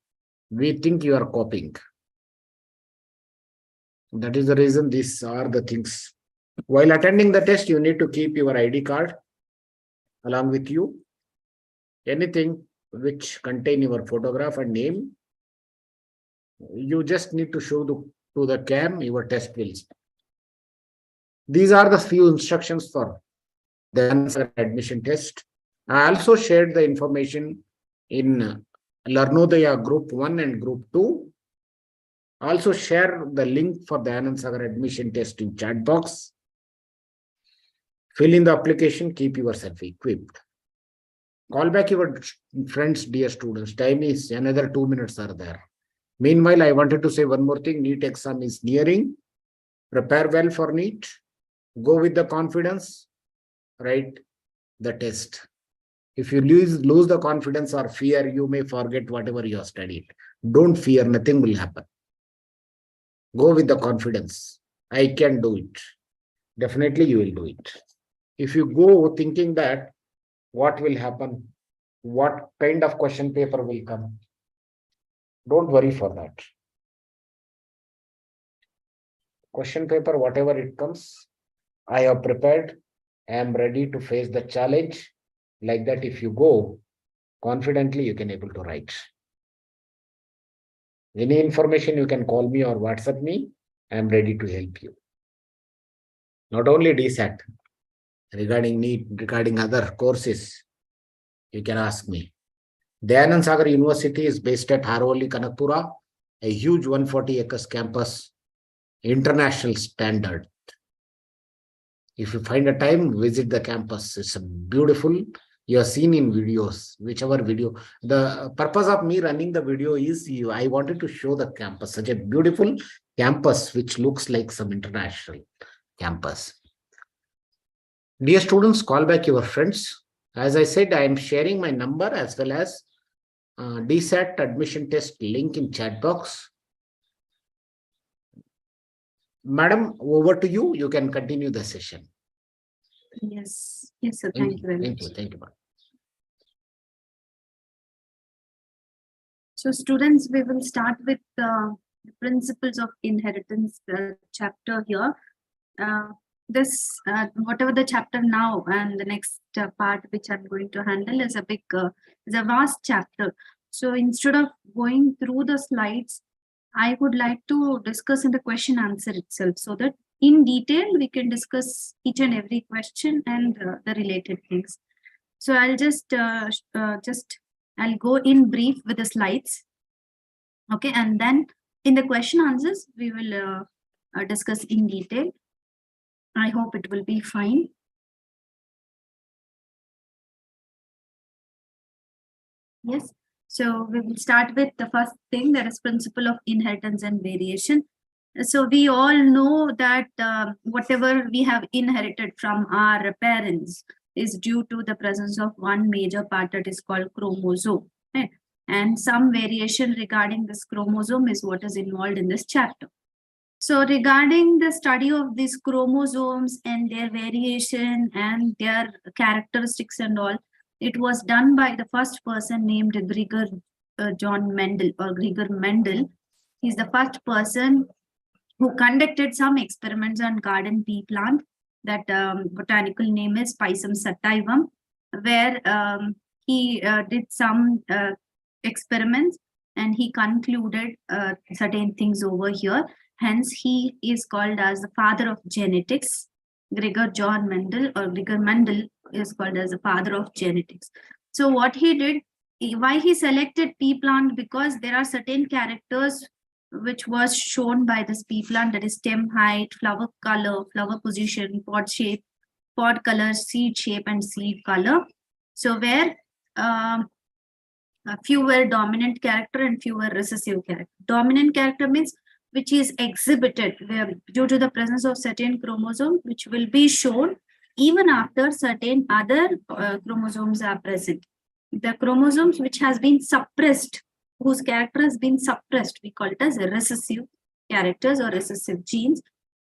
we think you are copying. That is the reason these are the things. While attending the test, you need to keep your ID card along with you. Anything which contain your photograph and name, you just need to show to the cam, your test will start. These are the few instructions for the admission test. I also shared the information in Learnodaya Group 1 and Group 2. Also share the link for the Anand Sagar admission test in chat box. Fill in the application, keep yourself equipped. Call back your friends, dear students. Time is another 2 minutes are there. Meanwhile, I wanted to say one more thing. NEET exam is nearing. Prepare well for NEET. Go with the confidence. Write the test. If you lose the confidence or fear, you may forget whatever you have studied. Don't fear, nothing will happen. Go with the confidence. I can do it. Definitely you will do it. If you go thinking that what will happen, what kind of question paper will come, don't worry for that. Question paper, whatever it comes, I have prepared. I am ready to face the challenge. Like that, if you go confidently, you can able to write. Any information, you can call me or WhatsApp me. I am ready to help you. Not only DSAT, regarding NEET, regarding other courses, you can ask me. Dayanand Sagar University is based at Harovali, Kanakpura, a huge 140 acres campus, international standard. If you find a time, visit the campus. It's a beautiful. You have seen in videos, whichever video. The purpose of me running the video is I wanted to show the campus, such a beautiful campus, which looks like some international campus. Dear students, call back your friends. As I said, I am sharing my number as well as DSAT admission test link in chat box. Madam, over to you. You can continue the session.
Yes, sir. Thank you very much.
Thank you, madam.
So students, we will start with the principles of inheritance chapter here. Whatever the chapter now and the next part which I'm going to handle is is a vast chapter. So instead of going through the slides, I would like to discuss in the question answer itself so that in detail, we can discuss each and every question and the related things. So I'll I'll go in brief with the slides. Okay, and then in the question answers, we will discuss in detail. I hope it will be fine. Yes, so we will start with the first thing, that is principle of inheritance and variation. So we all know that whatever we have inherited from our parents is due to the presence of one major part that is called chromosome, right? And some variation regarding this chromosome is what is involved in this chapter. So regarding the study of these chromosomes and their variation and their characteristics and all, it was done by the first person named Gregor John Mendel, or Gregor Mendel. He's the first person who conducted some experiments on garden pea plant. That botanical name is Pisum sativum, where he did some experiments and he concluded certain things over here. Hence, he is called as the father of genetics. Gregor John Mendel, or Gregor Mendel, is called as the father of genetics. So what he did, why he selected pea plant, because there are certain characters which was shown by this pea plant, that is stem height, flower color, flower position, pod shape, pod color, seed shape, and seed color. So where few were dominant character and few were recessive character. Dominant character means which is exhibited where due to the presence of certain chromosome, which will be shown even after certain other chromosomes are present. The chromosomes which has been suppressed, whose character has been suppressed, we call it as recessive characters or recessive genes.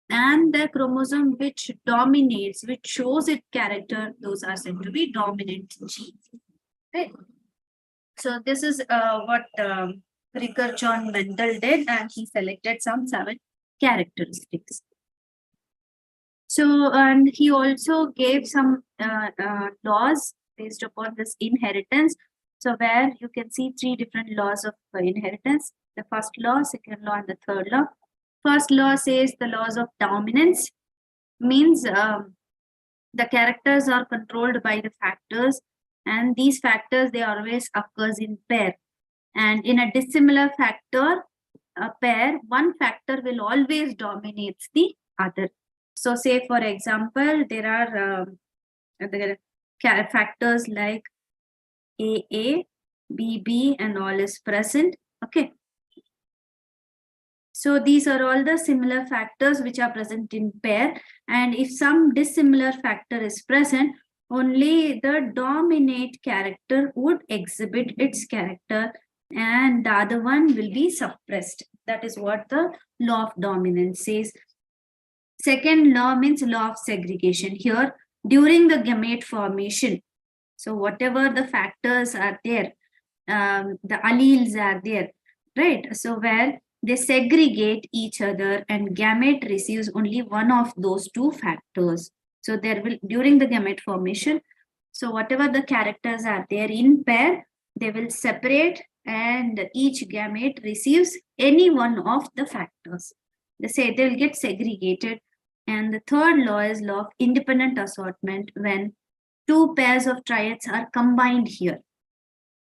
And the chromosome which dominates, which shows its character, those are said to be dominant genes. Right? So this is what Gregor John Mendel did, and he selected some 7 characteristics. So, and he also gave some laws based upon this inheritance. So where you can see 3 different laws of inheritance: the first law, second law, and the third law. First law says the laws of dominance, means the characters are controlled by the factors, and these factors, they always occurs in pair. And in a dissimilar factor pair, one factor will always dominate the other. So say for example, there are factors like AA, BB, and all is present. Okay. So these are all the similar factors which are present in pair. And if some dissimilar factor is present, only the dominant character would exhibit its character and the other one will be suppressed. That is what the law of dominance says. Second law means law of segregation. Here, during the gamete formation, so whatever the factors are there, the alleles are there, right? So where they segregate each other and gamete receives only one of those 2 factors. So there will, during the gamete formation, so whatever the characters are there in pair, they will separate and each gamete receives any one of the factors. They say they'll get segregated. And the third law is law of independent assortment, when 2 pairs of triads are combined here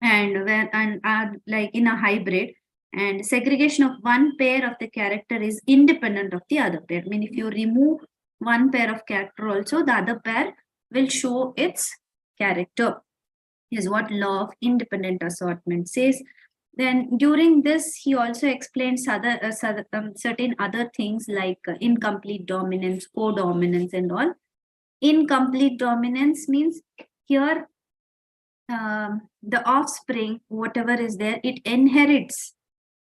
and when are like in a hybrid, and segregation of one pair of the character is independent of the other pair. I mean, if you remove one pair of character also, the other pair will show its character, is what law of independent assortment says. Then during this, he also explains other certain other things like incomplete dominance, codominance, and all. Incomplete dominance means here the offspring, whatever is there, it inherits.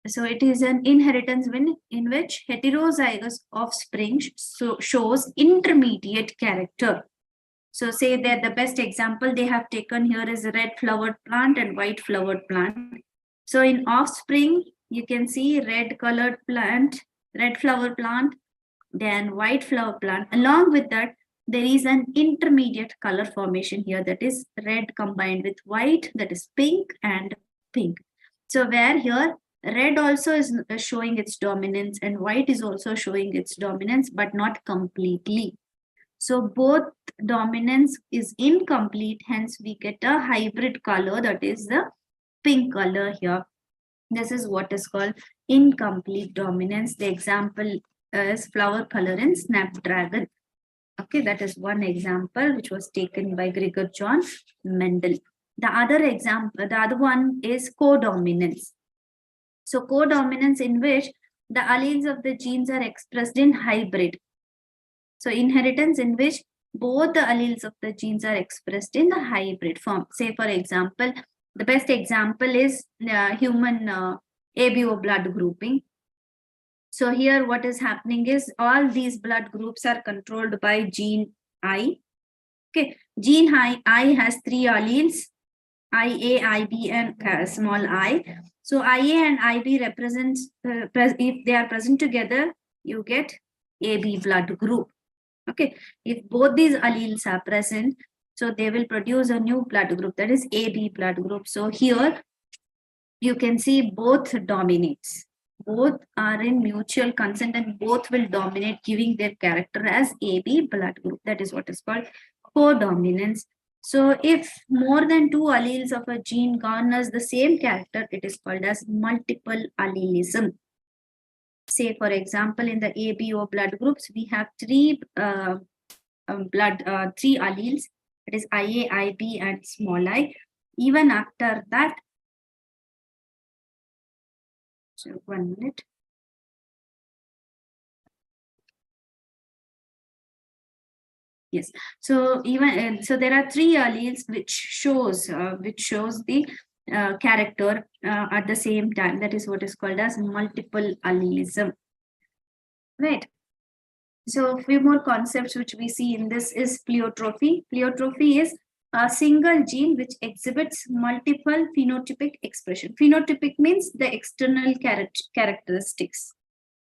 So it is an inheritance in which heterozygous offspring shows intermediate character. So say that the best example they have taken here is red flowered plant and white flowered plant. So in offspring, you can see red colored plant, red flower plant, then white flower plant. Along with that, there is an intermediate color formation here, that is red combined with white, that is pink and pink. So where here Red also is showing its dominance, and white is also showing its dominance, but not completely. So both dominance is incomplete, hence we get a hybrid color, that is the pink color here. This is what is called incomplete dominance. The example is flower color in Snapdragon. Okay, that is one example which was taken by Gregor John Mendel. The other one is codominance. So codominance, in which the alleles of the genes are expressed in hybrid. So inheritance, in which both the alleles of the genes are expressed in the hybrid form. Say, for example, the best example is human ABO blood grouping. So here what is happening is all these blood groups are controlled by gene I. Okay, gene I has three alleles, IA, IB, and small I. So IA and IB represents, if they are present together, you get AB blood group. Okay, if both these alleles are present, so they will produce a new blood group, that is AB blood group. So here you can see both dominates. Both are in mutual consent and both will dominate, giving their character as AB blood group. That is what is called codominance. So if more than two alleles of a gene garners the same character, it is called as multiple allelism. Say, for example, in the ABO blood groups, we have three three alleles, it is IA, IB, and small I. Even after that, so 1 minute. Yes. So even so, there are three alleles which shows the character at the same time. That is what is called as multiple allelism. Right. So a few more concepts which we see in this is pleiotropy. Pleiotropy is a single gene which exhibits multiple phenotypic expression. Phenotypic means the external characteristics.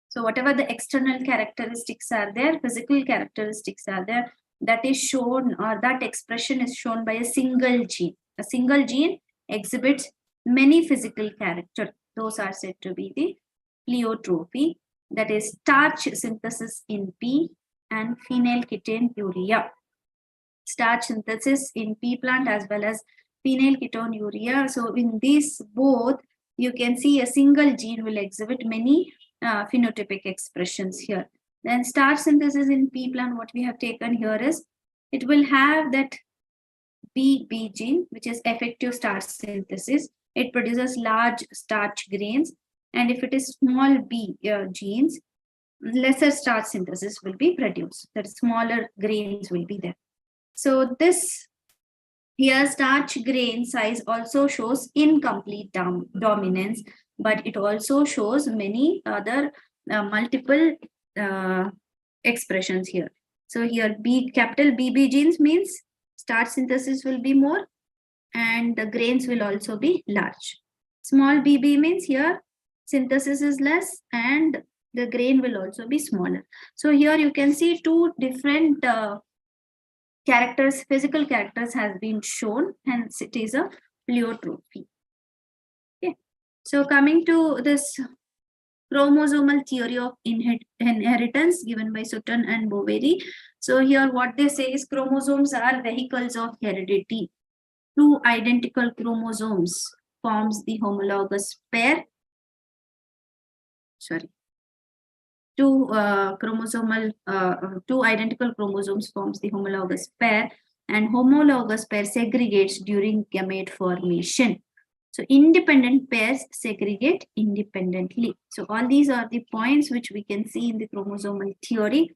So whatever the external characteristics are there, physical characteristics are there, that is shown, or that expression is shown by a single gene. A single gene exhibits many physical characters. Those are said to be the pleiotropy. That is starch synthesis in pea and phenylketonuria. Starch synthesis in pea plant as well as phenylketonuria. So in these both, you can see a single gene will exhibit many phenotypic expressions here. Then starch synthesis in pea plant, what we have taken here is, it will have that BB gene, which is effective starch synthesis. It produces large starch grains. And if it is small b genes, lesser starch synthesis will be produced. That smaller grains will be there. So this here starch grain size also shows incomplete dominance, but it also shows many other multiple expressions here. So here capital BB genes means starch synthesis will be more and the grains will also be large. Small BB means here synthesis is less and the grain will also be smaller. So here you can see two different characters, physical characters has been shown, hence it is a pleiotropy. Okay. So coming to this chromosomal theory of inheritance given by Sutton and Boveri. So here what they say is chromosomes are vehicles of heredity. Two identical chromosomes forms the homologous pair. Sorry. Two identical chromosomes forms the homologous pair, and homologous pair segregates during gamete formation. So independent pairs segregate independently. So all these are the points which we can see in the chromosomal theory.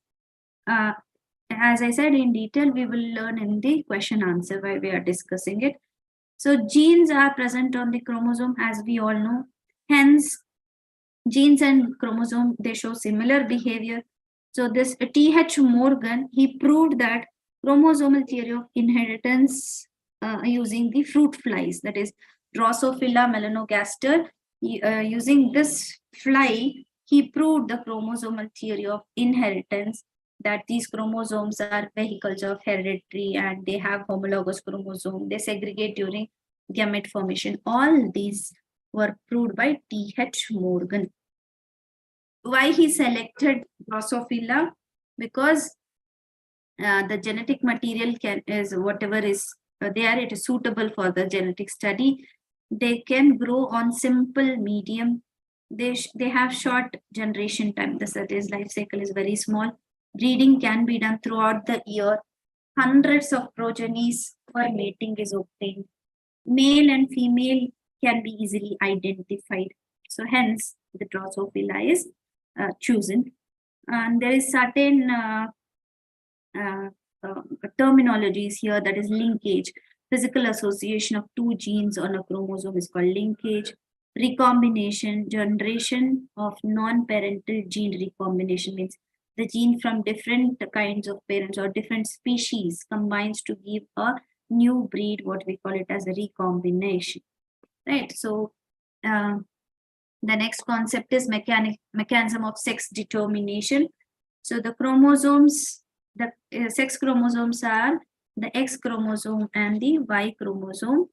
As I said in detail, we will learn in the question answer while we are discussing it. So genes are present on the chromosome, as we all know. Hence, genes and chromosome, they show similar behavior. So this T.H. Morgan, he proved that chromosomal theory of inheritance using the fruit flies, that is Drosophila melanogaster. Using this fly, he proved the chromosomal theory of inheritance, that these chromosomes are vehicles of heredity and they have homologous chromosome. They segregate during gamete formation. All these were proved by T.H. Morgan. Why he selected Drosophila? Because the genetic material is whatever is there, it is suitable for the genetic study. They can grow on simple medium. They have short generation time. The certain life cycle is very small. Breeding can be done throughout the year. Hundreds of progenies for mating is obtained. Male and female can be easily identified. So hence the Drosophila is chosen. And there is certain terminologies here, that is linkage. Physical association of two genes on a chromosome is called linkage. Recombination, generation of non-parental gene recombination, means the gene from different kinds of parents or different species combines to give a new breed, what we call it as a recombination, right? So the next concept is mechanism of sex determination. So the chromosomes, the sex chromosomes are the X chromosome and the Y chromosome,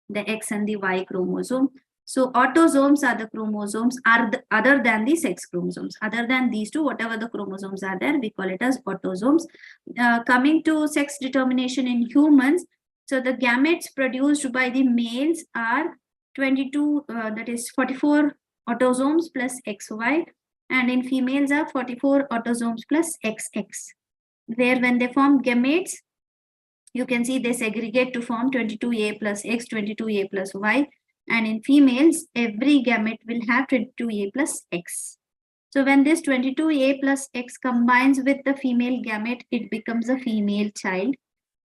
the X and the Y chromosome. So autosomes are the chromosomes other than the sex chromosomes. Other than these two, whatever the chromosomes are there, we call it as autosomes. Coming to sex determination in humans, so the gametes produced by the males are 22, that is 44 autosomes plus XY, and in females are 44 autosomes plus XX. Where when they form gametes, you can see they segregate to form 22A plus X, 22A plus Y. And in females, every gamete will have 22A plus X. So when this 22A plus X combines with the female gamete, it becomes a female child.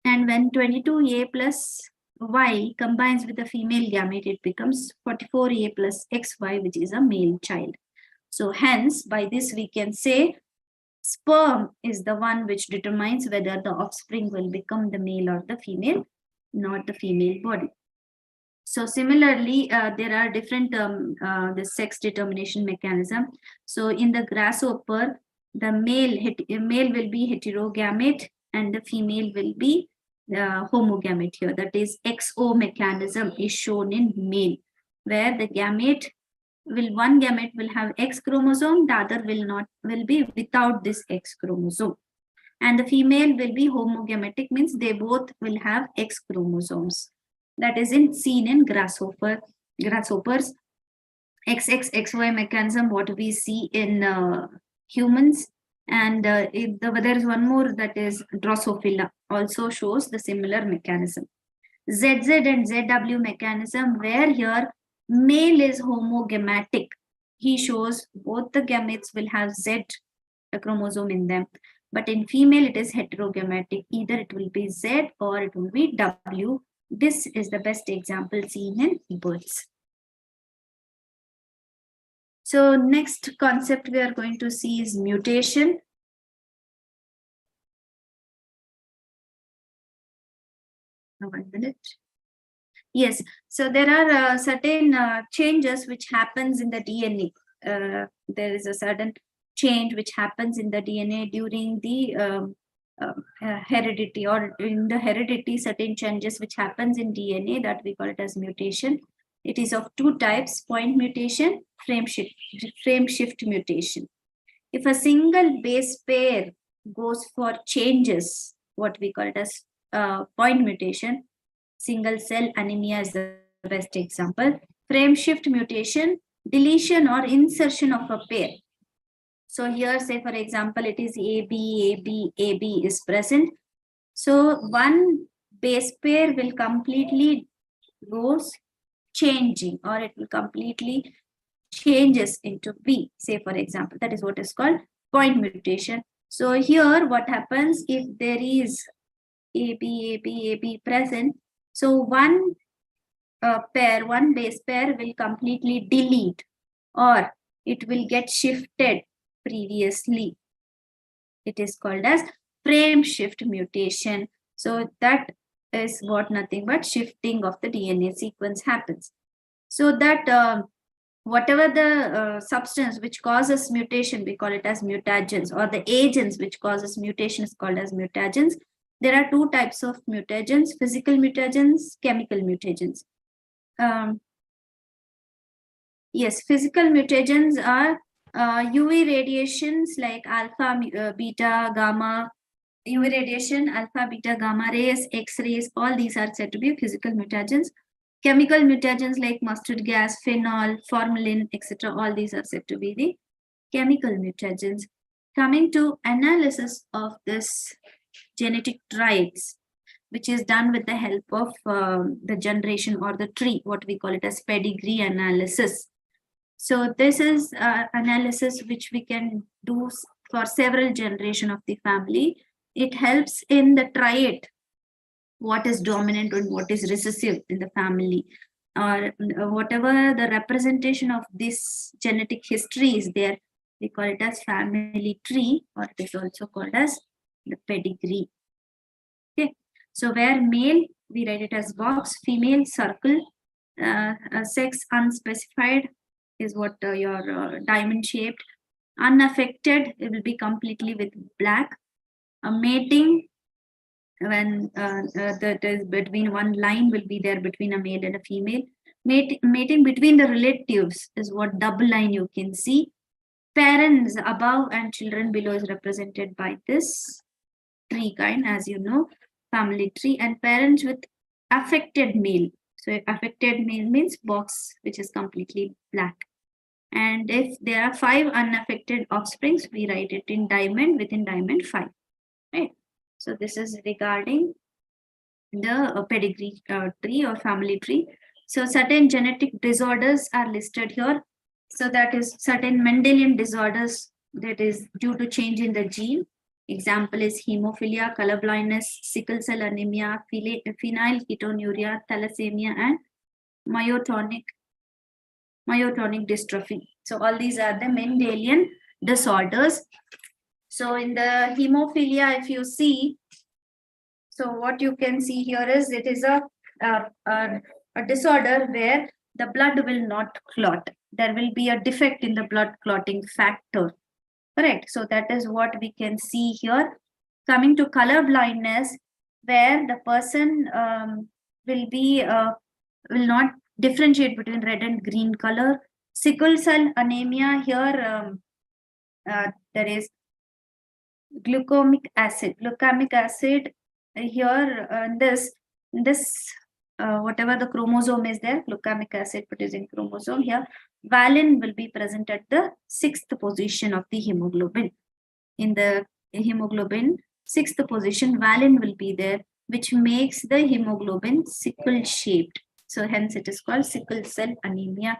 And when 22A plus Y combines with the female gamete, it becomes 44A plus XY, which is a male child. So hence, by this we can say sperm is the one which determines whether the offspring will become the male or the female, not the female body. So similarly, there are different the sex determination mechanism. So in the grasshopper, the male will be heterogamete and the female will be homogamete here. That is, XO mechanism is shown in male, where the one gamete will have X chromosome, the other will be without this X chromosome. And the female will be homogametic, means they both will have X chromosomes. That is seen in grasshoppers. XY mechanism, what we see in humans. And there is one more, that is Drosophila, also shows the similar mechanism. ZZ and ZW mechanism, where here male is homogametic. He shows both the gametes will have Z chromosome in them. But in female, it is heterogametic. Either it will be Z or it will be W. This is the best example seen in birds. So next concept we are going to see is mutation. Now 1 minute. Yes, so there are certain changes which happens in the DNA. There is a certain change which happens in the DNA during the heredity, or in the heredity, certain changes which happens in DNA, that we call it as mutation. It is of two types: point mutation, frame shift mutation. If a single base pair goes for changes, what we call it as point mutation, single cell anemia is the best example. Frame shift mutation, deletion or insertion of a pair. So here, say for example, it is AB is present. So one base pair will completely goes changing, or it will completely changes into B, say for example. That is what is called point mutation. So here what happens, if there is AB present, so one base pair will completely delete, or it will get shifted previously. It is called as frame shift mutation. So that is what nothing but shifting of the DNA sequence happens. So that whatever the substance which causes mutation, we call it as mutagens, or the agents which causes mutation is called as mutagens. There are two types of mutagens: physical mutagens, chemical mutagens. Yes, physical mutagens are UV radiations like alpha, beta, gamma, UV radiation, alpha, beta, gamma rays, X-rays, all these are said to be physical mutagens. Chemical mutagens like mustard gas, phenol, formalin, etc. All these are said to be the chemical mutagens. Coming to analysis of this genetic traits, which is done with the help of the generation or the tree, what we call it as pedigree analysis. So this is analysis which we can do for several generations of the family. It helps in the trait, what is dominant and what is recessive in the family, or whatever the representation of this genetic history is there. We call it as family tree, or it is also called as the pedigree. Okay, so where male, we write it as box, female circle, sex unspecified is what your diamond shaped, unaffected, it will be completely with black. Mating, when that is between one line will be there between a male and a female. Mating between the relatives is what double line you can see. Parents above and children below is represented by this tree kind, as you know, family tree. And parents with affected male, so affected male means box which is completely black. And if there are 5 unaffected offsprings, we write it in diamond, within diamond 5, right? So this is regarding the pedigree tree or family tree. So certain genetic disorders are listed here. So that is certain Mendelian disorders that is due to change in the gene. Example is hemophilia, color blindness, sickle cell anemia, phenylketonuria, thalassemia, and myotonic dystrophy. So all these are the Mendelian disorders. So in the hemophilia, if you see, so what you can see here is it is a disorder where the blood will not clot. There will be a defect in the blood clotting factor. Correct. So that is what we can see here. Coming to color blindness, where the person will not differentiate between red and green color. Sickle cell anemia, here there is glucamic acid. Glucamic acid here, this whatever the chromosome is there, glucamic acid producing chromosome, here valine will be present at the 6th position of the hemoglobin. In the hemoglobin 6th position, valine will be there, which makes the hemoglobin sickle shaped. So hence it is called sickle cell anemia.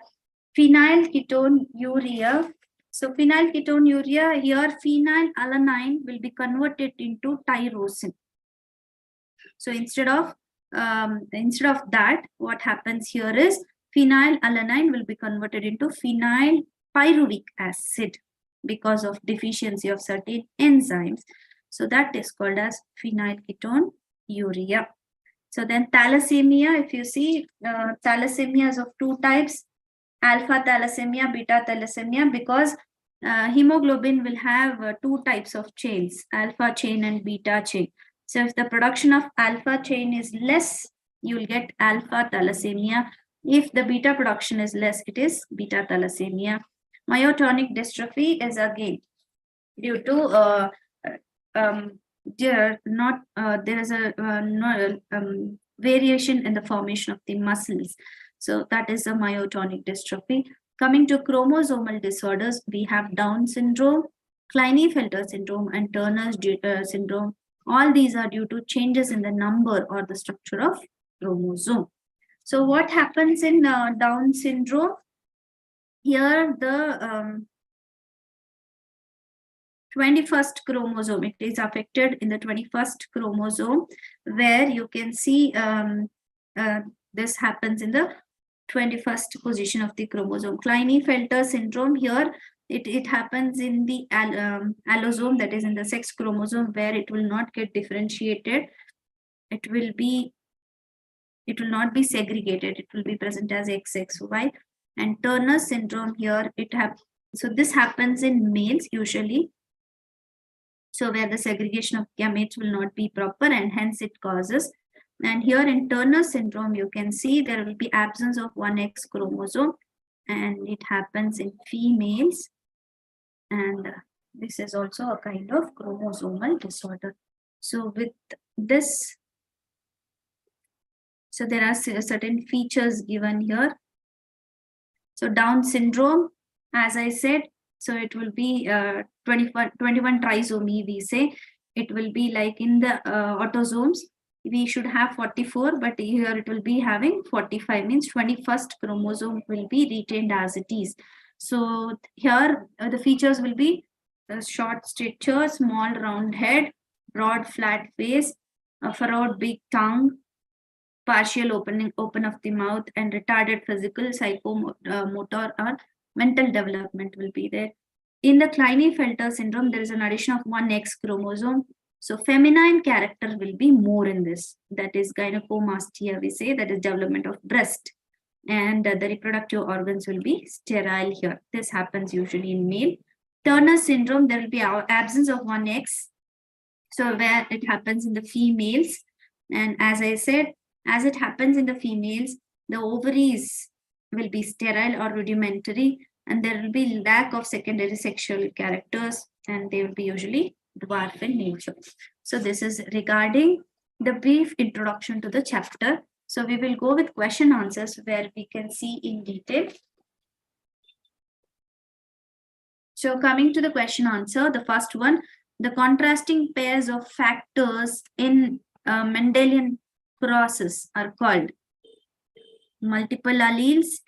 Phenylketonuria. So phenylketonuria, here phenylalanine will be converted into tyrosine. So instead of that, what happens here is phenylalanine will be converted into phenylpyruvic acid because of deficiency of certain enzymes. So that is called as phenylketonuria. So then thalassemia, if you see, thalassemia is of 2 types, alpha thalassemia, beta thalassemia, because hemoglobin will have 2 types of chains, alpha chain and beta chain. So if the production of alpha chain is less, you will get alpha thalassemia. If the beta production is less, it is beta thalassemia. Myotonic dystrophy is again due to there is a variation in the formation of the muscles. So that is a myotonic dystrophy. Coming to chromosomal disorders, we have Down syndrome, Klinefelter syndrome, and Turner's syndrome. All these are due to changes in the number or the structure of chromosome. So what happens in Down syndrome? Here the 21st chromosome, it is affected in the 21st chromosome, where you can see this happens in the 21st position of the chromosome. Klinefelter syndrome, here it happens in the allosome, that is in the sex chromosome, where it will not get differentiated. It will not be segregated. It will be present as XXY. And Turner syndrome, here so this happens in males usually. So where the segregation of gametes will not be proper, and hence it causes. And here in Turner syndrome, you can see there will be absence of one X chromosome, and it happens in females. And this is also a kind of chromosomal disorder. So with this, so there are certain features given here. So Down syndrome, as I said, so it will be 21 trisomy, we say. It will be like in the autosomes, we should have 44, but here it will be having 45, means 21st chromosome will be retained as it is. So here the features will be short stature, small round head, broad flat face, a furrowed big tongue, partial open of the mouth, and retarded physical, psychomotor or mental development will be there. In the Klinefelter syndrome, there is an addition of one X chromosome. So feminine character will be more in this. That is gynecomastia, we say, that is development of breast. And the reproductive organs will be sterile here. This happens usually in male. Turner syndrome, there will be absence of one X. So where it happens in the females. And as I said, as it happens in the females, the ovaries will be sterile or rudimentary, and there will be lack of secondary sexual characters, and they will be usually dwarf in nature. So this is regarding the brief introduction to the chapter. So we will go with question answers where we can see in detail. So coming to the question answer, the first one, the contrasting pairs of factors in Mendelian crosses are called multiple alleles,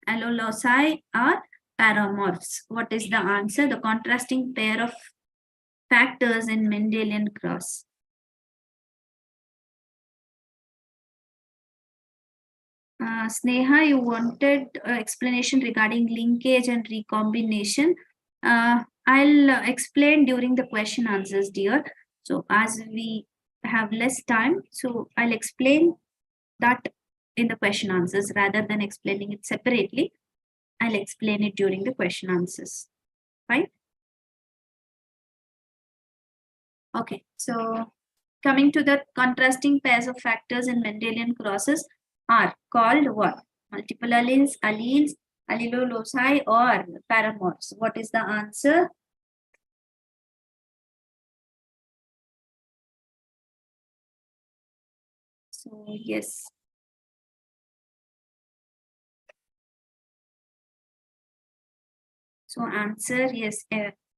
alloloci, or paramorphs. What is the answer? The contrasting pair of factors in Mendelian cross. Sneha, you wanted explanation regarding linkage and recombination. I'll explain during the question answers, dear. So as we have less time, so I'll explain that in the question answers rather than explaining it separately. I'll explain it during the question answers. Fine? Okay, so coming to the contrasting pairs of factors in Mendelian crosses are called what? Multiple alleles, alleloloci, or paramorphs. What is the answer? So yes. So answer, yes,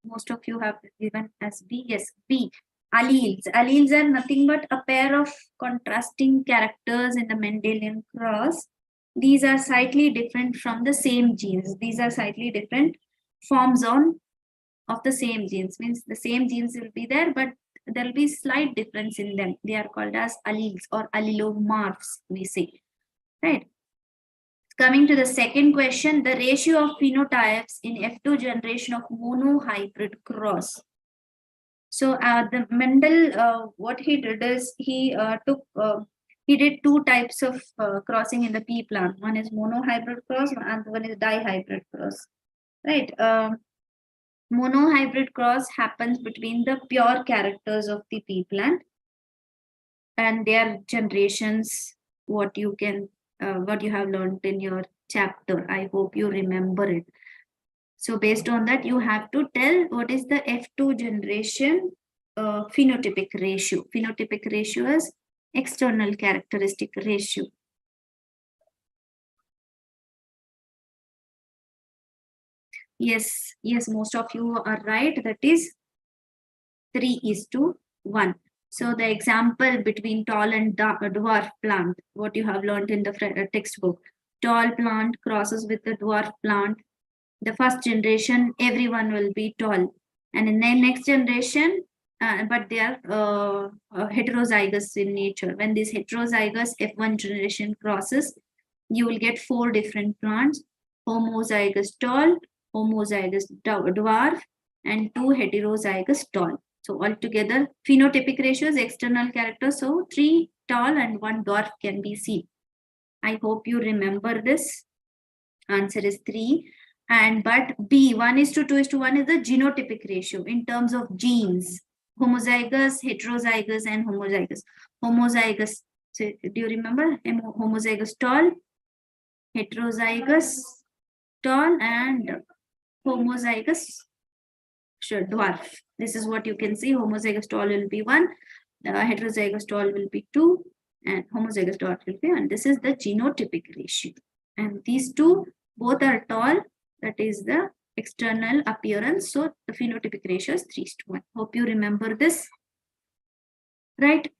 most of you have given as B. Yes, B. Alleles. Alleles are nothing but a pair of contrasting characters in the Mendelian cross. These are slightly different from the same genes. These are slightly different forms of the same genes. Means the same genes will be there, but there will be slight difference in them. They are called as alleles or allelomorphs, we say. Right. Coming to the second question, the ratio of phenotypes in F2 generation of monohybrid cross. So the Mendel, what he did is he did two types of crossing in the pea plant. One is monohybrid cross and one is dihybrid cross. Right. Monohybrid cross happens between the pure characters of the pea plant and their generations, what you have learned in your chapter. I hope you remember it. So based on that, you have to tell what is the F2 generation phenotypic ratio. Phenotypic ratio is external characteristic ratio. Yes, most of you are right. That is 3:1. So the example between tall and dwarf plant, what you have learned in the textbook. Tall plant crosses with the dwarf plant. The first generation, everyone will be tall. And in the next generation, but they are heterozygous in nature. When this heterozygous F1 generation crosses, you will get 4 different plants: homozygous tall, homozygous dwarf, and 2 heterozygous tall. So altogether, phenotypic ratio is external characters. So 3 tall and 1 dwarf can be seen. I hope you remember this. Answer is 3. But B, 1:2:1 is the genotypic ratio in terms of genes. Homozygous, heterozygous, and homozygous. Homozygous, so do you remember homozygous tall? heterozygous tall and homozygous dwarf. This is what you can see. Homozygous tall will be 1, heterozygous tall will be 2, and homozygous dwarf will be 1. This is the genotypic ratio. And these two both are tall. That is the external appearance. So the phenotypic ratio is 3:1. Hope you remember this. Right.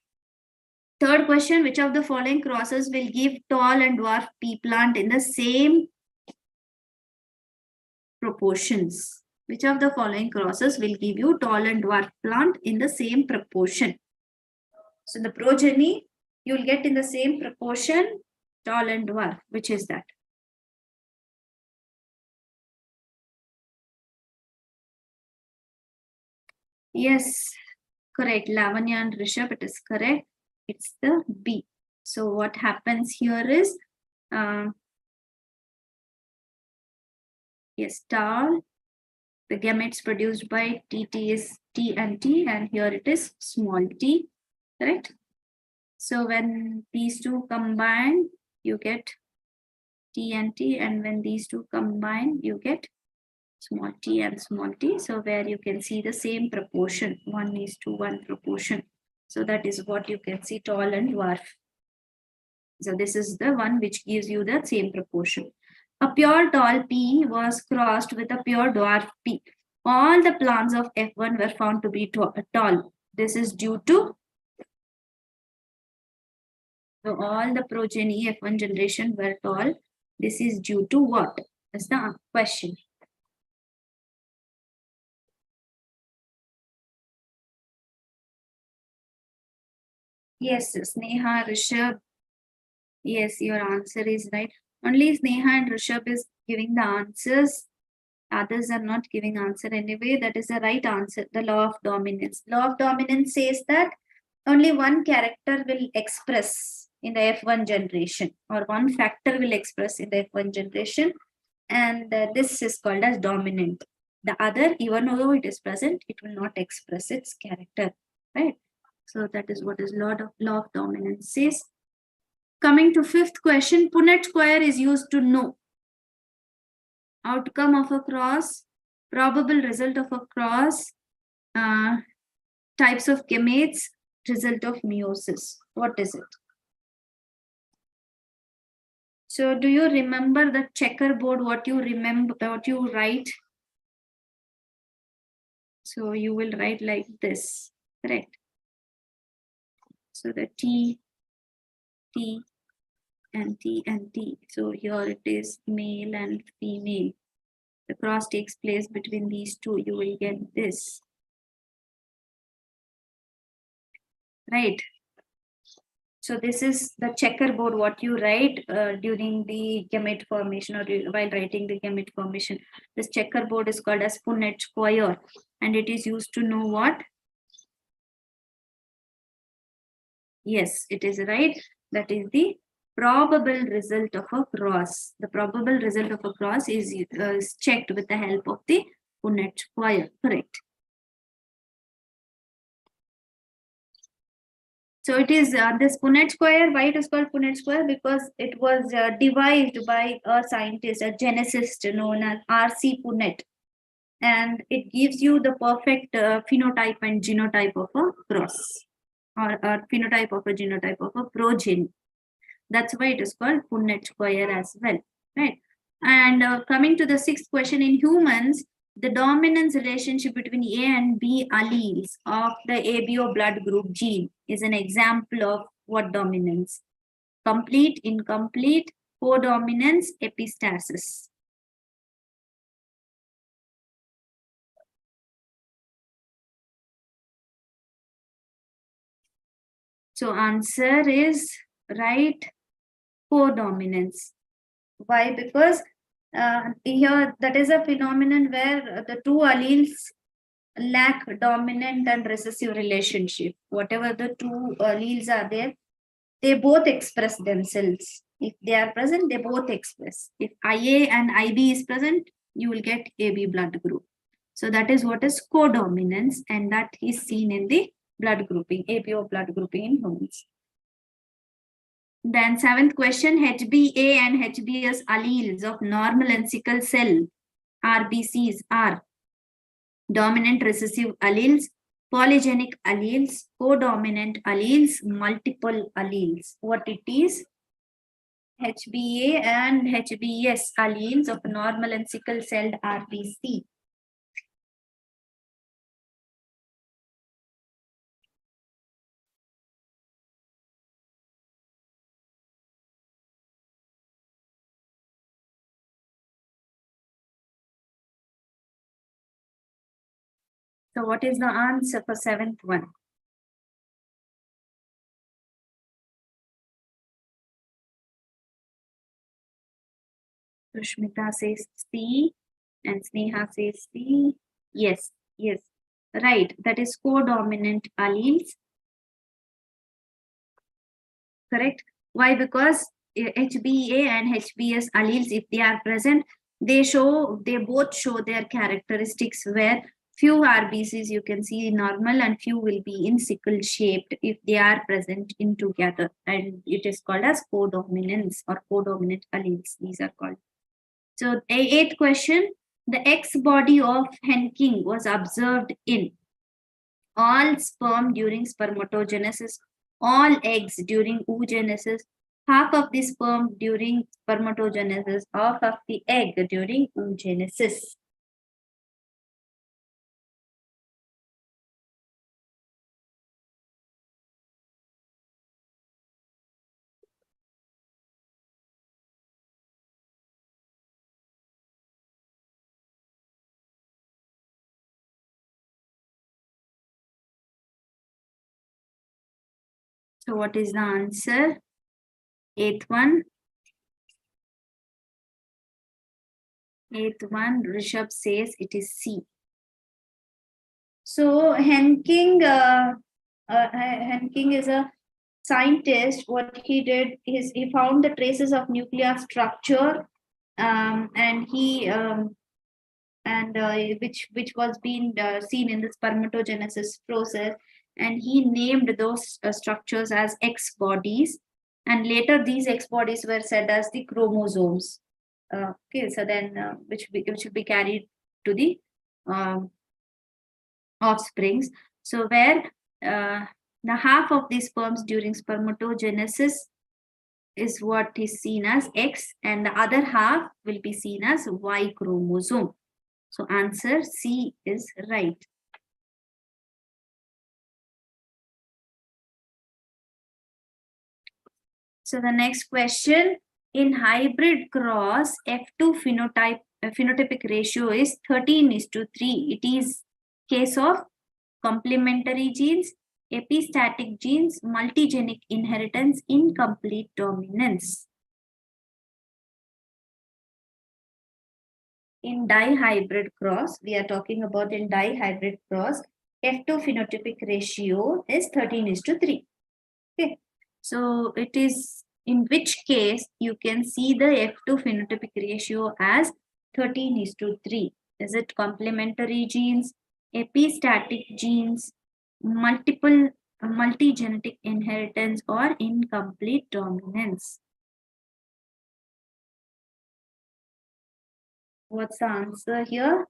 Third question, which of the following crosses will give tall and dwarf pea plant in the same proportions? Which of the following crosses will give you tall and dwarf plant in the same proportion? So the progeny you will get in the same proportion tall and dwarf. Which is that? Yes, correct. Lavanya and Rishabh, it is correct. It's the B. So what happens here is, yes, tall. The gametes produced by TT is T and T, and here it is small t, correct? So when these two combine, you get T and T, and when these two combine, you get small t and small t. So where you can see the same proportion, 1:1 proportion. So that is what you can see, tall and dwarf. So this is the one which gives you the same proportion. A pure tall P was crossed with a pure dwarf P. All the plants of F1 were found to be tall. This is due to, so all the progeny F1 generation were tall. This is due to what? That's the question. Yes, Sneha, Rishabh. Yes, your answer is right. Only Sneha and Rishabh is giving the answers. Others are not giving answer anyway. That is the right answer. The law of dominance. Law of dominance says that only one character will express in the F1 generation, or one factor will express in the F1 generation, and this is called as dominant. The other, even though it is present, it will not express its character, right? So that is what is law of dominance says. Coming to fifth question, Punnett square is used to know outcome of a cross, probable result of a cross, types of gametes, result of meiosis. What is it? So do you remember the checkerboard, what you remember, what you write? So you will write like this, correct? So the T, T, and T and T. So here it is male and female. The cross takes place between these two. You will get this. Right. So this is the checkerboard, what you write during the gamete formation, or while writing the gamete formation. This checkerboard is called as Punnett square, and it is used to know what? Yes, it is right. That is the probable result of a cross. The probable result of a cross is checked with the help of the Punnett square. Correct. So it is this Punnett square. Why it is called Punnett square? Because it was devised by a scientist, a geneticist known as R.C. Punnett, and it gives you the perfect phenotype and genotype of a cross, or phenotype of a genotype of a progeny. That's why it is called Punnett square as well, right? And coming to the sixth question, in humans, the dominance relationship between A and B alleles of the ABO blood group gene is an example of what dominance? Complete, incomplete, codominance, epistasis. So answer is right, codominance. Why? Because here that is a phenomenon where the two alleles lack dominant and recessive relationship. Whatever the two alleles are there, they both express themselves. If they are present, they both express. If IA and IB is present, you will get AB blood group. So that is what is codominance, and that is seen in the blood grouping, ABO blood grouping in humans. Then seventh question, HbA and HbS alleles of normal and sickle cell RBCs are dominant recessive alleles, polygenic alleles, codominant alleles, multiple alleles. What it is? HbA and HbS alleles of normal and sickle celled RBC. So what is the answer for seventh one? Sushmita says C and Sneha says C. Yes, yes, right. That is codominant alleles. Correct. Why? Because HbA and HbS alleles, if they are present, they both show their characteristics where few RBCs you can see normal and few will be in sickle shaped if they are present in together, and it is called as codominance or codominant alleles. These are called. So eighth question, the X body of Henking was observed in all sperm during spermatogenesis, all eggs during oogenesis, half of the sperm during spermatogenesis, half of the egg during oogenesis. So what is the answer? Eighth one. Eighth one, Rishabh says it is C. So Henking is a scientist. What he did is he found the traces of nuclear structure, and he which was being seen in the spermatogenesis process, and he named those structures as X bodies, and later these X bodies were said as the chromosomes. Okay, so then which should be carried to the offsprings. So where the half of the sperms during spermatogenesis is what is seen as X, and the other half will be seen as Y chromosome. So answer C is right. So the next question, in hybrid cross, F2 phenotypic ratio is 13:3. It is case of complementary genes, epistatic genes, multigenic inheritance, incomplete dominance. In dihybrid cross, we are talking about in dihybrid cross, F2 phenotypic ratio is 13:3. Okay, so it is in which case you can see the F2 phenotypic ratio as 13:3. Is it complementary genes, epistatic genes, multigenetic inheritance, or incomplete dominance? What's the answer here?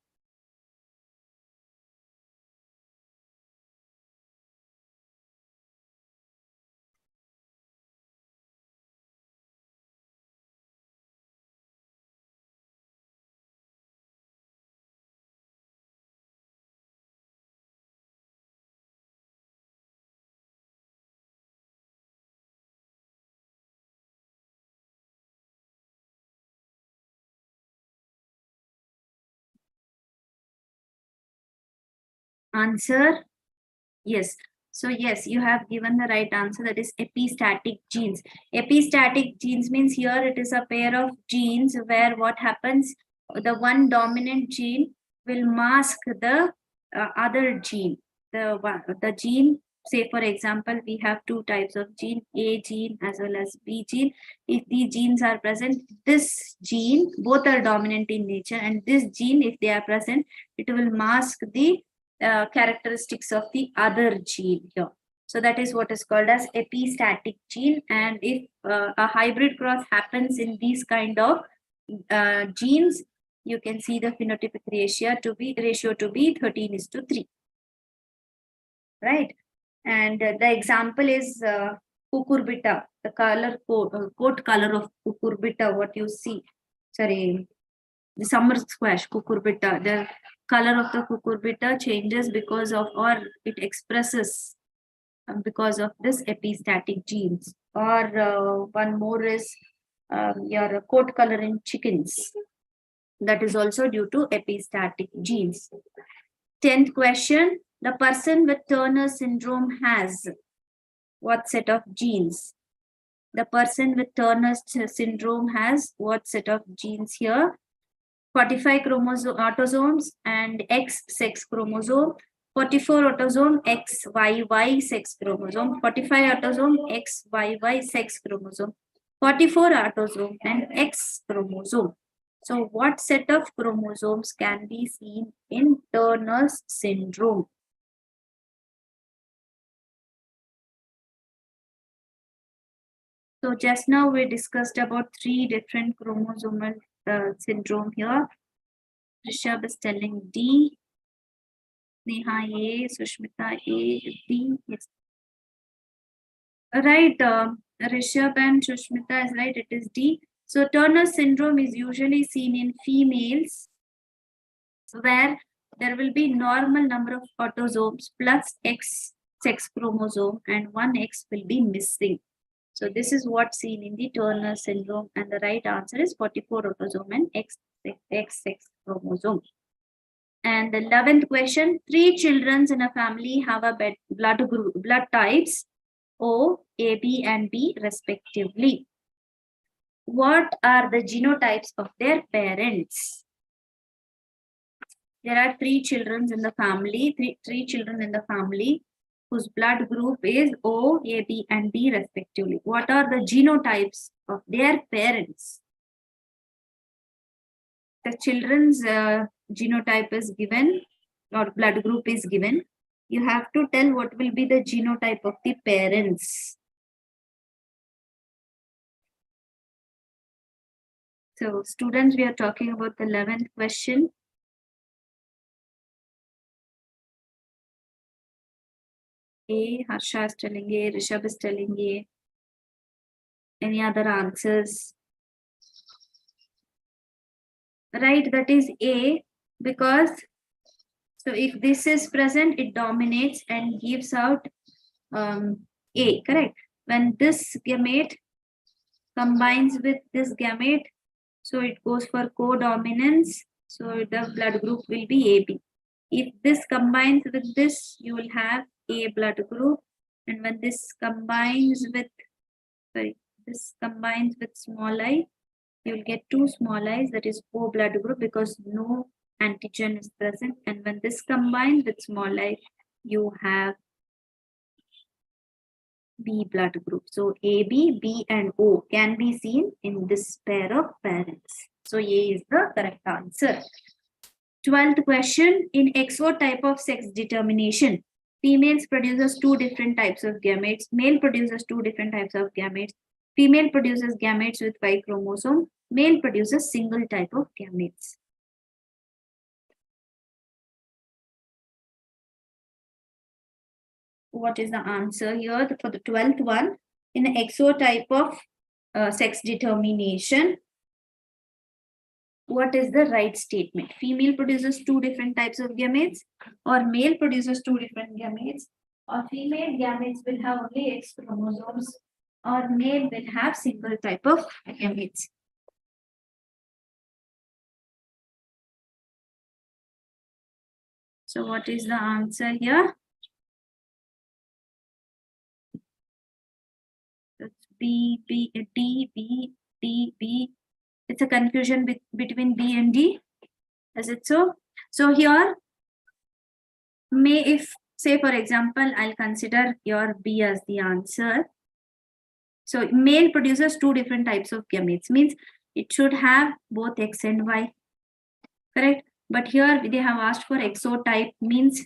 Answer? Yes. So yes, you have given the right answer. That is epistatic genes. Epistatic genes means here it is a pair of genes where what happens, the one dominant gene will mask the other gene. The gene, say for example, we have two types of gene, A gene as well as B gene. If these genes are present, this gene, both are dominant in nature, and this gene, if they are present, it will mask the characteristics of the other gene here. So that is what is called as epistatic gene. And if a hybrid cross happens in these kind of genes, you can see the phenotypic ratio to be 13:3, right? And the example is cucurbita, the coat color of cucurbita, what you see, sorry, the summer squash cucurbita, the color of the cucurbita changes because of, or it expresses because of this epistatic genes. Or one more is your coat color in chickens, that is also due to epistatic genes. 10th question, the person with Turner syndrome has what set of genes? The person with Turner syndrome has what set of genes here? 45 autosomes and X sex chromosome, 44 autosome XYY sex chromosome, 45 autosome XYY sex chromosome, 44 autosome and X chromosome. So what set of chromosomes can be seen in Turner's syndrome? So just now we discussed about 3 different chromosomal syndrome here. Rishabh is telling D, Neha A, Sushmita A, D. Yes. Right, Rishabh and Sushmita is right, it is D. So Turner syndrome is usually seen in females where there will be normal number of autosomes plus X sex chromosome and one X will be missing. So this is what's seen in the Turner syndrome, and the right answer is 44 autosome and X sex chromosome. And the 11th question, 3 children in a family have a blood types O, A, B and B respectively. What are the genotypes of their parents? There are 3 children in the family, three children in the family whose blood group is O, A, B and B respectively. What are the genotypes of their parents? The children's genotype is given or blood group is given. You have to tell what will be the genotype of the parents. So students, we are talking about the 11th question. A, Harsha is telling A, Rishabh is telling A. Any other answers? Right, that is A, because so if this is present, it dominates and gives out A, correct? When this gamete combines with this gamete, so it goes for co-dominance, so the blood group will be AB. If this combines with this, you will have A blood group, and when this combines with, this combines with small I, you will get 2 small i's, that is O blood group, because no antigen is present. And when this combines with small I, you have B blood group. So AB, B and O can be seen in this pair of parents. So A is the correct answer. 12th question, in XO type of sex determination, females produces 2 different types of gametes, male produces 2 different types of gametes, female produces gametes with Y chromosome, male produces single type of gametes. What is the answer here for the 12th one? In the XO type of sex determination, what is the right statement? Female produces 2 different types of gametes, or male produces 2 different gametes, or female gametes will have only X chromosomes, or male will have single type of gametes. So what is the answer here? It's B, B, D, B, D, B. It's a confusion between B and D. Is it so? So here, if say for example, I'll consider your B as the answer. So male produces 2 different types of gametes, means it should have both X and Y, correct? But here they have asked for XO type, means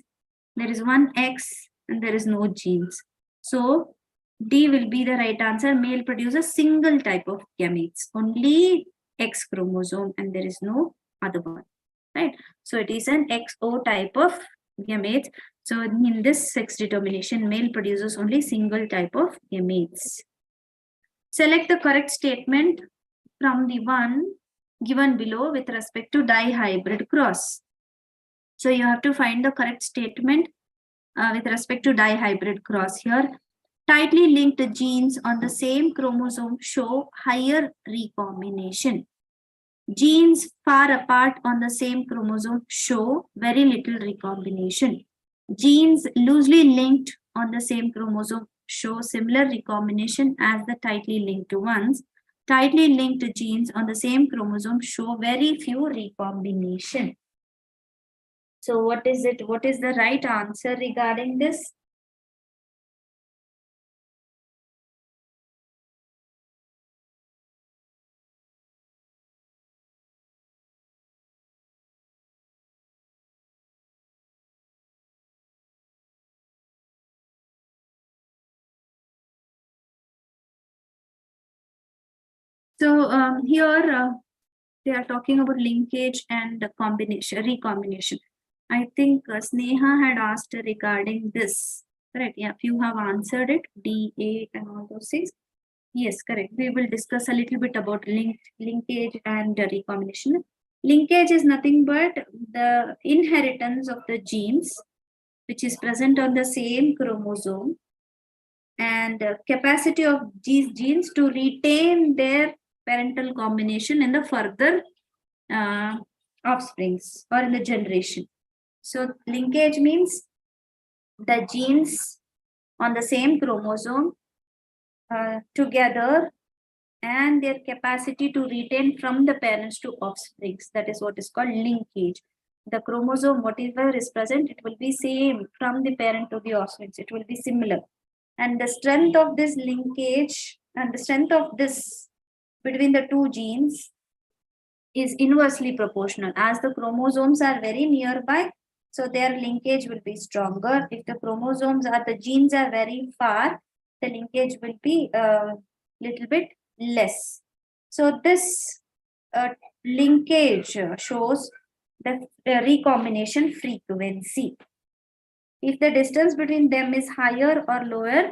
there is one X and there is no genes. So D will be the right answer. Male produces single type of gametes, only X chromosome, and there is no other one, right? So it is an XO type of gametes. So in this sex determination, male produces only single type of gametes. Select the correct statement from the one given below with respect to dihybrid cross. So you have to find the correct statement with respect to dihybrid cross here. Tightly linked genes on the same chromosome show higher recombination. Genes far apart on the same chromosome show very little recombination. Genes loosely linked on the same chromosome show similar recombination as the tightly linked ones. Tightly linked genes on the same chromosome show very few recombination. So what is it? What is the right answer regarding this? So here they are talking about linkage and combination, recombination. I think Sneha had asked regarding this. Correct. Yeah, you have answered it. D, A, and all those things. Yes, correct. We will discuss a little bit about linkage and recombination. Linkage is nothing but the inheritance of the genes which is present on the same chromosome, and capacity of these genes to retain their parental combination in the further offsprings or in the generation. So linkage means the genes on the same chromosome together and their capacity to retain from the parents to offsprings. That is what is called linkage. The chromosome, whatever is present, it will be same from the parent to the offsprings. It will be similar. And the strength of this linkage and the strength of this between the two genes is inversely proportional. As the chromosomes are very nearby, so their linkage will be stronger. If the chromosomes are, the genes are very far, the linkage will be a little bit less. So this linkage shows the recombination frequency. If the distance between them is higher or lower,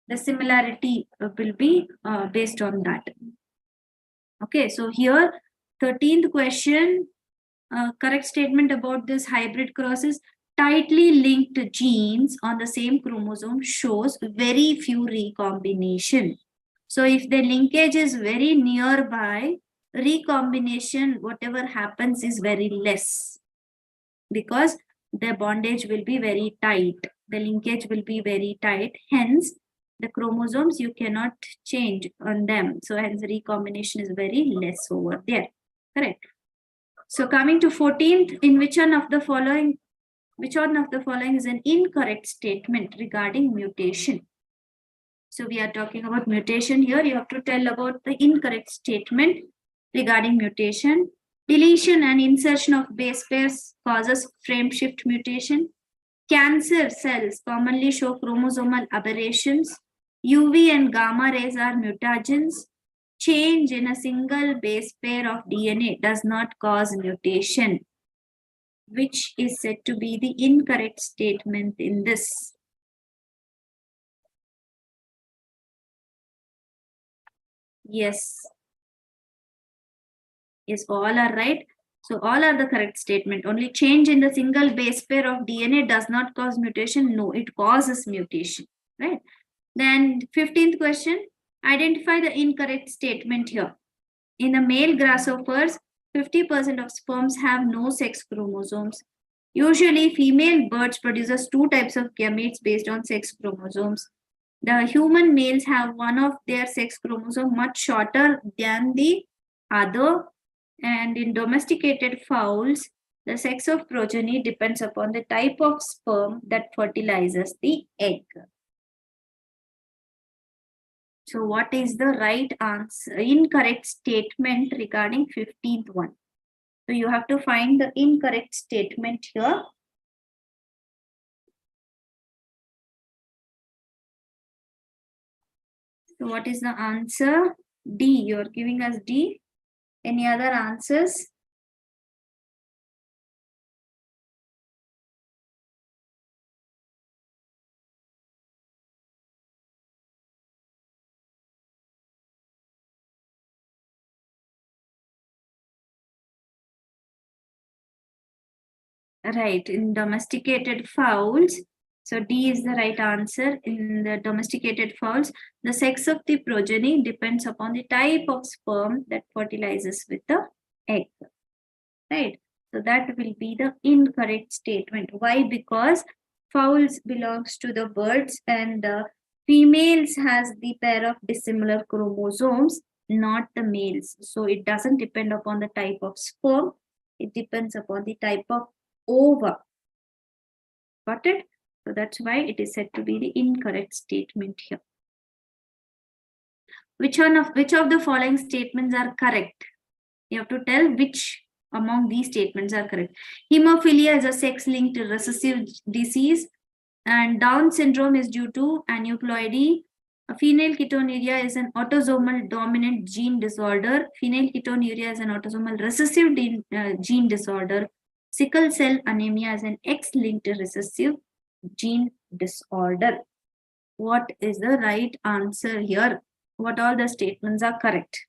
the similarity will be based on that. Okay, so here 13th question, correct statement about this hybrid cross is tightly linked genes on the same chromosome shows very few recombination. So if the linkage is very nearby, recombination, whatever happens, is very less because the bondage will be very tight. The linkage will be very tight. Hence, the chromosomes you cannot change on them. So hence recombination is very less over there. Correct. So coming to 14th, in which one of the following is an incorrect statement regarding mutation? So we are talking about mutation here. You have to tell about the incorrect statement regarding mutation. Deletion and insertion of base pairs causes frame shift mutation. Cancer cells commonly show chromosomal aberrations. UV and gamma rays are mutagens. Change in a single base pair of DNA does not cause mutation. Which is said to be the incorrect statement in this? Yes. Yes, all are right. So all are the correct statement. Only change in the single base pair of DNA does not cause mutation. No, it causes mutation, right? Then 15th question, identify the incorrect statement here. In the male grasshoppers, 50% of sperms have no sex chromosomes. Usually, female birds produces two types of gametes based on sex chromosomes. The human males have one of their sex chromosome much shorter than the other, and in domesticated fowls, the sex of progeny depends upon the type of sperm that fertilizes the egg. So what is the right answer, incorrect statement regarding 15th one? So you have to find the incorrect statement here. So what is the answer? D. You are giving us D. Any other answers? Right, in domesticated fowls. So D is the right answer. In the domesticated fowls, the sex of the progeny depends upon the type of sperm that fertilizes with the egg. Right. So that will be the incorrect statement. Why? Because fowls belongs to the birds and females has the pair of dissimilar chromosomes, not the males. So it doesn't depend upon the type of sperm. It depends upon the type of ova. Got it? So that's why it is said to be the incorrect statement here. Which of the following statements are correct? You have to tell which among these statements are correct. Hemophilia is a sex-linked recessive disease, and Down syndrome is due to aneuploidy. Phenylketonuria is an autosomal dominant gene disorder. Phenylketonuria is an autosomal recessive gene disorder. Sickle cell anemia is an X-linked recessive gene disorder. What is the right answer here? What all the statements are correct?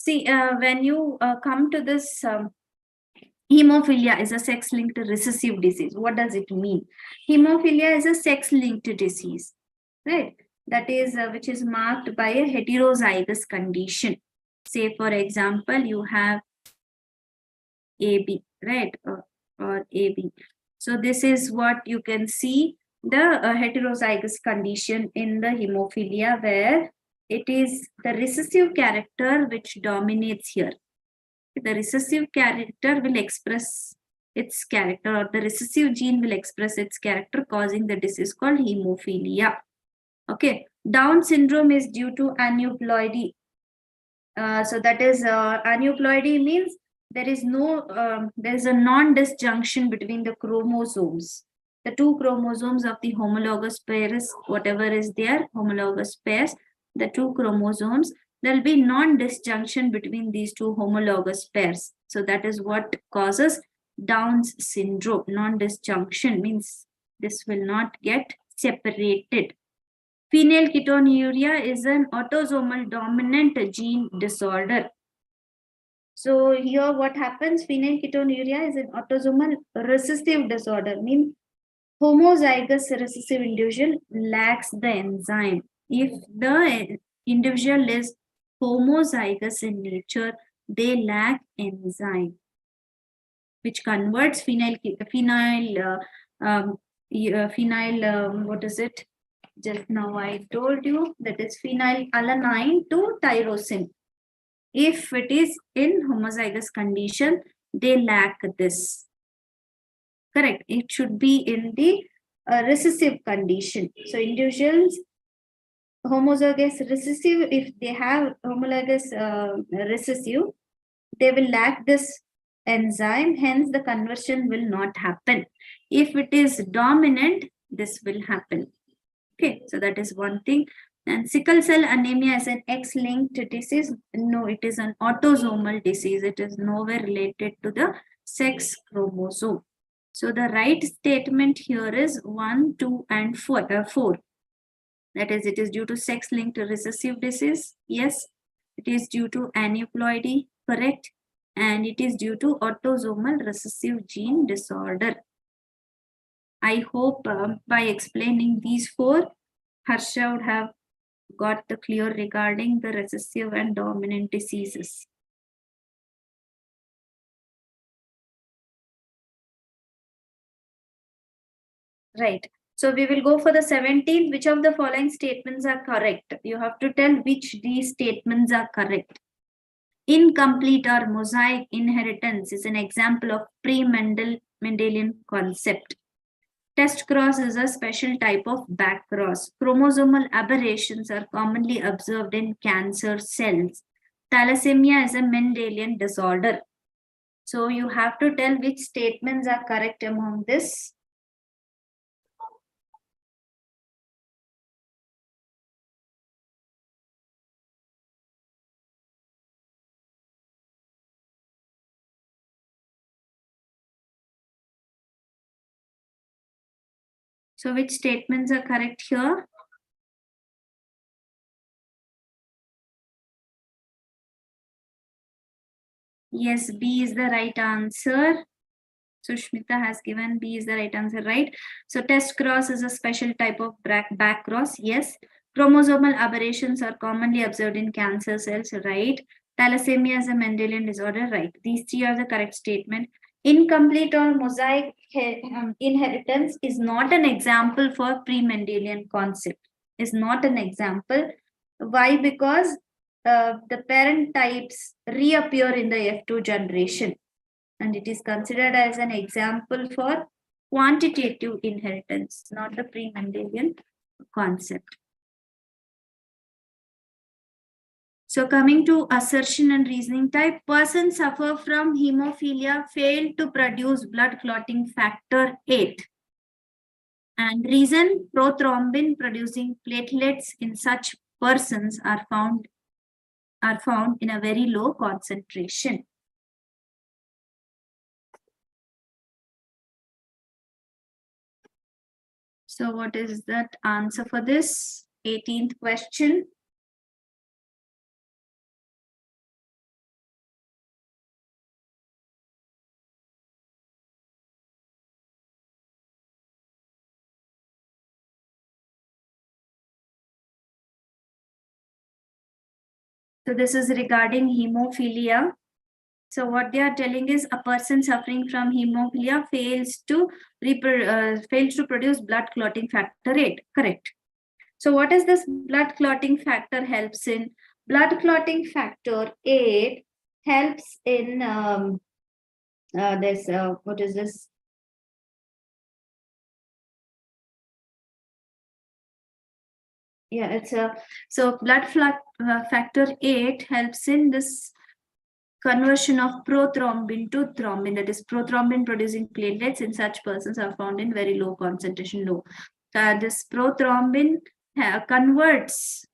See, when you come to this hemophilia is a sex-linked recessive disease. What does it mean? Hemophilia is a sex-linked disease, right? That is which is marked by a heterozygous condition. Say, for example, you have AB, right? Or AB. So this is what you can see, the heterozygous condition in the hemophilia, where it is the recessive character which dominates here. The recessive character will express its character, or the recessive gene will express its character, causing the disease called hemophilia. Okay, Down syndrome is due to aneuploidy. So that is aneuploidy means there is a non-disjunction between the chromosomes. The two chromosomes of the homologous pairs, whatever is there, homologous pairs, the two chromosomes, there will be non-disjunction between these two homologous pairs. So that is what causes Down's syndrome. Non-disjunction means this will not get separated. Phenylketonuria is an autosomal dominant gene disorder. So here what happens, phenylketonuria is an autosomal recessive disorder, means homozygous recessive individual lacks the enzyme. If the individual is homozygous in nature, they lack enzyme, which converts what is it? Just now I told you that is phenylalanine to tyrosine. If it is in homozygous condition, they lack this. Correct. It should be in the recessive condition. So individuals homozygous recessive, if they have homologous recessive, they will lack this enzyme, hence the conversion will not happen. If it is dominant, this will happen. Okay, so that is one thing. And sickle cell anemia is an X-linked disease. No, it is an autosomal disease. It is nowhere related to the sex chromosome. So the right statement here is 1, 2, and 4. That is, it is due to sex-linked recessive disease. Yes. It is due to aneuploidy. Correct. And it is due to autosomal recessive gene disorder. I hope by explaining these 4, Harsha would have got the clear regarding the recessive and dominant diseases. Right. So we will go for the 17th. Which of the following statements are correct? You have to tell which these statements are correct. Incomplete or mosaic inheritance is an example of pre-Mendelian concept. Test cross is a special type of back cross. Chromosomal aberrations are commonly observed in cancer cells. Thalassemia is a Mendelian disorder. So you have to tell which statements are correct among this. So which statements are correct here? Yes, B is the right answer. Sushmita has given B is the right answer, right? So test cross is a special type of back cross. Yes. Chromosomal aberrations are commonly observed in cancer cells, right? Thalassemia is a Mendelian disorder, right? These three are the correct statement. Incomplete or mosaic inheritance is not an example for pre-Mendelian concept. Is not an example. Why? Because the parent types reappear in the F2 generation, and it is considered as an example for quantitative inheritance, not the pre-Mendelian concept. So coming to assertion and reasoning type, persons suffer from hemophilia fail to produce blood clotting factor 8. And reason, prothrombin producing platelets in such persons are found in a very low concentration. So what is that answer for this 18th question? So this is regarding hemophilia. So what they are telling is a person suffering from hemophilia fails to produce blood clotting factor 8. Correct. So what is this blood clotting factor helps in? Blood clotting factor 8 helps in what is this? Yeah, it's a so blood factor 8 helps in this conversion of prothrombin to thrombin, that is prothrombin producing platelets in such persons are found in very low concentration, low. This prothrombin converts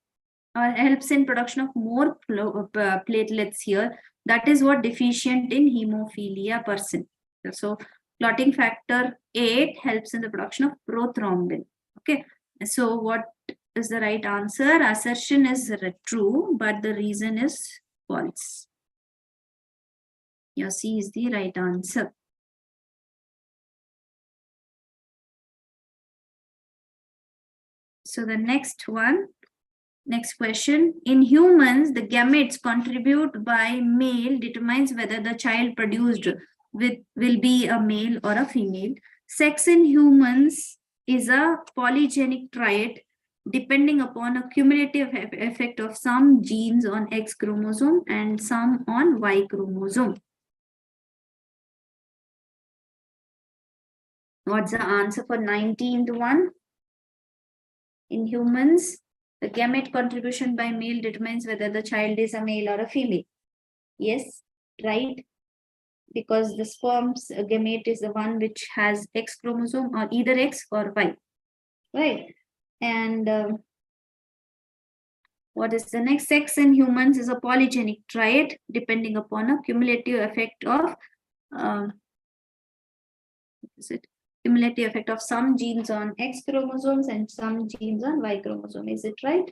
or helps in production of more platelets here. That is what deficient in hemophilia person. So clotting factor 8 helps in the production of prothrombin. Okay, so what is the right answer? Assertion is true, but the reason is false. Your C is the right answer. So the next question. In humans, the gametes contributed by male determines whether the child produced will be a male or a female. Sex in humans is a polygenic trait depending upon a cumulative effect of some genes on X chromosome and some on Y chromosome. What's the answer for 19th one? In humans, the gamete contribution by male determines whether the child is a male or a female. Yes, right? Because the sperm's gamete is the one which has X chromosome or either X or Y. Right? And what is the next? Sex in humans is a polygenic trait depending upon a cumulative effect of cumulative effect of some genes on X chromosomes and some genes on Y chromosome. Is it right?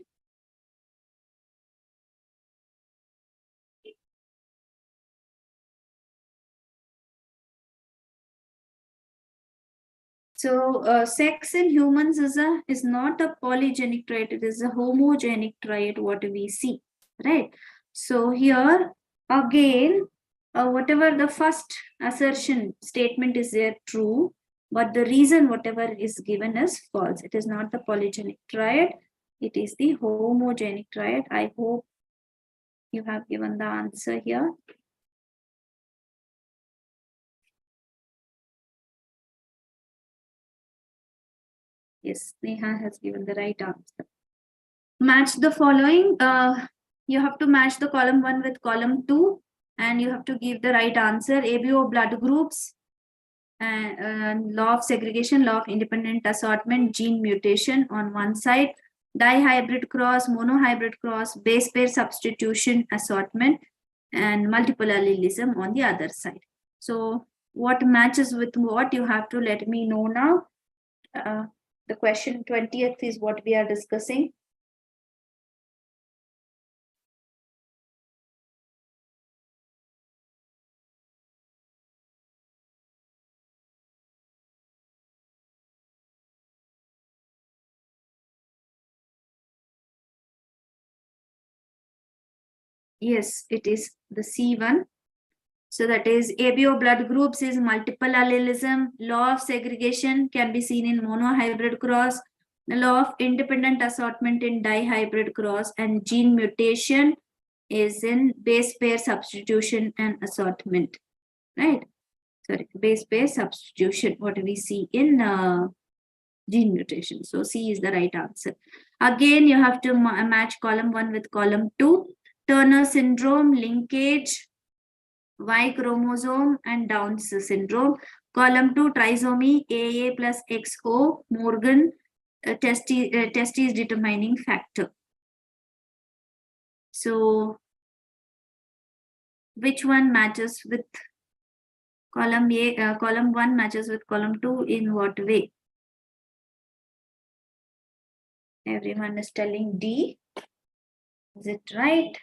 So sex in humans is not a polygenic trait, it is a homogenic trait, what we see, right? So here again, whatever the first assertion statement is there true, But the reason whatever is given is false. It is not the polygenic triad. It is the homogenic triad. I hope you have given the answer here. Yes, Neha has given the right answer. Match the following. You have to match the column 1 with column 2, and you have to give the right answer. ABO blood groups, law of segregation, law of independent assortment, gene mutation on one side, dihybrid cross, monohybrid cross, base pair substitution assortment, and multiple allelism on the other side. So what matches with what, you have to let me know now. The question 20th is what we are discussing. Yes, it is the C1. So that is ABO blood groups is multiple allelism. Law of segregation can be seen in monohybrid cross. The law of independent assortment in dihybrid cross, and gene mutation is in base pair substitution and assortment, right? Sorry, base pair substitution, what we see in gene mutation. So C is the right answer. Again, you have to match column 1 with column 2. Turner syndrome, linkage, Y chromosome, and Down's syndrome. Column 2, trisomy, AA plus XO, Morgan, testes determining factor. So, which one matches with column A? Column 1 matches with column 2 in what way? Everyone is telling D. Is it right?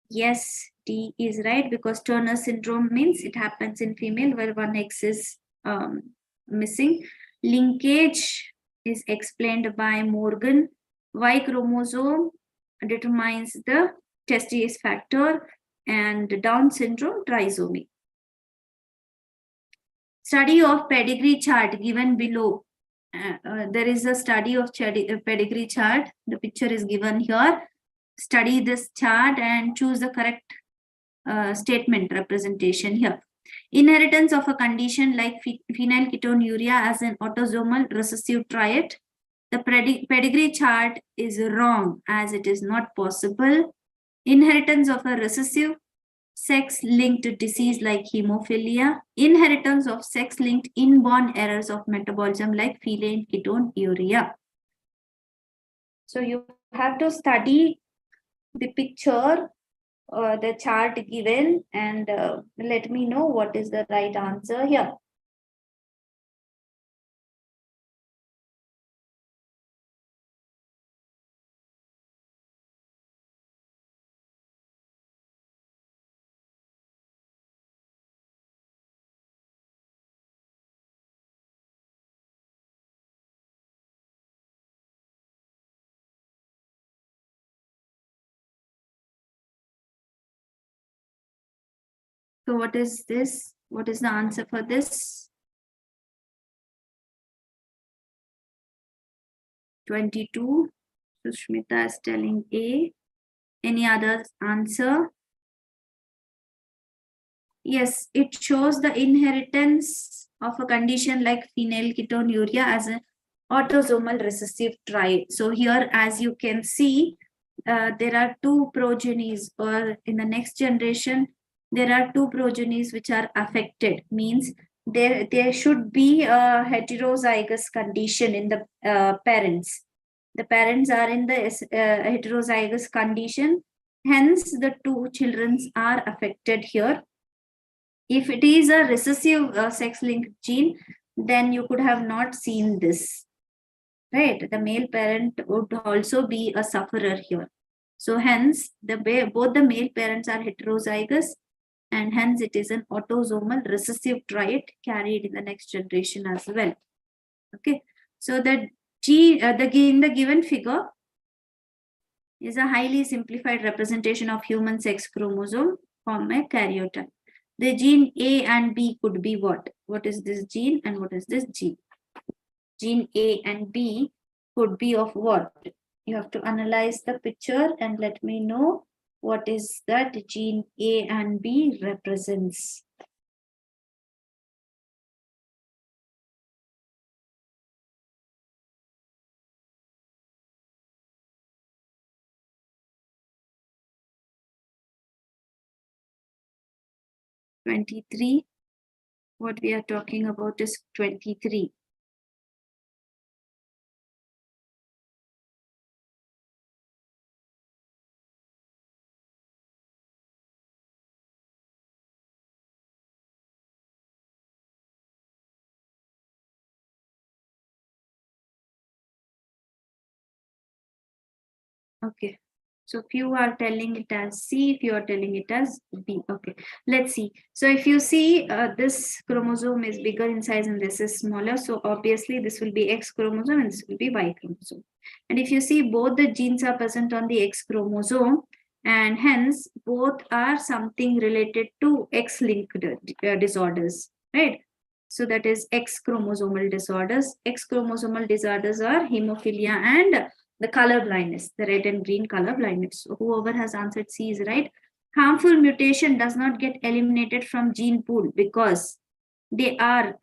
Yes, D is right, because Turner syndrome means it happens in female where one X is missing. Linkage is explained by Morgan. Y chromosome determines the testis factor, and Down syndrome, trisomy. Study of pedigree chart given below. There is a study of pedigree chart. The picture is given here. Study this chart and choose the correct statement representation here. Inheritance of a condition like phenylketonuria as an autosomal recessive trait. The pedigree chart is wrong, as it is not possible. Inheritance of a recessive sex-linked disease like hemophilia. Inheritance of sex-linked inborn errors of metabolism like phenylketonuria. So you have to study the picture, the chart given, and let me know what is the right answer here. So what is this? What is the answer for this? 22. Sushmita is telling A. Any other answer? Yes, it shows the inheritance of a condition like phenylketonuria as an autosomal recessive trait. So here, as you can see, there are two progenies, or in the next generation, there are two progenies which are affected. Means there should be a heterozygous condition in the parents. The parents are in the heterozygous condition. Hence, the two children are affected here. If it is a recessive sex-linked gene, then you could have not seen this, right? The male parent would also be a sufferer here. So hence, both the male parents are heterozygous, and hence it is an autosomal recessive trait carried in the next generation as well. Okay, so the the given figure is a highly simplified representation of human sex chromosome from a karyotype. The gene A and B could be what? What is this gene and what is this gene? Gene A and B could be of what? You have to analyze the picture and let me know what is that gene A and B represents. (23). What we are talking about is 23. Okay, so few are telling it as C, few are telling it as B. Okay, let's see. So if you see this chromosome is bigger in size and this is smaller, so obviously this will be X chromosome and this will be Y chromosome. And if you see both the genes are present on the X chromosome, and hence both are something related to X-linked disorders, right? So that is X chromosomal disorders. X chromosomal disorders are hemophilia and the color blindness, the red and green color blindness. So whoever has answered C is right. Harmful mutation does not get eliminated from gene pool because they are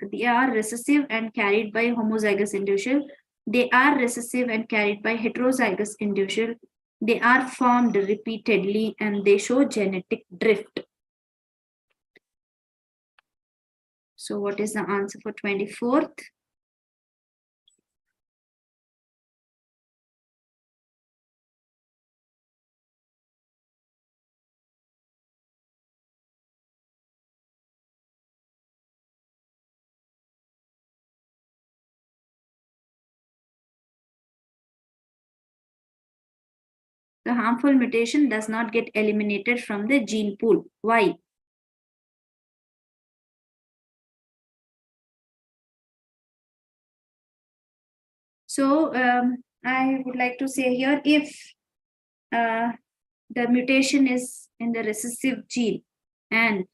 recessive and carried by homozygous individual. They are recessive and carried by heterozygous individual. They are formed repeatedly and they show genetic drift. So what is the answer for 24th? The harmful mutation does not get eliminated from the gene pool. Why? So I would like to say here, if the mutation is in the recessive gene and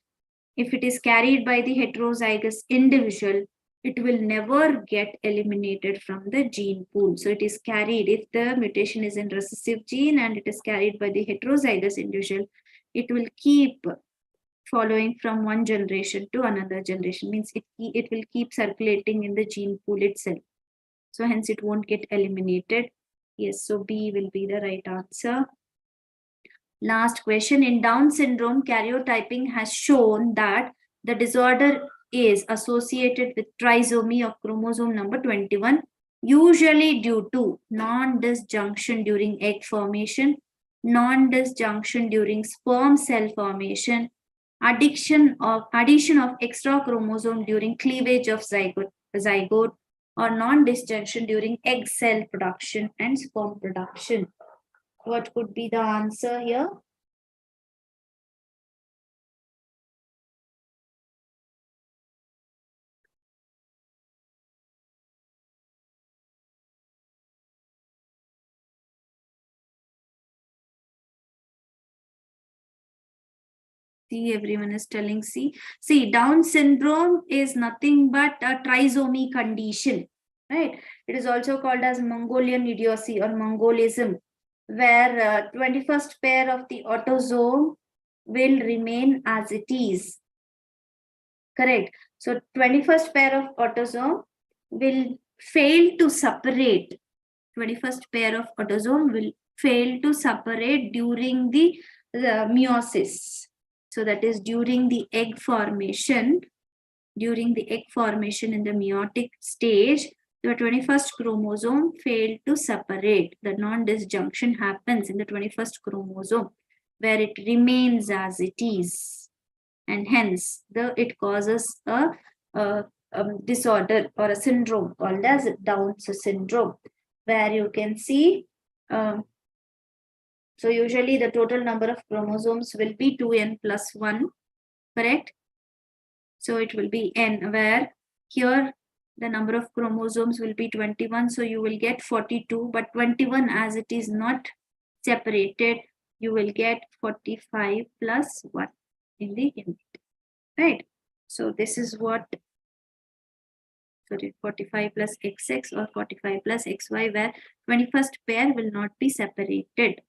if it is carried by the heterozygous individual, it will never get eliminated from the gene pool. So it is carried, if the mutation is in recessive gene and it is carried by the heterozygous individual, it will keep following from one generation to another generation, means it will keep circulating in the gene pool itself. So hence it won't get eliminated. Yes, so B will be the right answer. Last question. In Down syndrome, karyotyping has shown that the disorder is associated with trisomy of chromosome number 21, usually due to non-disjunction during egg formation, non-disjunction during sperm cell formation, addition of extra chromosome during cleavage of zygote, or non-disjunction during egg cell production and sperm production. What could be the answer here? See, everyone is telling C. See, Down syndrome is nothing but a trisomy condition, right? It is also called as Mongolian idiocy or Mongolism, where 21st pair of the autosome will remain as it is. Correct. So 21st pair of autosome will fail to separate. 21st pair of autosome will fail to separate during the meiosis. So that is during the egg formation. During the egg formation in the meiotic stage, the 21st chromosome failed to separate. The non-disjunction happens in the 21st chromosome, where it remains as it is. And hence, it causes a disorder or a syndrome called as Down's syndrome, where you can see so usually the total number of chromosomes will be 2n plus 1, correct? So it will be n, where here the number of chromosomes will be 21. So you will get 42, but 21 as it is not separated, you will get 45 plus 1 in the unit. right? So this is what, sorry, 45 plus xx or 45 plus xy, where 21st pair will not be separated.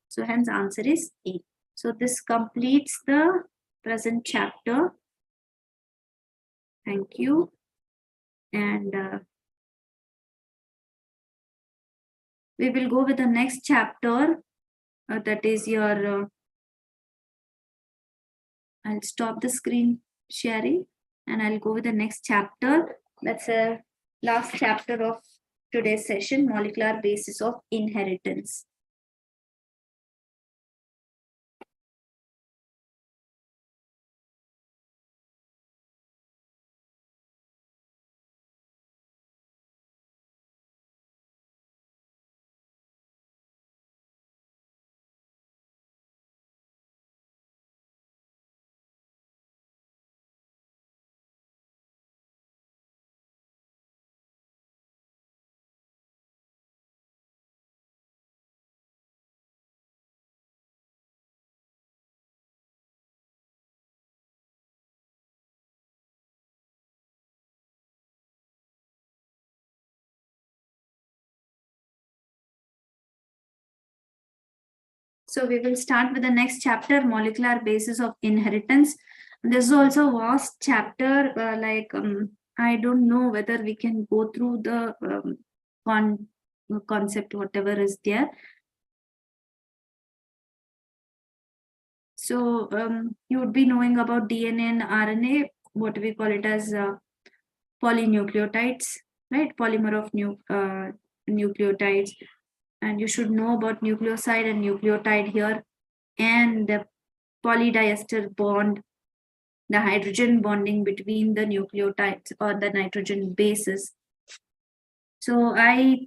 So hence answer is A. So this completes the present chapter. Thank you. And we will go with the next chapter. That is your, I'll stop the screen sharing and I'll go with the next chapter. That's a last chapter of today's session, molecular basis of inheritance. So we will start with the next chapter, molecular basis of inheritance. This is also a vast chapter. I don't know whether we can go through the concept, whatever is there. So you would be knowing about DNA and RNA, what we call it as polynucleotides, right? Polymer of nucleotides. And you should know about nucleoside and nucleotide here, and the polydiester bond, the hydrogen bonding between the nucleotides or the nitrogen bases. So I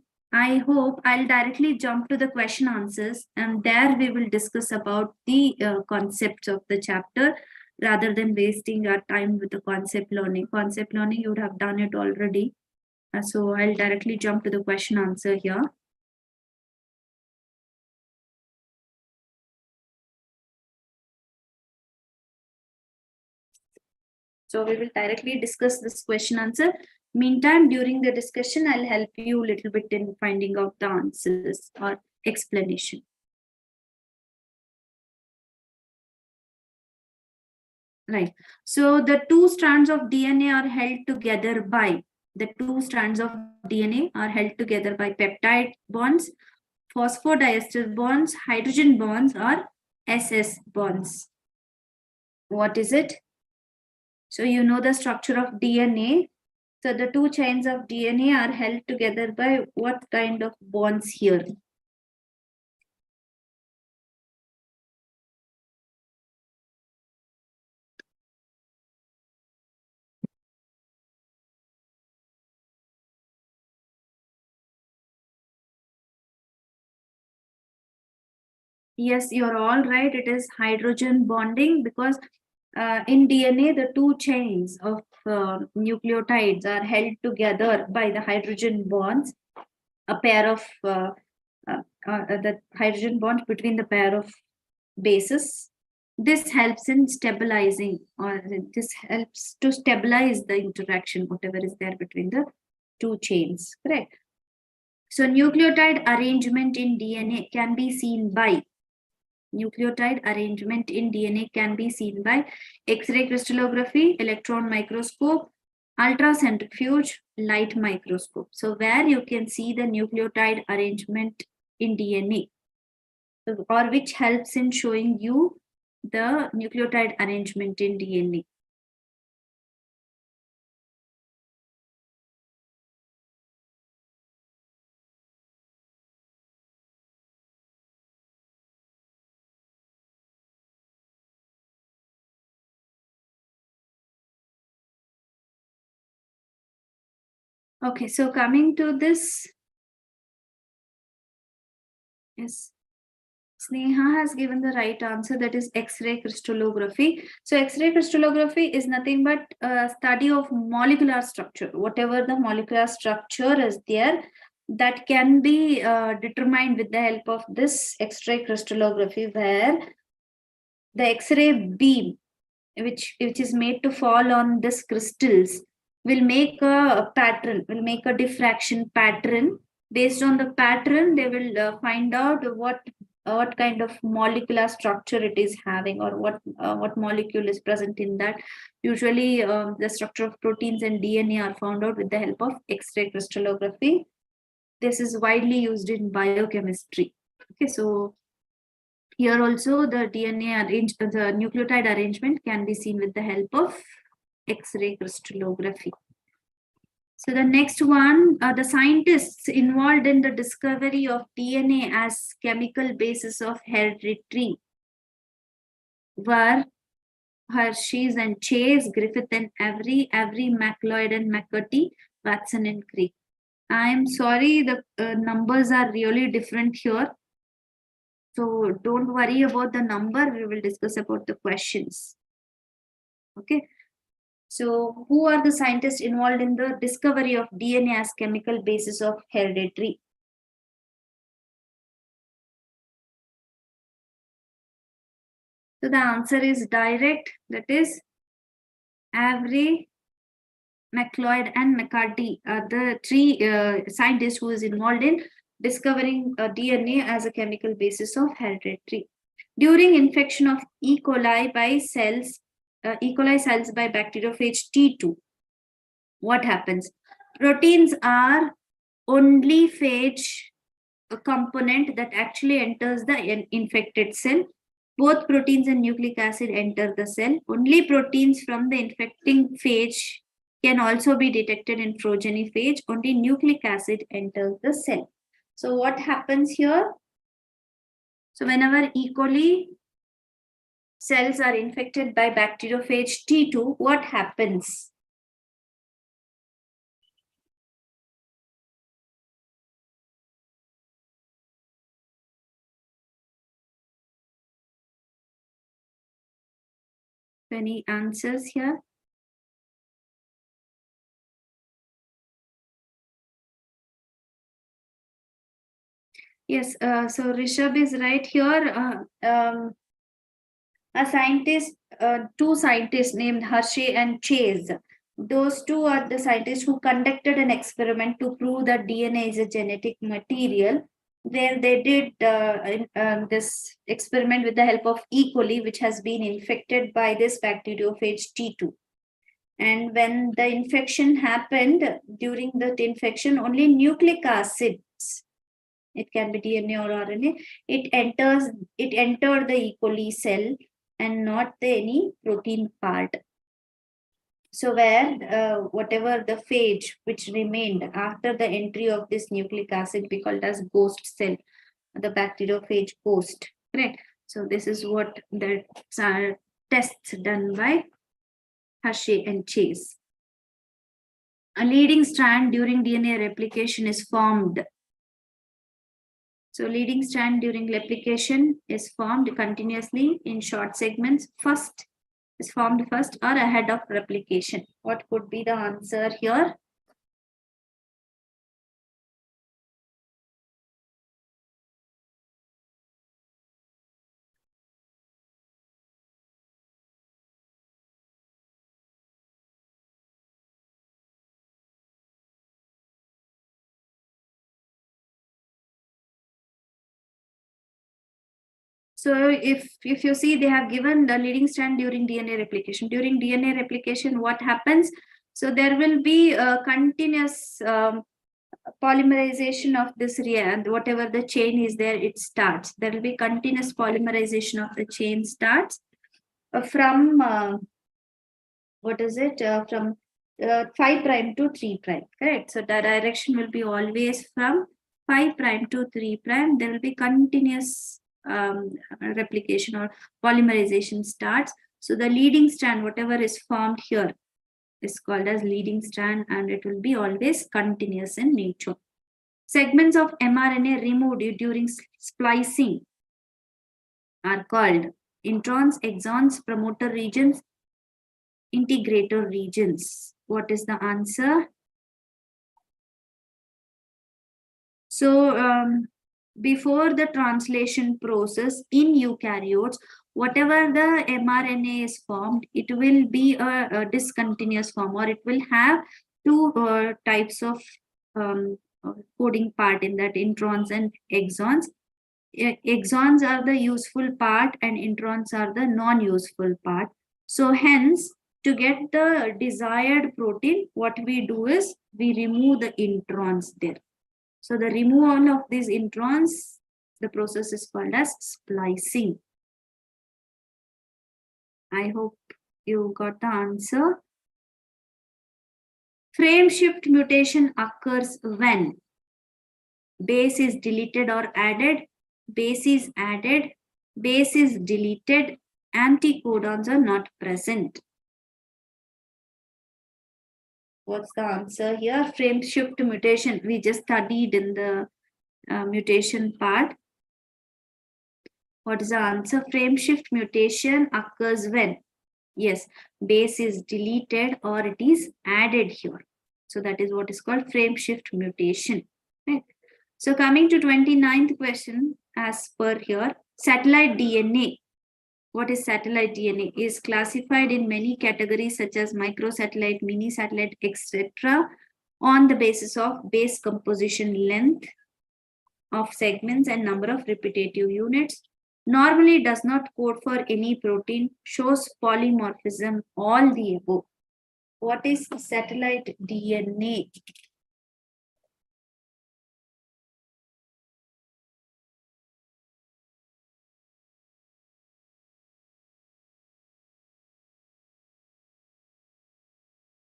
hope I'll directly jump to the question answers, and there we will discuss about the concepts of the chapter rather than wasting our time with the concept learning. Concept learning, you would have done it already. So I'll directly jump to the question answer here. So we will directly discuss this question answer. Meantime, during the discussion, I'll help you a little bit in finding out the answers or explanation. Right. So the two strands of DNA are held together by, the two strands of DNA are held together by peptide bonds, phosphodiester bonds, hydrogen bonds, or SS bonds. What is it? So you know the structure of DNA. So the two chains of DNA are held together by what kind of bonds here? Yes, you're all right. It is hydrogen bonding, because in DNA, the two chains of nucleotides are held together by the hydrogen bonds, a pair of the hydrogen bonds between the pair of bases. This helps in stabilizing, or this helps to stabilize the interaction, whatever is there between the two chains, correct? So nucleotide arrangement in DNA can be seen by, nucleotide arrangement in DNA can be seen by X-ray crystallography, electron microscope, ultracentrifuge, light microscope. So where you can see the nucleotide arrangement in DNA, or which helps in showing you the nucleotide arrangement in DNA. Okay, so coming to this, yes, Sneha has given the right answer, that is X-ray crystallography. So X-ray crystallography is nothing but a study of molecular structure. Whatever the molecular structure is there, that can be determined with the help of this X-ray crystallography, where the X-ray beam, which is made to fall on this crystals will make a pattern, will make a diffraction pattern. Based on the pattern, they will find out what kind of molecular structure it is having, or what molecule is present in that. Usually, the structure of proteins and DNA are found out with the help of X-ray crystallography. This is widely used in biochemistry. Okay, so here also the the nucleotide arrangement can be seen with the help of X-ray crystallography. So the next one, the scientists involved in the discovery of DNA as chemical basis of heredity were Hershey's and Chase, Griffith and Avery, McLeod and McCarty, Watson and Crick. I'm sorry, the numbers are really different here. So don't worry about the number. We will discuss about the questions. Okay. So who are the scientists involved in the discovery of DNA as chemical basis of heredity? So the answer is direct. That is Avery, McLeod and McCarty are the three scientists who is involved in discovering DNA as a chemical basis of heredity. During infection of E. coli by cells, E. coli cells by bacteriophage T2, what happens? Proteins are only phage component that actually enters the infected cell. Both proteins and nucleic acid enter the cell. Only proteins from the infecting phage can also be detected in progeny phage. Only nucleic acid enters the cell. So what happens here? So whenever E. coli cells are infected by bacteriophage T2, what happens? Any answers here? Yes, so Rishabh is right here. A scientist, two scientists named Hershey and Chase. Those two are the scientists who conducted an experiment to prove that DNA is a genetic material, where they did this experiment with the help of E. coli, which has been infected by this bacteriophage T2. And when the infection happened, during that infection, only nucleic acids, it can be DNA or RNA, it entered the E. coli cell and not any protein part. So where whatever the phage which remained after the entry of this nucleic acid be called as ghost cell, the bacteriophage ghost, correct? So this is what the tests done by Hershey and Chase. A leading strand during DNA replication is formed. So leading strand during replication is formed continuously in short segments. Is formed first or ahead of replication. What could be the answer here? So if you see, they have given the leading strand during DNA replication. During DNA replication, what happens? So there will be a continuous polymerization of this and whatever the chain is there, it starts. There will be continuous polymerization of the chain starts from what is it? From 5 prime to 3 prime, correct? So the direction will be always from 5 prime to 3 prime. There will be continuous replication or polymerization starts. So the leading strand, whatever is formed here, is called as leading strand, and it will be always continuous in nature. Segments of mRNA removed during splicing are called introns, exons, promoter regions, integrator regions. What is the answer? So before the translation process in eukaryotes, whatever the mRNA is formed, it will be a discontinuous form, or it will have two types of coding part in that, introns and exons. Exons are the useful part and introns are the non-useful part. So hence, to get the desired protein, what we do is we remove the introns there. So the removal of these introns, the process is called as splicing. I hope you got the answer. Frame shift mutation occurs when base is deleted or added, base is added, base is deleted, anticodons are not present. What's the answer here? Frame shift mutation, we just studied in the mutation part. What is the answer? Frame shift mutation occurs when, yes, base is deleted or it is added here. So that is what is called frame shift mutation. Right? So coming to 29th question, as per here, satellite DNA. What is satellite DNA? Is classified in many categories such as microsatellite, mini satellite, etc. on the basis of base composition, length of segments and number of repetitive units. Normally does not code for any protein, shows polymorphism, all the above. What is satellite DNA?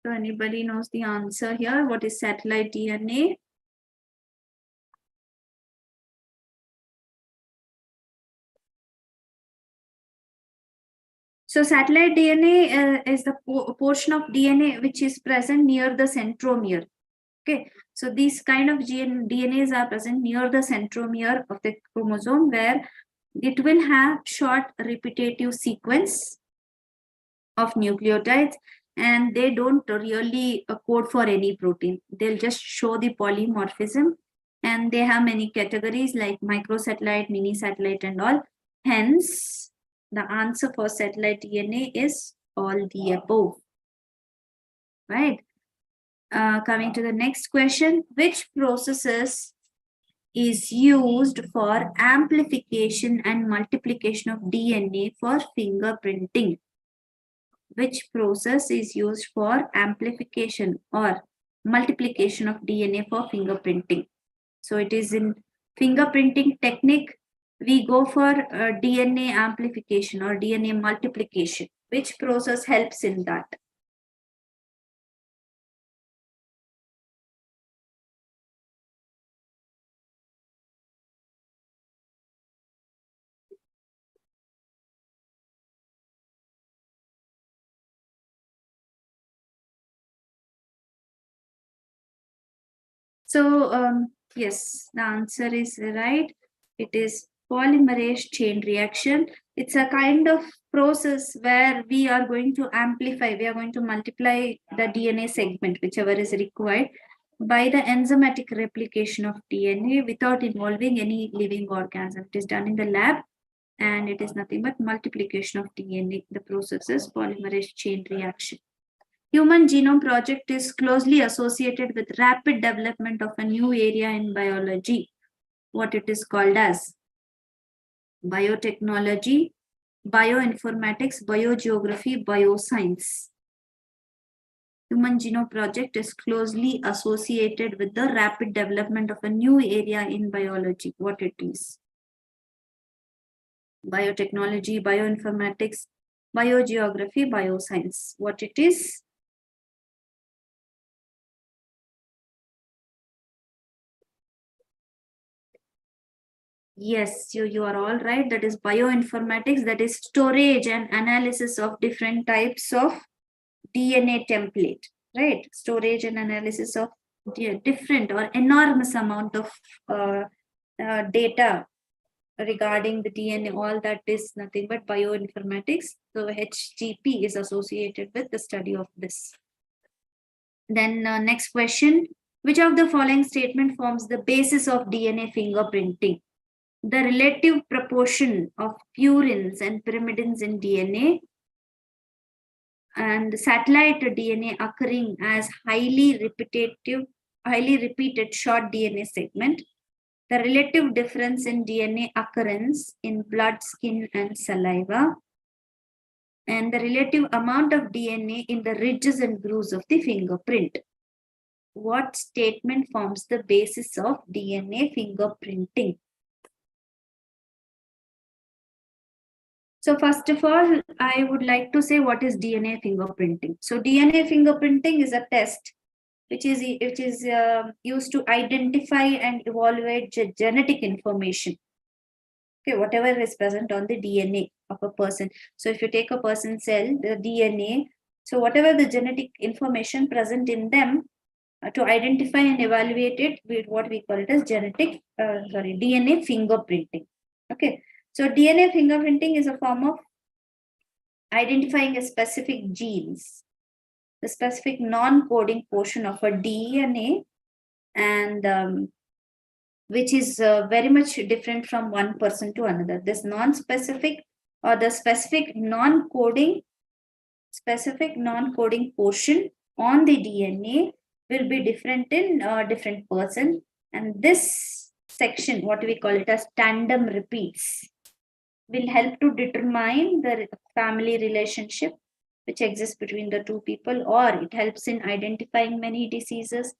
So anybody knows the answer here? What is satellite DNA? So satellite DNA is the portion of DNA which is present near the centromere. Okay, so these kind of DNAs are present near the centromere of the chromosome, where it will have short repetitive sequence of nucleotides, and they don't really code for any protein. They'll just show the polymorphism, and they have many categories like microsatellite, mini satellite, and all. Hence, the answer for satellite DNA is all the above. Right? Coming to the next question, which processes is used for amplification and multiplication of DNA for fingerprinting? Which process is used for amplification or multiplication of DNA for fingerprinting? So it is in fingerprinting technique, we go for DNA amplification or DNA multiplication. Which process helps in that? So yes, the answer is right. It is polymerase chain reaction. It's a kind of process where we are going to amplify, we are going to multiply the DNA segment, whichever is required, by the enzymatic replication of DNA without involving any living organism. It is done in the lab, and it is nothing but multiplication of DNA. The process is polymerase chain reaction. Human Genome Project is closely associated with rapid development of a new area in biology. What it is called as? Biotechnology, bioinformatics, biogeography, bioscience. Human Genome Project is closely associated with the rapid development of a new area in biology. What it is? Biotechnology, bioinformatics, biogeography, bioscience. What it is? Yes, you are all right. That is bioinformatics, that is storage and analysis of different types of DNA template, right? Storage and analysis of different or enormous amount of data regarding the DNA, all that is nothing but bioinformatics. So HGP is associated with the study of this. Then next question, which of the following statement forms the basis of DNA fingerprinting? the relative proportion of purines and pyrimidines in DNA, and satellite DNA occurring as highly repeated short DNA segment, the relative difference in DNA occurrence in blood, skin, and saliva, and the relative amount of DNA in the ridges and grooves of the fingerprint. What statement forms the basis of DNA fingerprinting? So first of all, I would like to say what is DNA fingerprinting. So DNA fingerprinting is a test which is used to identify and evaluate genetic information. Okay, whatever is present on the DNA of a person. So if you take a person's cell, the DNA, so whatever the genetic information present in them, to identify and evaluate it with what we call it as DNA fingerprinting. Okay, so DNA fingerprinting is a form of identifying a specific genes, the specific non-coding portion of a DNA, and which is very much different from one person to another. This non-specific or the specific non-coding portion on the DNA will be different in different person. And this section, what we call it as tandem repeats, will help to determine the family relationship which exists between the two people, or it helps in identifying many diseases,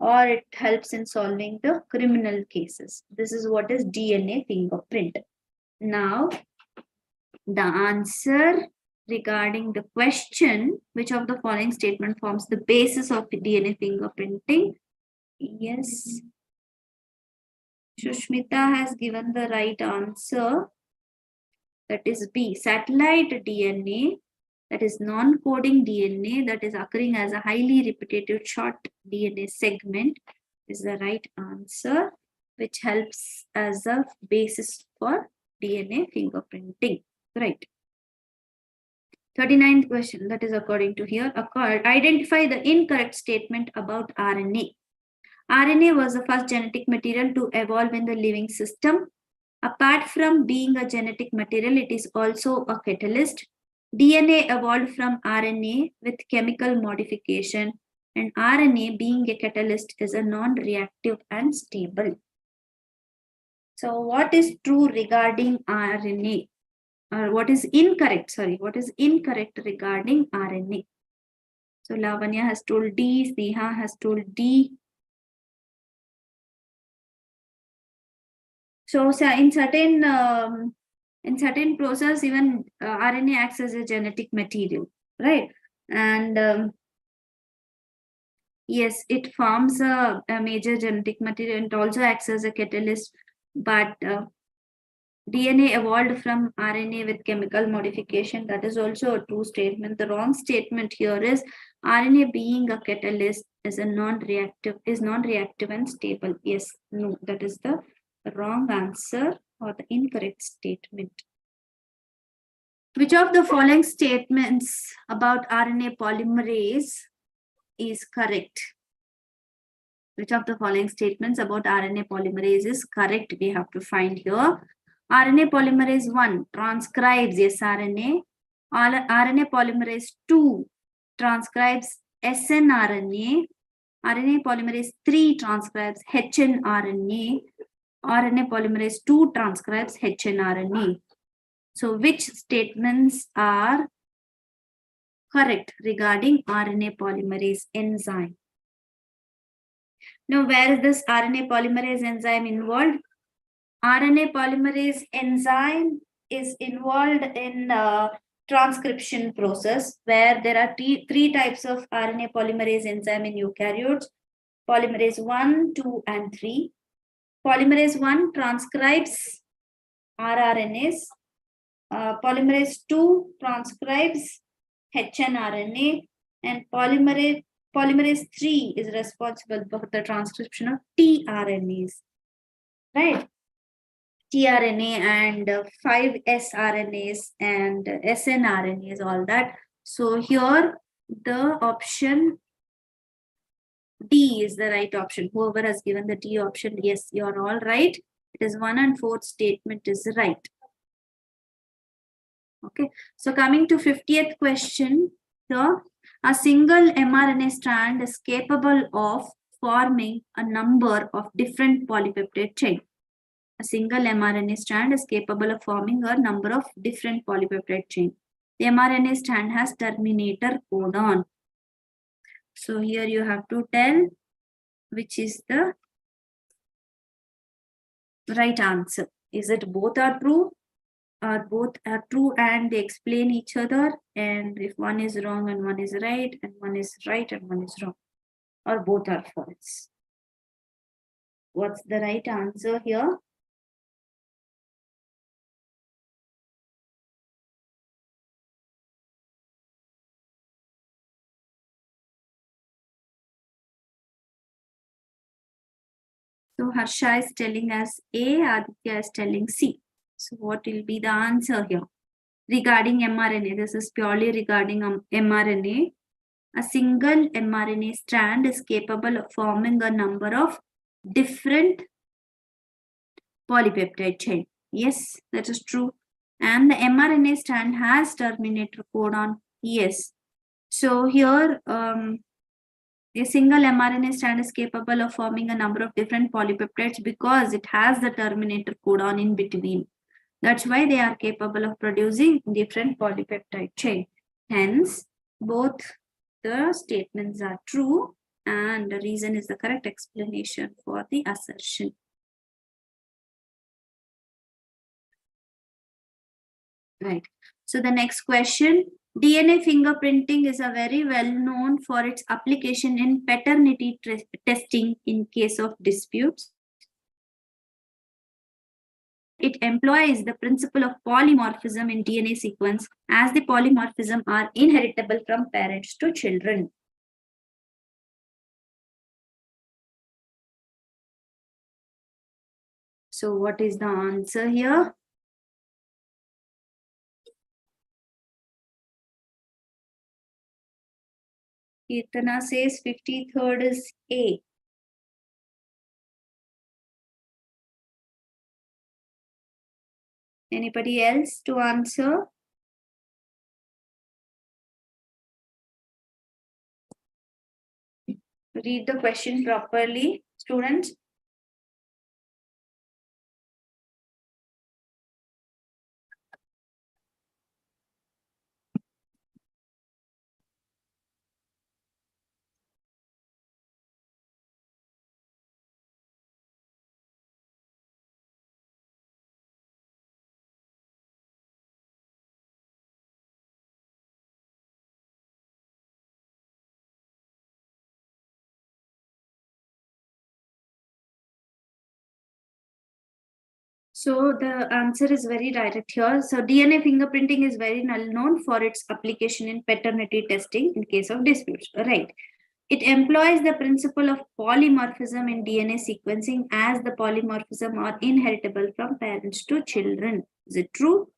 or it helps in solving the criminal cases. This is what is DNA fingerprint. Now, the answer regarding the question, which of the following statement forms the basis of DNA fingerprinting? Yes. Shushmita has given the right answer. That is B. Satellite DNA, that is non-coding DNA, that is occurring as a highly repetitive short DNA segment, is the right answer, which helps as a basis for DNA fingerprinting. Right. 39th question, that is according to here. Identify the incorrect statement about RNA. RNA was the first genetic material to evolve in the living system. Apart from being a genetic material, it is also a catalyst. DNA evolved from RNA with chemical modification, and RNA, being a catalyst, is a non-reactive and stable. So what is true regarding RNA? Or what is incorrect? Sorry, what is incorrect regarding RNA? So Lavanya has told D, Sneha has told D. So in certain process, even RNA acts as a genetic material, right? And yes, it forms a major genetic material and also acts as a catalyst. But DNA evolved from RNA with chemical modification. That is also a true statement. The wrong statement here is RNA, being a catalyst, is non-reactive and stable. Yes, no, that is the wrong answer or the incorrect statement. Which of the following statements about RNA polymerase is correct? Which of the following statements about RNA polymerase is correct? We have to find here. RNA polymerase 1 transcribes sRNA. RNA polymerase 2 transcribes snRNA. RNA polymerase 3 transcribes hnRNA. RNA polymerase 2 transcribes hnRNA. So which statements are correct regarding RNA polymerase enzyme? Now, where is this RNA polymerase enzyme involved? RNA polymerase enzyme is involved in transcription process, where there are three types of RNA polymerase enzyme in eukaryotes: polymerase 1, 2, and 3. Polymerase 1 transcribes rRNAs. Polymerase 2 transcribes hnRNA, and polymerase 3 is responsible for the transcription of tRNAs, right? tRNA and 5 sRNAs and snRNAs, all that. So here the option D is the right option. Whoever has given the D option, yes, you're all right. It is 1 and 4th statement is right. Okay, so coming to 50th question here, a single mRNA strand is capable of forming a number of different polypeptide chains. A single mRNA strand is capable of forming a number of different polypeptide chains. The mRNA strand has terminator codon. So here you have to tell which is the right answer. Is it both are true, or both are true and they explain each other? And if one is wrong and one is right, and one is right and one is wrong, or both are false? What's the right answer here? So Harsha is telling us A, Aditya is telling C. So what will be the answer here? Regarding mRNA, this is purely regarding mRNA. A single mRNA strand is capable of forming a number of different polypeptide chain. Yes, that is true. And the mRNA strand has terminator codon. Yes. So here, a single mRNA strand is capable of forming a number of different polypeptides because it has the terminator codon in between. That's why they are capable of producing different polypeptide chain. Hence, both the statements are true and the reason is the correct explanation for the assertion. Right. So the next question, DNA fingerprinting is a very well known for its application in paternity testing in case of disputes. It employs the principle of polymorphism in DNA sequence as the polymorphism are inheritable from parents to children. So what is the answer here? Kirtana says 53rd is A. Anybody else to answer? Read the question properly, students. So the answer is very direct here. So DNA fingerprinting is very well known for its application in paternity testing in case of disputes, right? It employs the principle of polymorphism in DNA sequencing as the polymorphism are inheritable from parents to children. Is it true?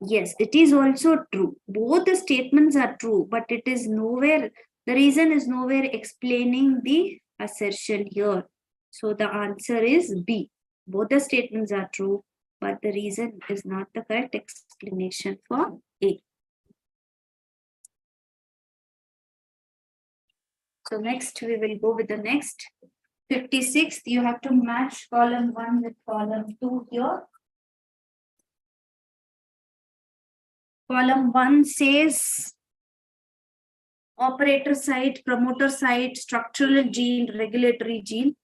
Yes, it is also true. Both the statements are true, but it is nowhere, the reason is nowhere explaining the assertion here. So the answer is B. Both the statements are true, but the reason is not the correct explanation for A. So next we will go with the next 56th. You have to match column 1 with column 2 here. Column 1 says operator site, promoter site, structural gene, regulatory gene.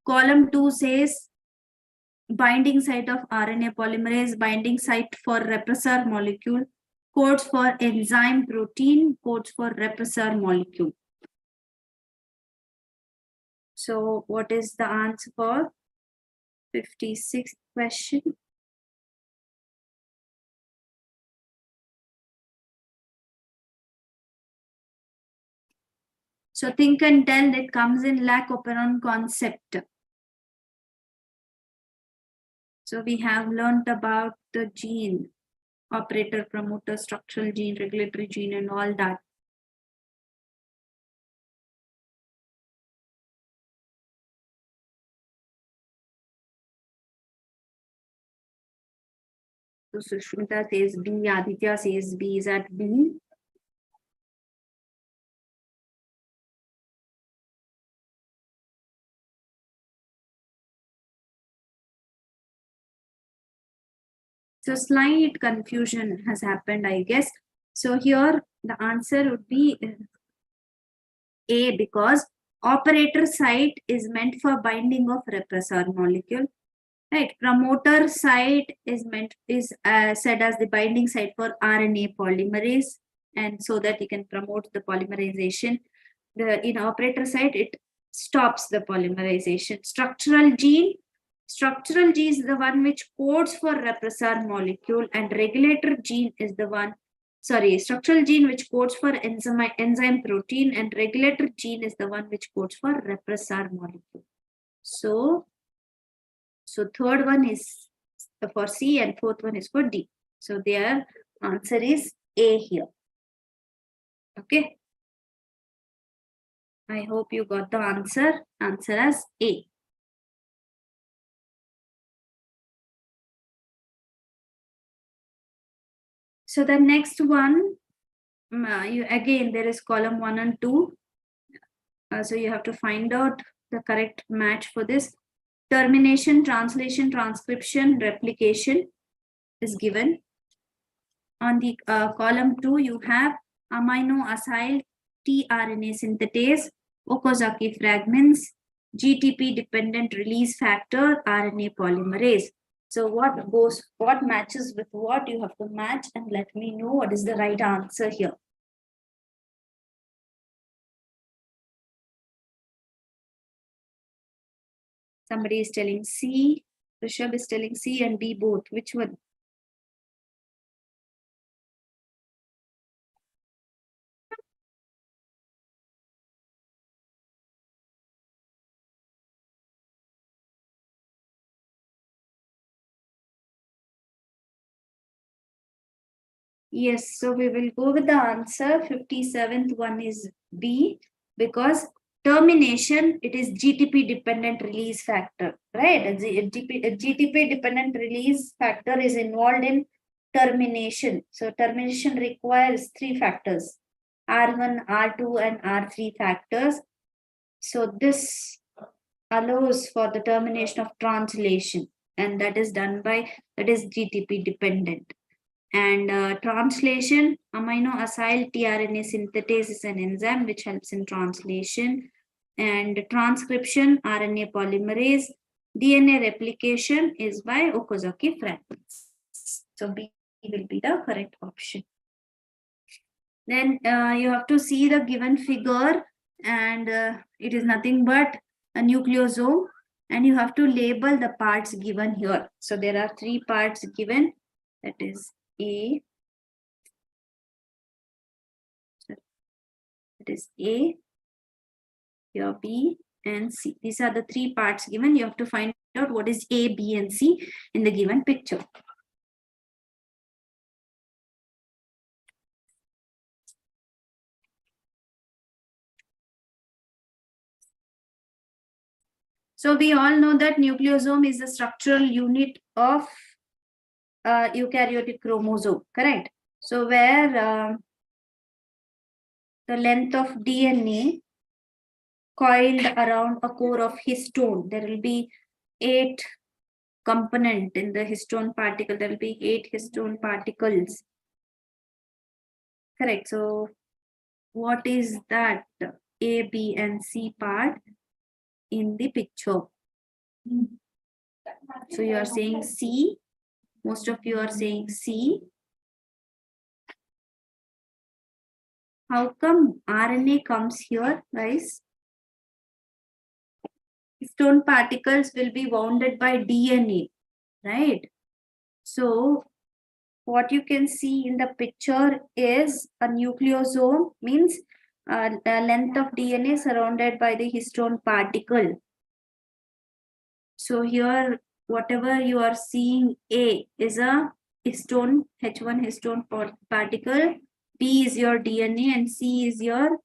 Column 2 says binding site of RNA polymerase, binding site for repressor molecule, codes for enzyme protein, codes for repressor molecule. So what is the answer for 56th question? So think and tell, it comes in lac operon concept. So we have learned about the gene, operator, promoter, structural gene, regulatory gene, and all that. So Sushmita says B, Aditya says B. Is that B? So slight confusion has happened, I guess. So here the answer would be A, because operator site is meant for binding of repressor molecule. Right, promoter site is said as the binding site for RNA polymerase, and so that you can promote the polymerization. In operator site, it stops the polymerization. Structural gene is the one which codes for repressor molecule, and regulator gene is the one. Sorry, structural gene which codes for enzyme protein, and regulator gene is the one which codes for repressor molecule. So third one is for C and fourth one is for D. So their answer is A here. Okay. I hope you got the answer. Answer as A. So the next one, again, there is column 1 and 2. So you have to find out the correct match for this. Termination, translation, transcription, replication is given. On the column 2, you have amino acyl tRNA synthetase, Okazaki fragments, GTP dependent release factor, RNA polymerase. So what matches with what, you have to match and let me know what is the right answer here. Somebody is telling C, Rishabh is telling C and B both. Which one? Yes, so we will go with the answer. 57th one is B, because termination, it is GTP dependent release factor, right? A GTP dependent release factor is involved in termination. So termination requires 3 factors, R1, R2 and R3 factors. So this allows for the termination of translation, and that is GTP dependent. And translation, amino acyl tRNA synthetase is an enzyme which helps in translation. And transcription, RNA polymerase. DNA replication is by Okazaki fragments. So B will be the correct option. Then you have to see the given figure, and it is nothing but a nucleosome, and you have to label the parts given here. So there are 3 parts given, that is A, it is A, here B and C. These are the 3 parts given. You have to find out what is A, B and C in the given picture. So we all know that nucleosome is the structural unit of eukaryotic chromosome, correct? So where the length of DNA coiled around a core of histone, there will be 8 component in the histone particle. There will be 8 histone particles. Correct. So what is that A, B and C part in the picture? So you are saying C. Most of you are saying C. How come RNA comes here, guys? Histone particles will be wounded by DNA, right? So what you can see in the picture is a nucleosome, means the length of DNA surrounded by the histone particle. So here, whatever you are seeing, A is a histone, H1 histone particle, B is your DNA, and C is your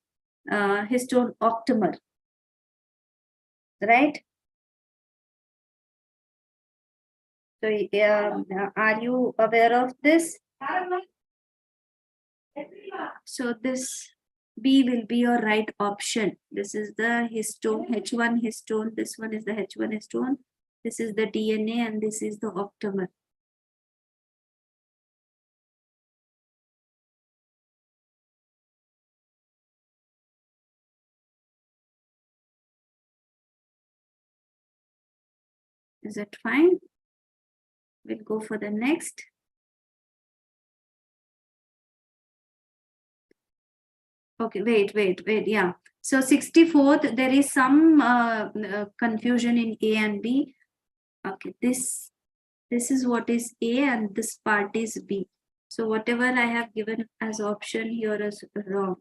histone octamer, right? So are you aware of this? So this B will be your right option. This is the histone, H1 histone. This one is the H1 histone. This is the DNA and this is the octamer. Is it fine? We'll go for the next. Okay, wait. Yeah. So 64th, there is some confusion in A and B. Okay, this is what is A and this part is B. So whatever I have given as option here is wrong.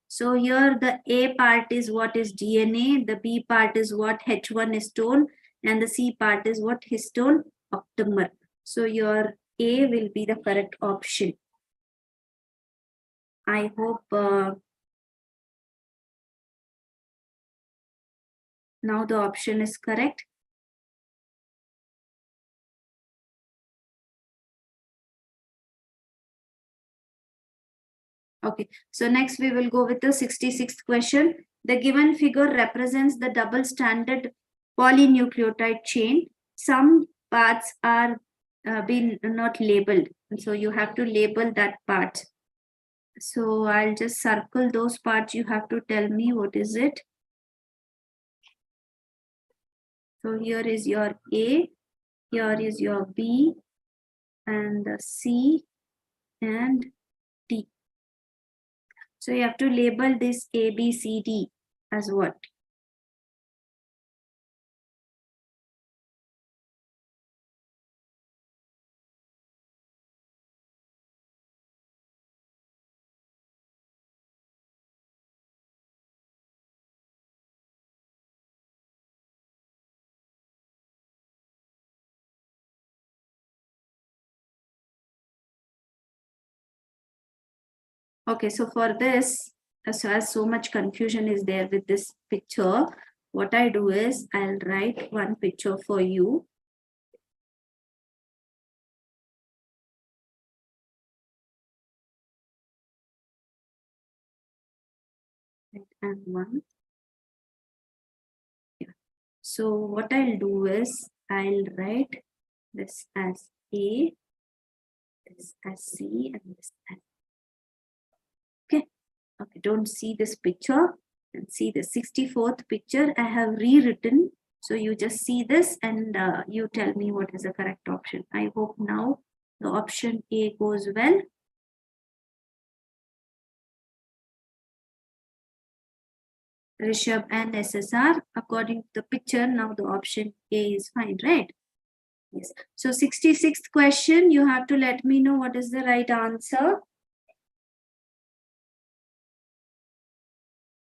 So here the A part is what is DNA, the B part is what H1 histone, and the C part is what histone octamer. So your A will be the correct option. I hope now the option is correct. Okay, so next we will go with the 66th question. The given figure represents the double stranded polynucleotide chain. Some parts are been not labeled, and so you have to label that part. So I'll just circle those parts. You have to tell me what is it. So here is your A, here is your B, and the C and D. So you have to label this A, B, C, D as what? Okay, so for this, as so much confusion is there with this picture, what I do is I'll write one picture for you. And one. Yeah. So what I'll do is I'll write this as A, this as C, and this as. Okay. Okay, don't see this picture and see the 64th picture I have rewritten. So you just see this and you tell me what is the correct option. I hope now the option A goes well. Rishabh and SSR, according to the picture, now the option A is fine, right? Yes. So 66th question, you have to let me know what is the right answer.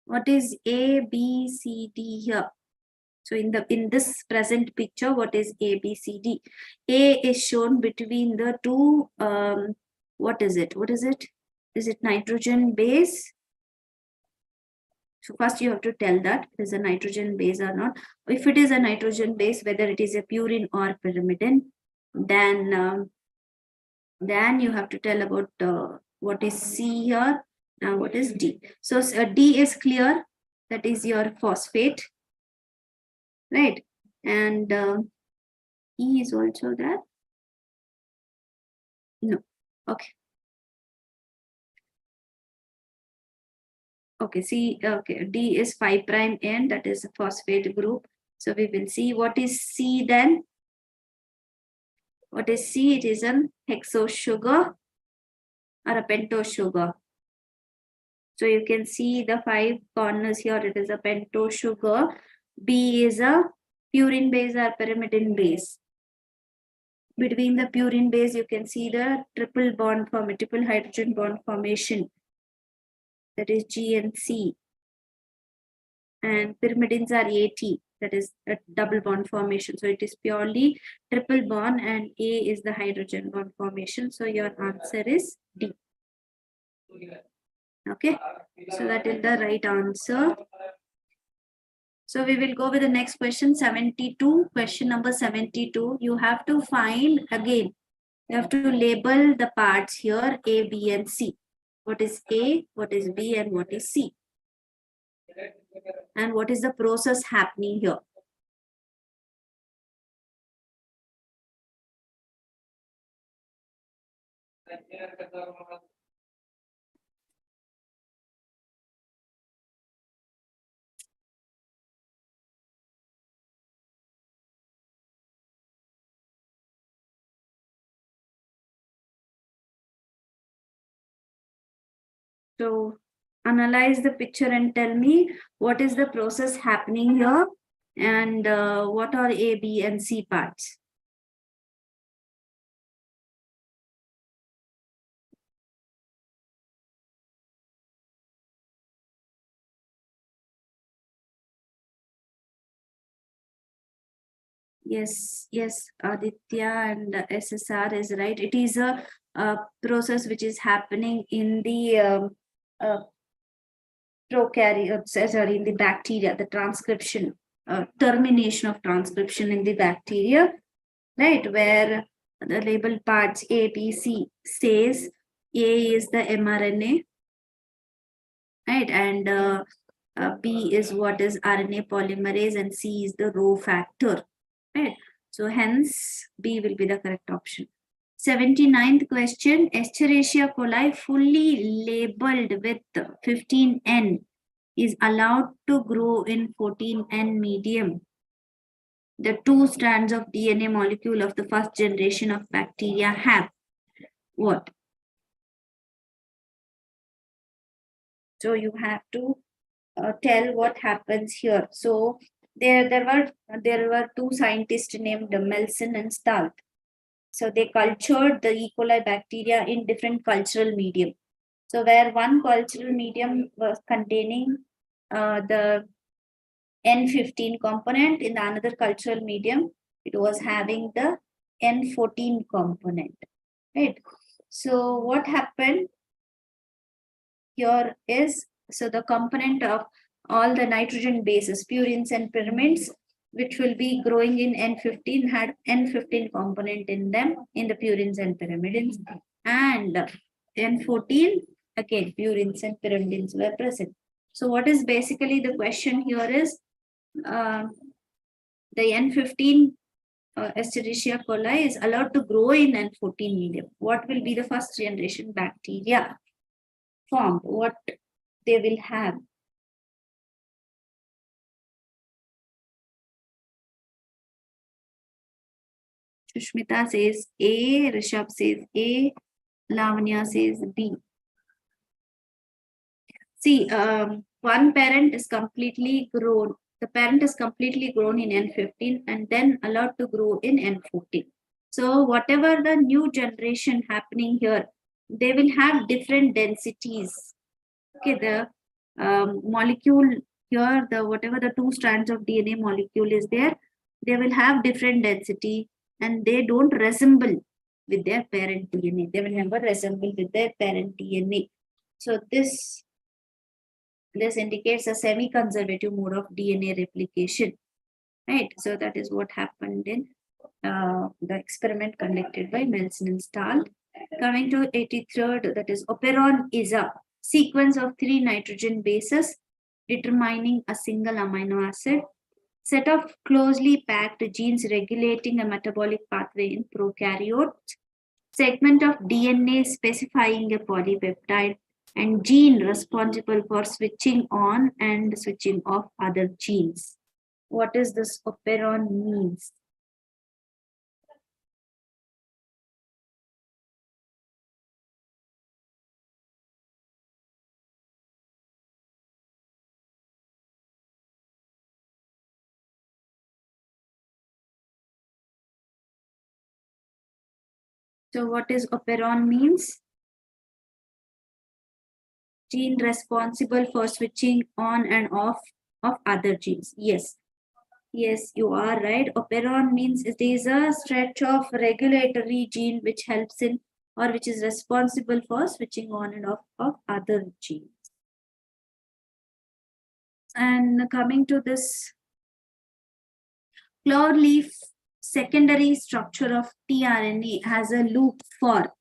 What is A, B, C, D here? So in this present picture, what is A, B, C, D? A is shown between the two, what is it? What is it? Is it nitrogen base? So first you have to tell that it is a nitrogen base or not. If it is a nitrogen base, whether it is a purine or pyrimidine, then you have to tell about what is C here and what is D. So D is clear, that is your phosphate, right? And E is also there. No, okay. Okay, C, okay, D is 5' N, that is a phosphate group. So we will see what is C then. What is C? It is an hexose sugar or a pentose sugar. So you can see the 5 corners here. It is a pentose sugar. B is a purine base or pyrimidine base. Between the purine base, you can see the triple hydrogen bond formation. That is G and C. And pyrimidines are AT. That is a double bond formation. So it is purely triple bond and A is the hydrogen bond formation. So your answer is D. Okay. So that is the right answer. So we will go with the next question, 72. Question number 72. You have to find again. You have to label the parts here A, B, and C. What is A, what is B, and what is C? And what is the process happening here? So analyze the picture and tell me what is the process happening here and what are A, B, and C parts. Yes, Aditya and SSR is right. It is a process which is happening in the in the bacteria, the transcription, termination of transcription in the bacteria, right? Where the labeled parts A, B, C says A is the mRNA, right? And B is what is RNA polymerase, and C is the Rho factor, right? So hence B will be the correct option. 79th question, Escherichia coli fully labeled with 15N is allowed to grow in 14N medium. The two strands of DNA molecule of the first generation of bacteria have what? So you have to tell what happens here. So there were two scientists named Melson and Stahl. So they cultured the E. coli bacteria in different cultural medium. So where one cultural medium was containing the N15 component, in the another cultural medium, it was having the N14 component, right? So what happened here is, so the component of all the nitrogen bases, purines and pyrimids, which will be growing in N15 had N15 component in them, in the purines and pyrimidines, and N14, again, purines and pyrimidines were present. So what is basically the question here is, the N15 Escherichia coli is allowed to grow in N14 medium. What will be the first generation bacteria formed? What they will have? Sushmita says A, Rishabh says A, Lavanya says B. See, one parent is completely grown. The parent is completely grown in N15 and then allowed to grow in N14. So whatever the new generation happening here, they will have different densities. Okay, the molecule here, the whatever the two strands of DNA molecule is there, they will have different density and they don't resemble with their parent DNA. They will never resemble with their parent DNA. So this indicates a semi-conservative mode of DNA replication, right? So that is what happened in the experiment conducted by Melson and Stahl. Coming to 83rd, that is operon is a sequence of 3 nitrogen bases determining a single amino acid, set of closely packed genes regulating a metabolic pathway in prokaryotes, segment of DNA specifying a polypeptide, and gene responsible for switching on and switching off other genes. What is this operon means? So what is operon means? Gene responsible for switching on and off of other genes. Yes, you are right. Operon means it is a stretch of regulatory gene which helps in or which is responsible for switching on and off of other genes. And coming to this clover leaf secondary structure of tRNA has a loop for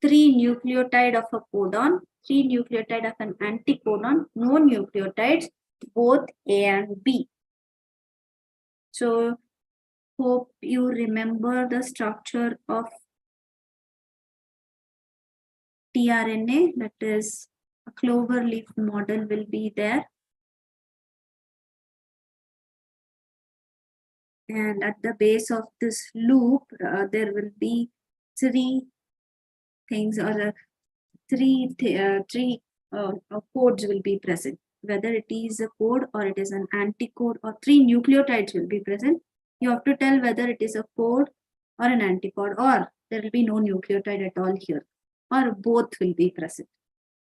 3 nucleotide of a codon, 3 nucleotide of an anticodon, no nucleotides, both A and B. So hope you remember the structure of tRNA, that is a clover leaf model will be there. And at the base of this loop, there will be 3 things or three codes will be present. Whether it is a code or it is an anticode or 3 nucleotides will be present. You have to tell whether it is a code or an anticode, or there will be no nucleotide at all here, or both will be present.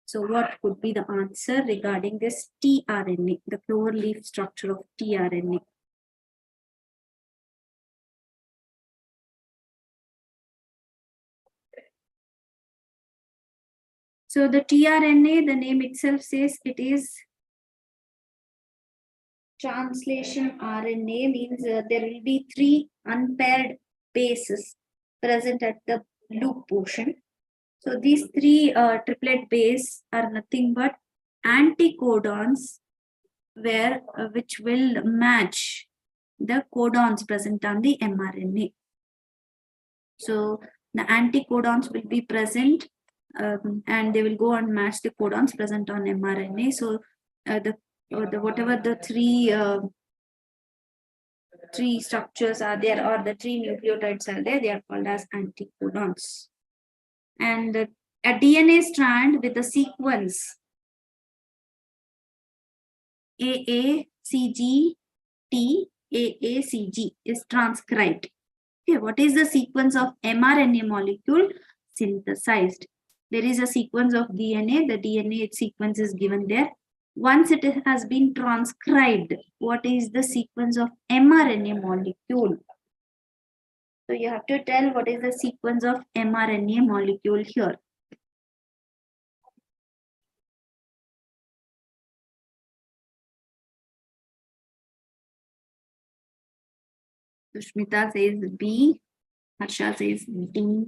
So what could be the answer regarding this tRNA, the clover leaf structure of tRNA? So the tRNA, the name itself says it is translation RNA, means there will be 3 unpaired bases present at the loop portion. So these 3 triplet base are nothing but anticodons which will match the codons present on the mRNA. So the anticodons will be present and they will go and match the codons present on mRNA. So whatever the 3 structures are there, or the 3 nucleotides are there, they are called as anticodons. And a DNA strand with the sequence AACG T AACG is transcribed. Okay, what is the sequence of mRNA molecule synthesized? There is a sequence of DNA. The DNA sequence is given there. Once it has been transcribed, what is the sequence of mRNA molecule? So you have to tell what is the sequence of mRNA molecule here. Sushmita says B. Harsha says D.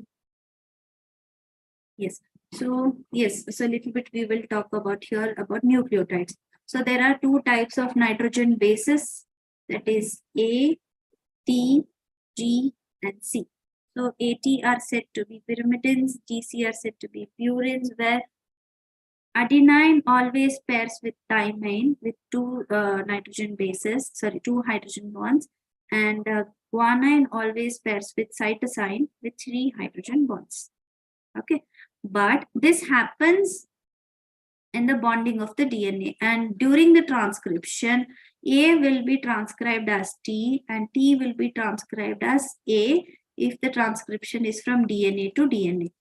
Yes. So yes, so a little bit we will talk about here about nucleotides. So there are 2 types of nitrogen bases, that is A, T, G, and C. So AT are said to be pyrimidines, GC are said to be purines, where adenine always pairs with thymine with 2 nitrogen bases, 2 hydrogen bonds, and guanine always pairs with cytosine with 3 hydrogen bonds. Okay, but this happens in the bonding of the DNA, and during the transcription, A will be transcribed as T and T will be transcribed as A if the transcription is from DNA to DNA.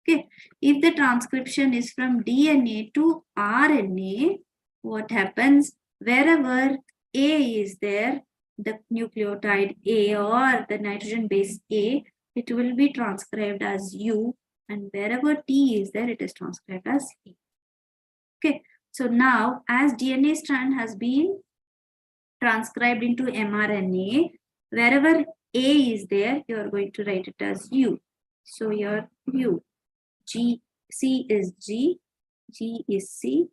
Okay, if the transcription is from DNA to RNA, what happens? Wherever A is there, the nucleotide A or the nitrogen base A, it will be transcribed as U, and wherever T is there, it is transcribed as E. Okay, so now as DNA strand has been transcribed into mRNA, wherever A is there, you are going to write it as U. So here U, G, C is G, G is C,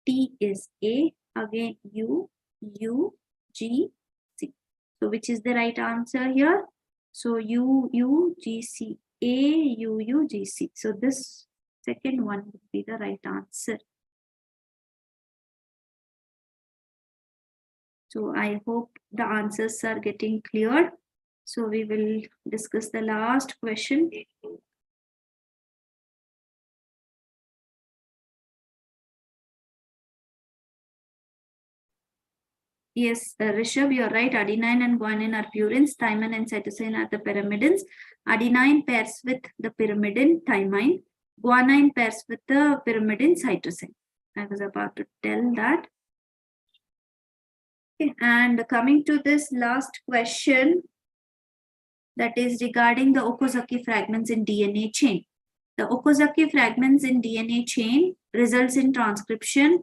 T is A, again U, U, G, C. So which is the right answer here? So U, U, G, C, A, U, U, G, C. So this second one would be the right answer. So I hope the answers are getting clear. So we will discuss the last question. Yes, Rishabh, you're right. Adenine and guanine are purines. Thymine and cytosine are the pyrimidines. Adenine pairs with the pyrimidine thymine. Guanine pairs with the pyrimidine cytosine. I was about to tell that. Okay. And coming to this last question, that is regarding the Okazaki fragments in DNA chain. The Okazaki fragments in DNA chain results in transcription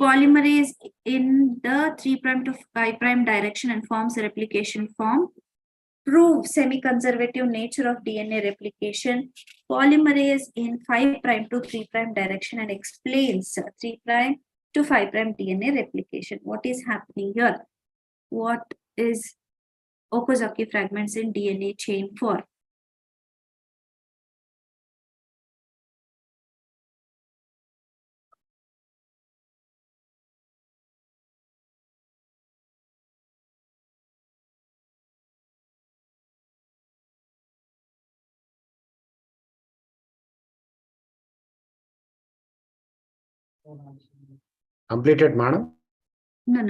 polymerase in the 3' to 5' direction and forms a replication form. Prove semi-conservative nature of DNA replication. Polymerase in 5' to 3' direction and explains 3' to 5' DNA replication. What is happening here? What is Okazaki fragments in DNA chain for?
Completed, madam?
No.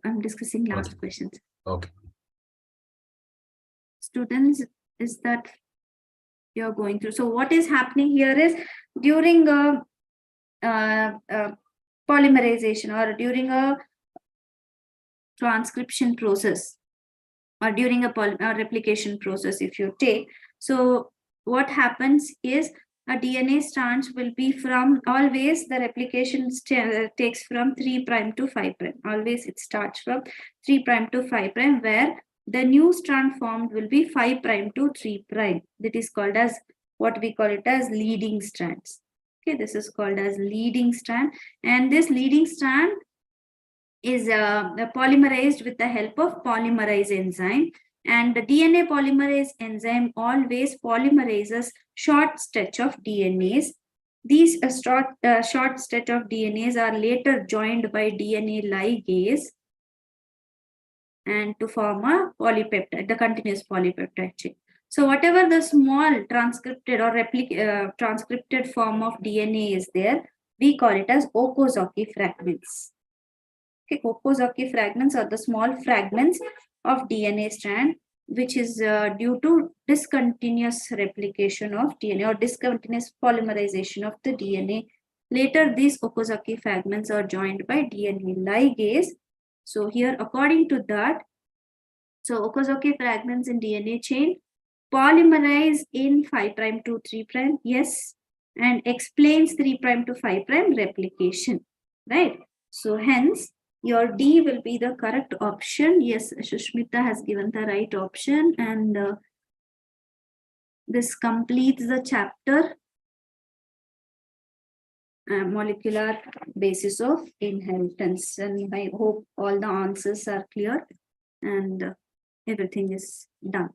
I'm discussing last
Okay.
questions.
Okay.
Students, is that you're going through? So what is happening here is during a polymerization or during a transcription process or during a replication process, if you take, so what happens is a DNA strands will be from always the replication takes from 3' to 5'. Always it starts from 3' to 5', where the new strand formed will be 5' to 3'. That is called as what we call it as leading strands. Okay, this is called as leading strand, and this leading strand is polymerized with the help of polymerase enzyme. And the DNA polymerase enzyme always polymerizes short stretch of DNAs. These short stretch of DNAs are later joined by DNA ligase and to form a polypeptide, the continuous polypeptide chain. So whatever the small transcripted or transcripted form of DNA is there, we call it as Okazaki fragments. Okay, Okazaki fragments are the small fragments of DNA strand, which is due to discontinuous replication of DNA or discontinuous polymerization of the DNA. Later, these Okazaki fragments are joined by DNA ligase. So here, according to that, so Okazaki fragments in DNA chain polymerize in 5' to 3', yes, and explains 3' to 5' replication, right? So hence, your D will be the correct option. Yes, Shushmita has given the right option, and this completes the chapter molecular basis of inheritance. And I hope all the answers are clear and everything is done.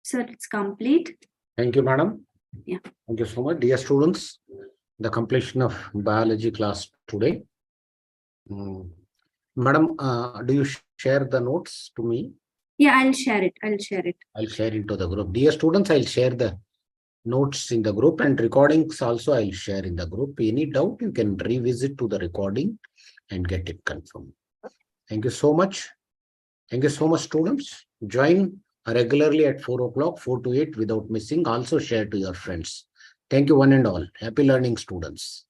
So it's complete.
Thank you, madam.
Yeah.
Thank you so much. Dear students, the completion of biology class today. Madam, do you share the notes to me?
Yeah, I'll share it.
I'll share it to the group. Dear students, I'll share the notes in the group, and recordings also I'll share in the group. Any doubt, you can revisit to the recording and get it confirmed. Thank you so much. Thank you so much, students. Join regularly at 4 o'clock, 4 to 8 without missing. Also share to your friends. Thank you one and all. Happy learning, students.